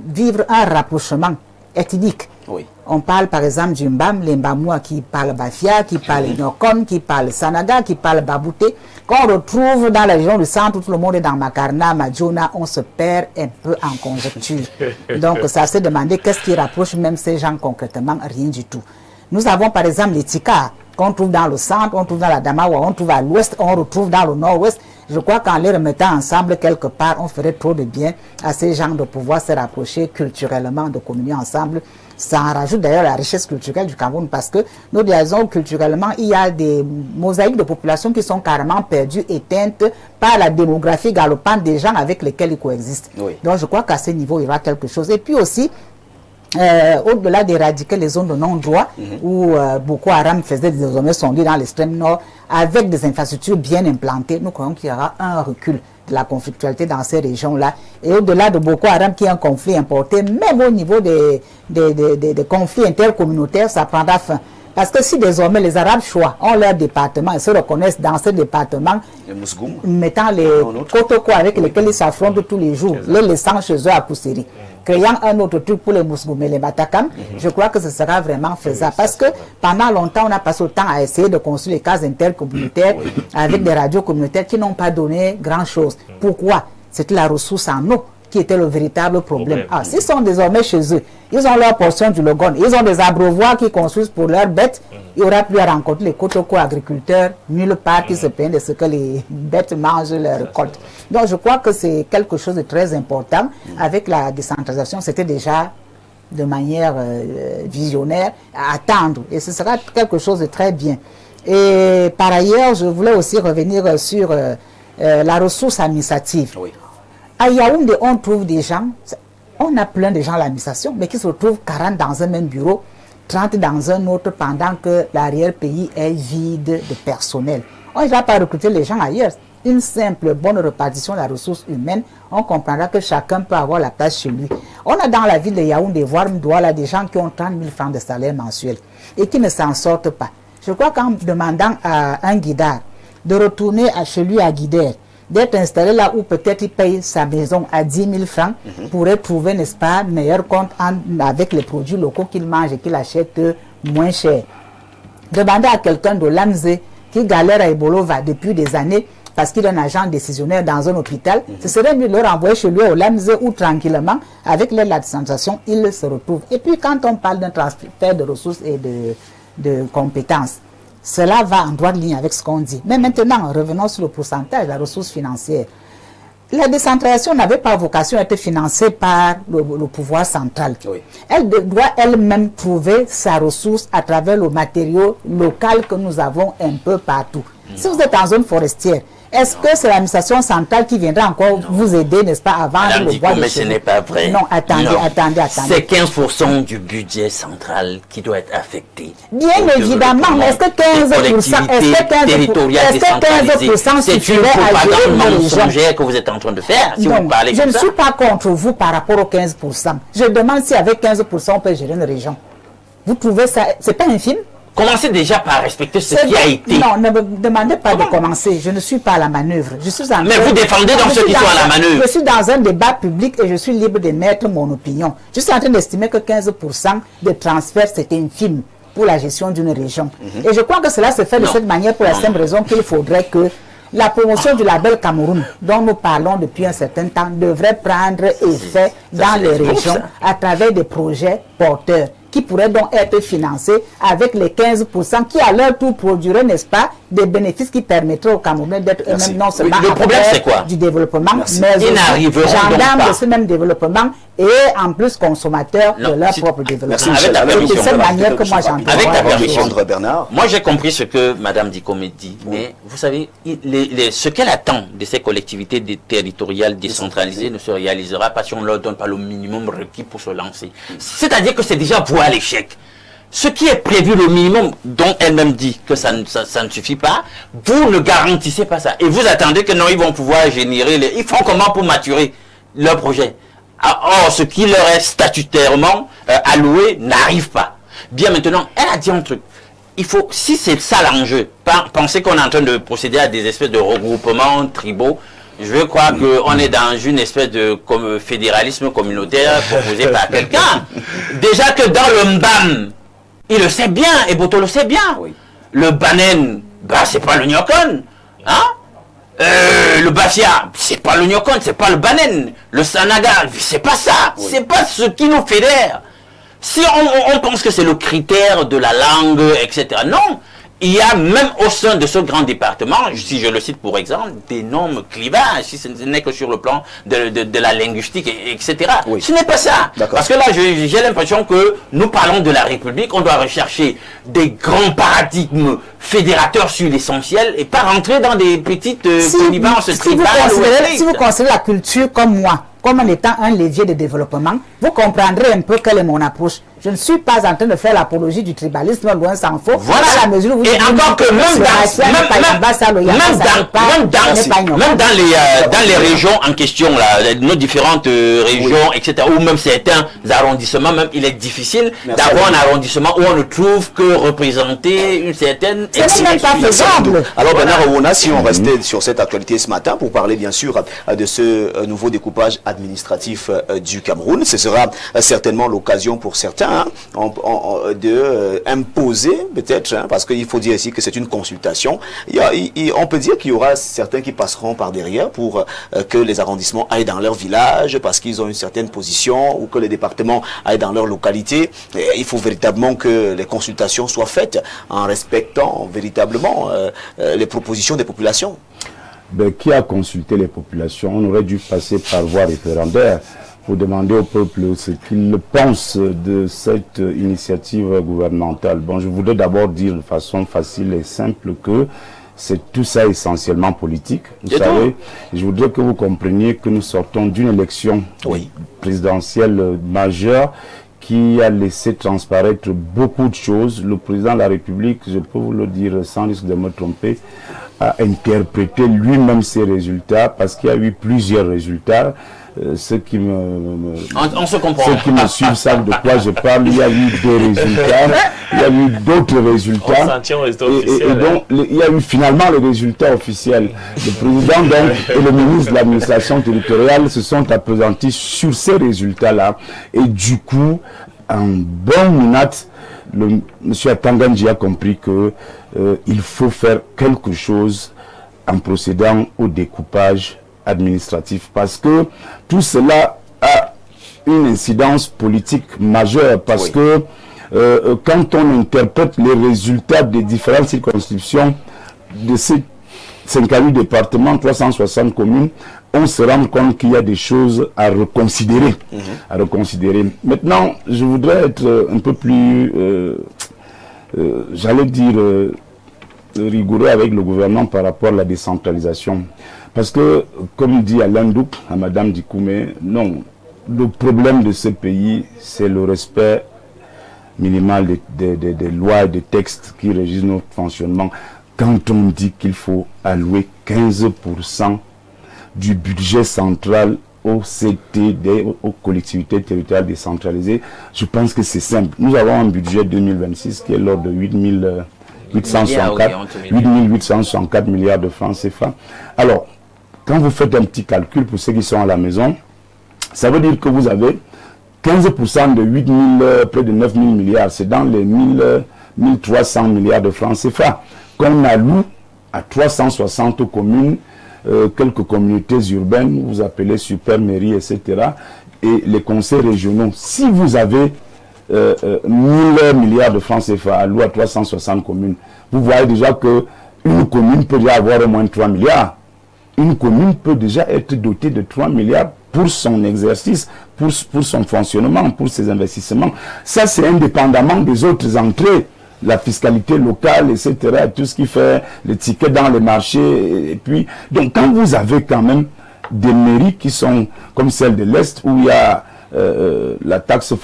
vivre un rapprochement ethnique. Oui. On parle par exemple du Mbam, les Mbamois qui parlent Bafia, qui parlent Nyokon, qui parlent Sanaga, qui parlent Babouté, qu'on retrouve dans la région du centre, où tout le monde est dans Makarna, Madjona, on se perd un peu en conjecture. Donc ça s'est demandé qu'est-ce qui rapproche même ces gens concrètement, rien du tout. Nous avons par exemple les Tika, qu'on trouve dans le centre, on trouve dans la Damawa, on trouve à l'ouest, on retrouve dans le nord-ouest. Je crois qu'en les remettant ensemble quelque part, on ferait trop de bien à ces gens de pouvoir se rapprocher culturellement, de communier ensemble. Ça en rajoute d'ailleurs la richesse culturelle du Cameroun parce que nous disons culturellement, il y a des mosaïques de population qui sont carrément perdues, éteintes par la démographie galopante des gens avec lesquels ils coexistent. Oui. Donc je crois qu'à ce niveau, il y aura quelque chose. Et puis aussi, au-delà d'éradiquer les zones de non-droit où Boko Haram faisait désormais son lit dans l'extrême nord, avec des infrastructures bien implantées, nous croyons qu'il y aura un recul de la conflictualité dans ces régions-là. Et au-delà de Boko Haram, qui est un conflit importé, même au niveau des conflits intercommunautaires, ça prendra fin. Parce que si désormais les Arabes ont leur département et se reconnaissent dans ce département, mettant les Kotoko avec lesquels ils s'affrontent tous les jours, les laissant chez eux à Pousseri, créant un autre truc pour les Mousgoum et les Batakam, je crois que ce sera vraiment faisable. Parce que pendant longtemps, on a passé le temps à essayer de construire les cases intercommunautaires avec des radios communautaires qui n'ont pas donné grand-chose. Pourquoi? C'était la ressource en eau qui était le véritable problème. Ah, s'ils sont désormais chez eux, ils ont leur portion du Logon, ils ont des abreuvoirs qui construisent pour leurs bêtes, il n'y aura plus à rencontrer les Kotoko agriculteurs, nulle part qui se plaignent de ce que les bêtes mangent leurs récoltes. Donc je crois que c'est quelque chose de très important. Avec la décentralisation, c'était déjà de manière visionnaire à attendre. Et ce sera quelque chose de très bien. Et par ailleurs, je voulais aussi revenir sur la ressource administrative. Oui. À Yaoundé, on trouve des gens, on a plein de gens à l'administration, mais qui se retrouvent 40 dans un même bureau, 30 dans un autre, pendant que l'arrière-pays est vide de personnel. On ne va pas recruter les gens ailleurs. Une simple bonne répartition de la ressource humaine, on comprendra que chacun peut avoir la place chez lui. On a dans la ville de Yaoundé, voire Mdouala, des gens qui ont 30 000 francs de salaire mensuel et qui ne s'en sortent pas. Je crois qu'en demandant à un guidard de retourner chez lui à Guidère, d'être installé là où peut-être il paye sa maison à 10 000 francs, pourrait trouver, n'est-ce pas, meilleur compte avec les produits locaux qu'il mange et qu'il achète moins cher. Demander à quelqu'un de Lamzé qui galère à Ebolova depuis des années parce qu'il est un agent décisionnaire dans un hôpital, ce serait mieux de le renvoyer chez lui au Lamzé où tranquillement, avec l'aide de la décentralisation, il se retrouve. Et puis quand on parle d'un transfert de ressources et de compétences, cela va en droite ligne avec ce qu'on dit. Mais maintenant, revenons sur le pourcentage de la ressource financière. La décentralisation n'avait pas vocation à être financée par le pouvoir central. Oui. Elle doit elle-même trouver sa ressource à travers le matériau local que nous avons un peu partout. Si vous êtes en zone forestière, est-ce que c'est l'administration centrale qui viendra encore vous aider, n'est-ce pas, à vendre le bois de mais ce n'est pas vrai. Non, attendez. C'est 15% du budget central qui doit être affecté. Bien évidemment, mais est-ce que 15% suffirait à gérer une région que vous êtes en train de faire si non, vous parlez je ne suis pas contre vous par rapport aux 15%. Je demande si avec 15% on peut gérer une région. Vous trouvez ça, c'est pas infime? Commencez déjà par respecter ce qui a été. Non, ne me demandez pas de commencer. Je ne suis pas à la manœuvre. Je suis en Mais vous défendez donc ceux qui sont à la manœuvre. Je suis dans un débat public et je suis libre de mettre mon opinion. Je suis en train d'estimer que 15% de transferts, c'est infime pour la gestion d'une région. Et je crois que cela se fait de cette manière pour la simple raison qu'il faudrait que la promotion du label Cameroun, dont nous parlons depuis un certain temps, devrait prendre effet dans les régions à travers des projets porteurs qui pourraient donc être financés avec les 15% qui à leur tour produiraient, n'est-ce pas, des bénéfices qui permettraient aux Camerounais d'être eux-mêmes non seulement du développement, mais aussi gendarmes de ce même développement et en plus consommateurs de leur propre développement. C'est de cette manière que moi j'entends. Avec ta permission, Bernard. Moi j'ai compris ce que Madame Dicomé dit, mais vous savez, ce qu'elle attend de ces collectivités territoriales décentralisées ne se réalisera pas si on ne leur donne pas le minimum requis pour se lancer. C'est-à-dire que c'est déjà voué à l'échec. Ce qui est prévu, le minimum dont elle-même dit que ça ne suffit pas, vous ne garantissez pas ça. Et vous attendez que non, ils vont pouvoir générer, ils font comment pour maturer leur projet? Or, ce qui leur est statutairement alloué n'arrive pas. Bien maintenant, elle a dit un truc. Il faut, si c'est ça l'enjeu, pensez qu'on est en train de procéder à des espèces de regroupements tribaux. Je crois qu'on est dans une espèce de fédéralisme communautaire proposé par quelqu'un. Déjà que dans le Mbam, il le sait bien, et Boto le sait bien. Oui. Le Banen, bah, c'est pas le Nyokon. Hein? Le Bafia, c'est pas le Nyokon, c'est pas le Banen. Le Sanaga, c'est pas ça. Oui. C'est pas ce qui nous fédère. Si on pense que c'est le critère de la langue, etc. Non. Il y a même au sein de ce grand département, si je le cite pour exemple, d'énormes clivages, si ce n'est que sur le plan de la linguistique, etc. Oui. Ce n'est pas ça. Parce que là, j'ai l'impression que nous parlons de la République, on doit rechercher des grands paradigmes fédérateurs sur l'essentiel et pas rentrer dans des petites connivences tribales. Si vous considérez la culture comme moi, comme en étant un levier de développement, vous comprendrez un peu quelle est mon approche. Je ne suis pas en train de faire l'apologie du tribalisme, loin s'en faut. Voilà. À la mesure où vous et encore que même dans les régions en question, là, nos différentes régions, etc., ou même certains arrondissements, même il est difficile d'avoir un arrondissement où on ne trouve que représenter une certaine... Ce n'est même pas faisable. Alors Bernard Owona, si on restait sur cette actualité ce matin, pour parler bien sûr de ce nouveau découpage administratif du Cameroun, ce sera certainement l'occasion pour certains de imposer peut-être, parce qu'il faut dire ici que c'est une consultation. On peut dire qu'il y aura certains qui passeront par derrière pour que les arrondissements aillent dans leur village parce qu'ils ont une certaine position ou que les départements aillent dans leur localité. Et il faut véritablement que les consultations soient faites en respectant véritablement les propositions des populations. Ben, qui a consulté les populations? On aurait dû passer par voie référendaire pour demander au peuple ce qu'il pense de cette initiative gouvernementale. Bon, je voudrais d'abord dire de façon facile et simple que c'est tout ça essentiellement politique. Vous savez, je voudrais que vous compreniez que nous sortons d'une élection présidentielle majeure qui a laissé transparaître beaucoup de choses. Le président de la République, je peux vous le dire sans risque de me tromper, a interprété lui-même ses résultats parce qu'il y a eu plusieurs résultats. Ceux qui me suivent savent de quoi je parle. Il y a eu des résultats, il y a eu d'autres résultats. Et donc, il y a eu finalement le résultat officiel. Le président donc, et le ministre de l'administration territoriale se sont appesantis sur ces résultats-là. Et du coup, en bon minute, M. Atanganji a compris que il faut faire quelque chose en procédant au découpage administratif, parce que tout cela a une incidence politique majeure, parce que quand on interprète les résultats des différentes circonscriptions de ces 58 départements, 360 communes, on se rend compte qu'il y a des choses à reconsidérer. Maintenant, je voudrais être un peu plus, j'allais dire, rigoureux avec le gouvernement par rapport à la décentralisation. Parce que, comme dit Alain Douk, à Madame Dikoumé, non, le problème de ce pays, c'est le respect minimal des lois et des textes qui régissent notre fonctionnement. Quand on dit qu'il faut allouer 15% du budget central aux CTD, aux collectivités territoriales décentralisées, je pense que c'est simple. Nous avons un budget 2026 qui est l'ordre de 8,864 milliards de francs CFA. Alors, quand vous faites un petit calcul pour ceux qui sont à la maison, ça veut dire que vous avez 15% de 8 000, près de 9 000 milliards. C'est dans les 1300 milliards de francs CFA qu'on alloue à 360 communes, quelques communautés urbaines, vous appelez super mairies, etc. Et les conseils régionaux. Si vous avez 1000 milliards de francs CFA alloués à 360 communes, vous voyez déjà qu'une commune peut déjà avoir au moins 3 milliards. Une commune peut déjà être dotée de 3 milliards pour son exercice, pour son fonctionnement, pour ses investissements. Ça, c'est indépendamment des autres entrées, la fiscalité locale, etc., tout ce qui fait les tickets dans les marchés. Et puis, donc, quand vous avez quand même des mairies qui sont comme celle de l'Est, où il y a la taxe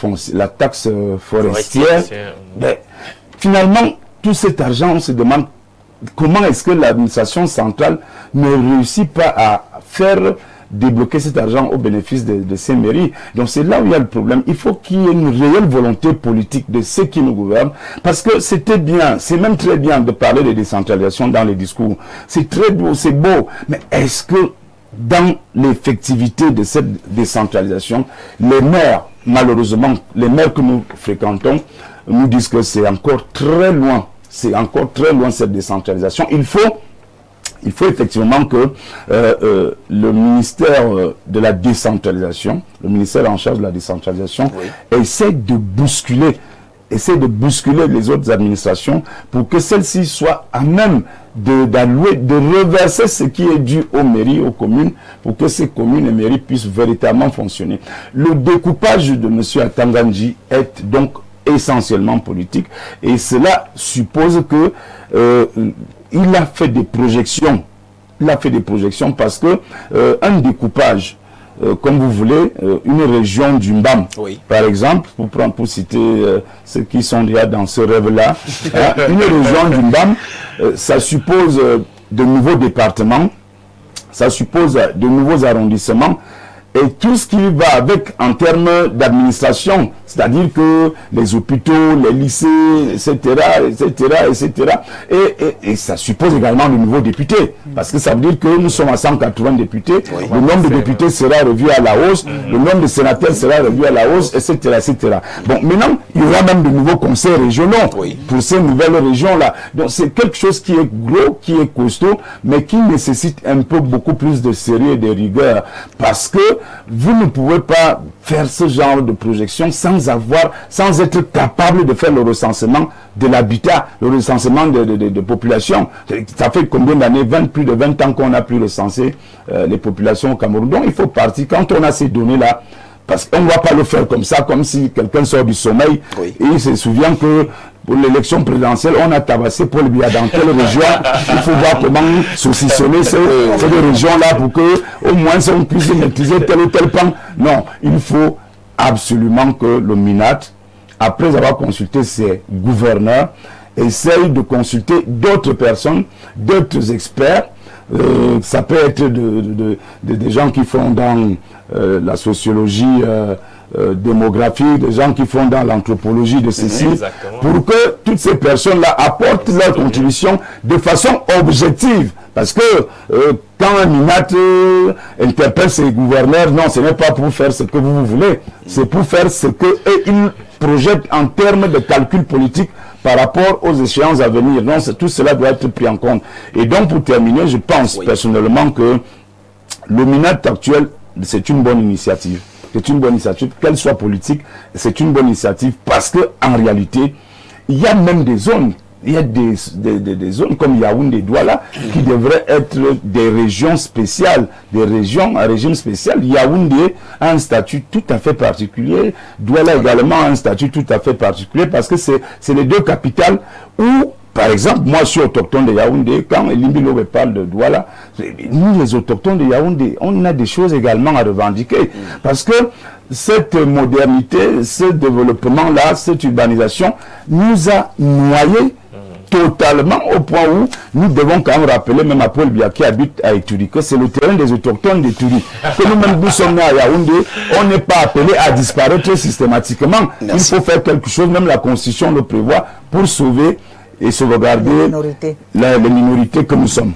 forestière, ben, finalement, tout cet argent, on se demande comment est-ce que l'administration centrale ne réussit pas à faire débloquer cet argent au bénéfice de ces mairies. Donc c'est là où il y a le problème. Il faut qu'il y ait une réelle volonté politique de ceux qui nous gouvernent, parce que c'était bien, c'est même très bien de parler de décentralisation dans les discours. C'est très beau, c'est beau, mais est-ce que dans l'effectivité de cette décentralisation, les maires, malheureusement, les maires que nous fréquentons, nous disent que c'est encore très loin. C'est encore très loin cette décentralisation. Il faut effectivement que le ministère de la décentralisation, le ministère en charge de la décentralisation, essaie de bousculer les autres administrations pour que celles-ci soient à même d'allouer, de reverser ce qui est dû aux mairies, aux communes, pour que ces communes et mairies puissent véritablement fonctionner. Le découpage de M. Atanganji est donc essentiellement politique, et cela suppose que il a fait des projections. Il a fait des projections parce que un découpage, comme vous voulez, une région du Mbam, par exemple, pour citer ceux qui sont déjà dans ce rêve-là, une région du Mbam, ça suppose de nouveaux départements, ça suppose de nouveaux arrondissements, et tout ce qui va avec en termes d'administration, c'est-à-dire que les hôpitaux, les lycées, etc., et ça suppose également de nouveaux députés, parce que ça veut dire que nous sommes à 180 députés, le nombre de députés sera revu à la hausse, le nombre de sénateurs sera revu à la hausse, etc., etc. Bon, maintenant, il y aura même de nouveaux conseils régionaux pour ces nouvelles régions-là. Donc, c'est quelque chose qui est gros, qui est costaud, mais qui nécessite un peu beaucoup plus de sérieux et de rigueur, parce que vous ne pouvez pas faire ce genre de projection sans être capable de faire le recensement de l'habitat, le recensement de population. Ça fait combien d'années? Plus de 20 ans qu'on n'a plus recensé les populations au Cameroun. Donc il faut partir, quand on a ces données-là, parce qu'on ne va pas le faire comme ça, comme si quelqu'un sort du sommeil et il se souvient que pour l'élection présidentielle, on a tabassé Paul Biya dans telle région. Il faut voir comment saucissonner ces régions-là pour que, au moins, on puisse maîtriser tel ou tel plan. Non, il faut absolument que le MINAT, après avoir consulté ses gouverneurs, essaye de consulter d'autres personnes, d'autres experts. Ça peut être des gens qui font dans la sociologie démographique, des gens qui font dans l'anthropologie de ceci, pour que toutes ces personnes-là apportent leur contribution de façon objective. Parce que quand un MINAT interpelle ses gouverneurs, non, ce n'est pas pour faire ce que vous voulez, c'est pour faire ce qu'ils projettent en termes de calcul politique par rapport aux échéances à venir. Donc tout cela doit être pris en compte. Et donc pour terminer, je pense personnellement que le MINAT actuel, c'est une bonne initiative. C'est une bonne initiative, qu'elle soit politique, c'est une bonne initiative parce que en réalité, il y a même des zones, il y a des zones comme Yaoundé, Douala, qui devraient être des régions spéciales, des régions à régime spécial. Yaoundé a un statut tout à fait particulier, Douala également a un statut tout à fait particulier parce que c'est les deux capitales où, par exemple, moi je suis autochtone de Yaoundé, quand Elimbi Lobe parle de Douala, nous les autochtones de Yaoundé, on a des choses également à revendiquer. Parce que cette modernité, ce développement-là, cette urbanisation nous a noyés totalement au point où nous devons quand même rappeler, même à Paul Biya qui habite à Ituri, que c'est le terrain des autochtones d'Ituri. Que nous-mêmes, nous sommes nés à Yaoundé, on n'est pas appelé à disparaître systématiquement. Merci. Il faut faire quelque chose, même la Constitution le prévoit, pour sauver et sauvegarder les minorités que nous sommes.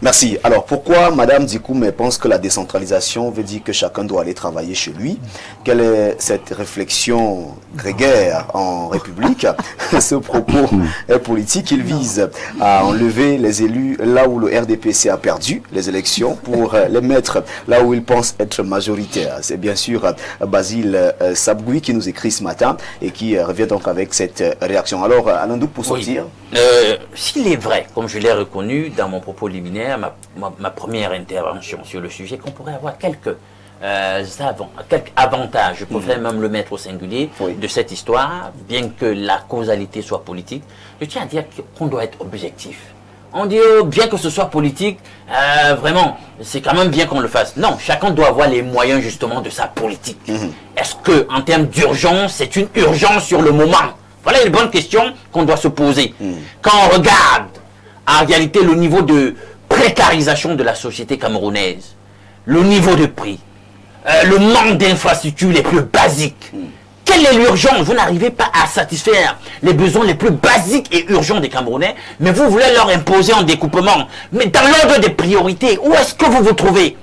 Merci. Alors, pourquoi Madame Dikoumé pense que la décentralisation veut dire que chacun doit aller travailler chez lui? Quelle est cette réflexion grégaire en République? Ce propos est politique. Il vise à enlever les élus là où le RDPC a perdu les élections pour les mettre là où il pense être majoritaire. C'est bien sûr Basile Sabgoui qui nous écrit ce matin et qui revient donc avec cette réaction. Alors, Alandouk, pour sortir. S'il est vrai, comme je l'ai reconnu dans mon propos liminaire, ma première intervention sur le sujet, qu'on pourrait avoir quelques avantages, je préfère même le mettre au singulier, de cette histoire, bien que la causalité soit politique, je tiens à dire qu'on doit être objectif. On dit, bien que ce soit politique, vraiment, c'est quand même bien qu'on le fasse. Non, chacun doit avoir les moyens justement de sa politique. Est-ce que, en termes d'urgence, c'est une urgence sur le moment? Voilà une bonne question qu'on doit se poser. Quand on regarde, en réalité, le niveau de précarisation de la société camerounaise, le niveau de prix, le manque d'infrastructures les plus basiques. Quelle est l'urgence? Vous n'arrivez pas à satisfaire les besoins les plus basiques et urgents des Camerounais, mais vous voulez leur imposer un découpement. Mais dans l'ordre des priorités, où est-ce que vous vous trouvez?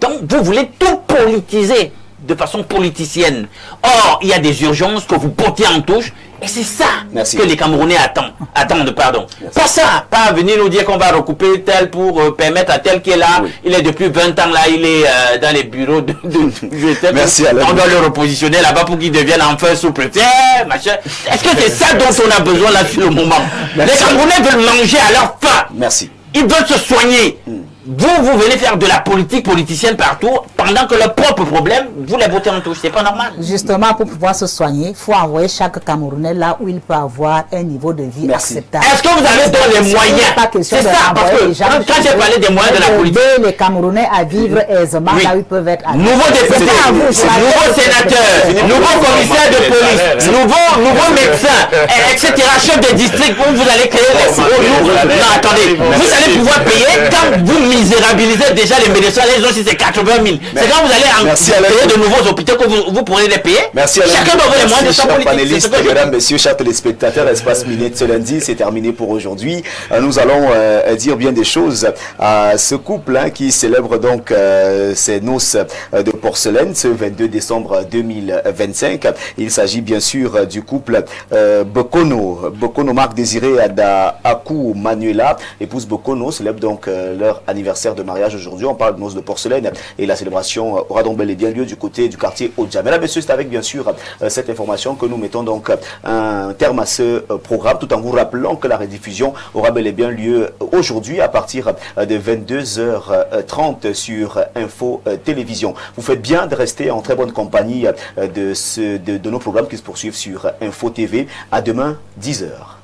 Donc vous voulez tout politiser de façon politicienne. Or, il y a des urgences que vous portez en touche. Et c'est ça que les Camerounais attendent. Pas ça, pas venir nous dire qu'on va recouper tel pour permettre à tel qui est là. Il est depuis 20 ans là, il est dans les bureaux de on doit le repositionner là-bas pour qu'il devienne enfin sous-préfet, machin. Est-ce que c'est ça dont on a besoin là sur le moment? Les Camerounais veulent manger à leur faim. Ils veulent se soigner. Vous venez faire de la politique politicienne partout, pendant que le propre problème, vous les votez en touche. C'est pas normal. Justement, pour pouvoir se soigner, il faut envoyer chaque Camerounais là où il peut avoir un niveau de vie acceptable. Est-ce que vous avez donné les moyens? C'est ça, parce que quand j'ai parlé des moyens de la politique, les Camerounais à vivre aisément là où ils peuvent être. Nouveau député, nouveau sénateur, nouveau commissaire de police, nouveau médecin, etc. Chef de district où vous allez créer les non, attendez, vous allez pouvoir payer quand vous misérabilisez déjà les médecins, les gens si c'est 80 000. C'est quand vous allez créer de nouveaux hôpitaux que vous pourrez les payer. Merci à chacun doit avoir les moyens de sa politique. Mesdames, messieurs, chers téléspectateurs, Espace Miné de ce lundi, c'est terminé pour aujourd'hui. Nous allons dire bien des choses à ce couple qui célèbre donc ses noces de porcelaine ce 22 décembre 2025. Il s'agit bien sûr du couple Bokono Marc Désiré Ada Akou Manuela, épouse Bokono, célèbre donc leur anniversaire de mariage aujourd'hui. On parle de noces de porcelaine et la célébration aura donc bel et bien lieu du côté du quartier Odja. Mesdames et messieurs, c'est avec bien sûr cette information que nous mettons donc un terme à ce programme, tout en vous rappelant que la rediffusion aura bel et bien lieu aujourd'hui à partir de 22h30 sur Info Télévision. Vous faites bien de rester en très bonne compagnie de nos programmes qui se poursuivent sur Info TV. À demain, 10h.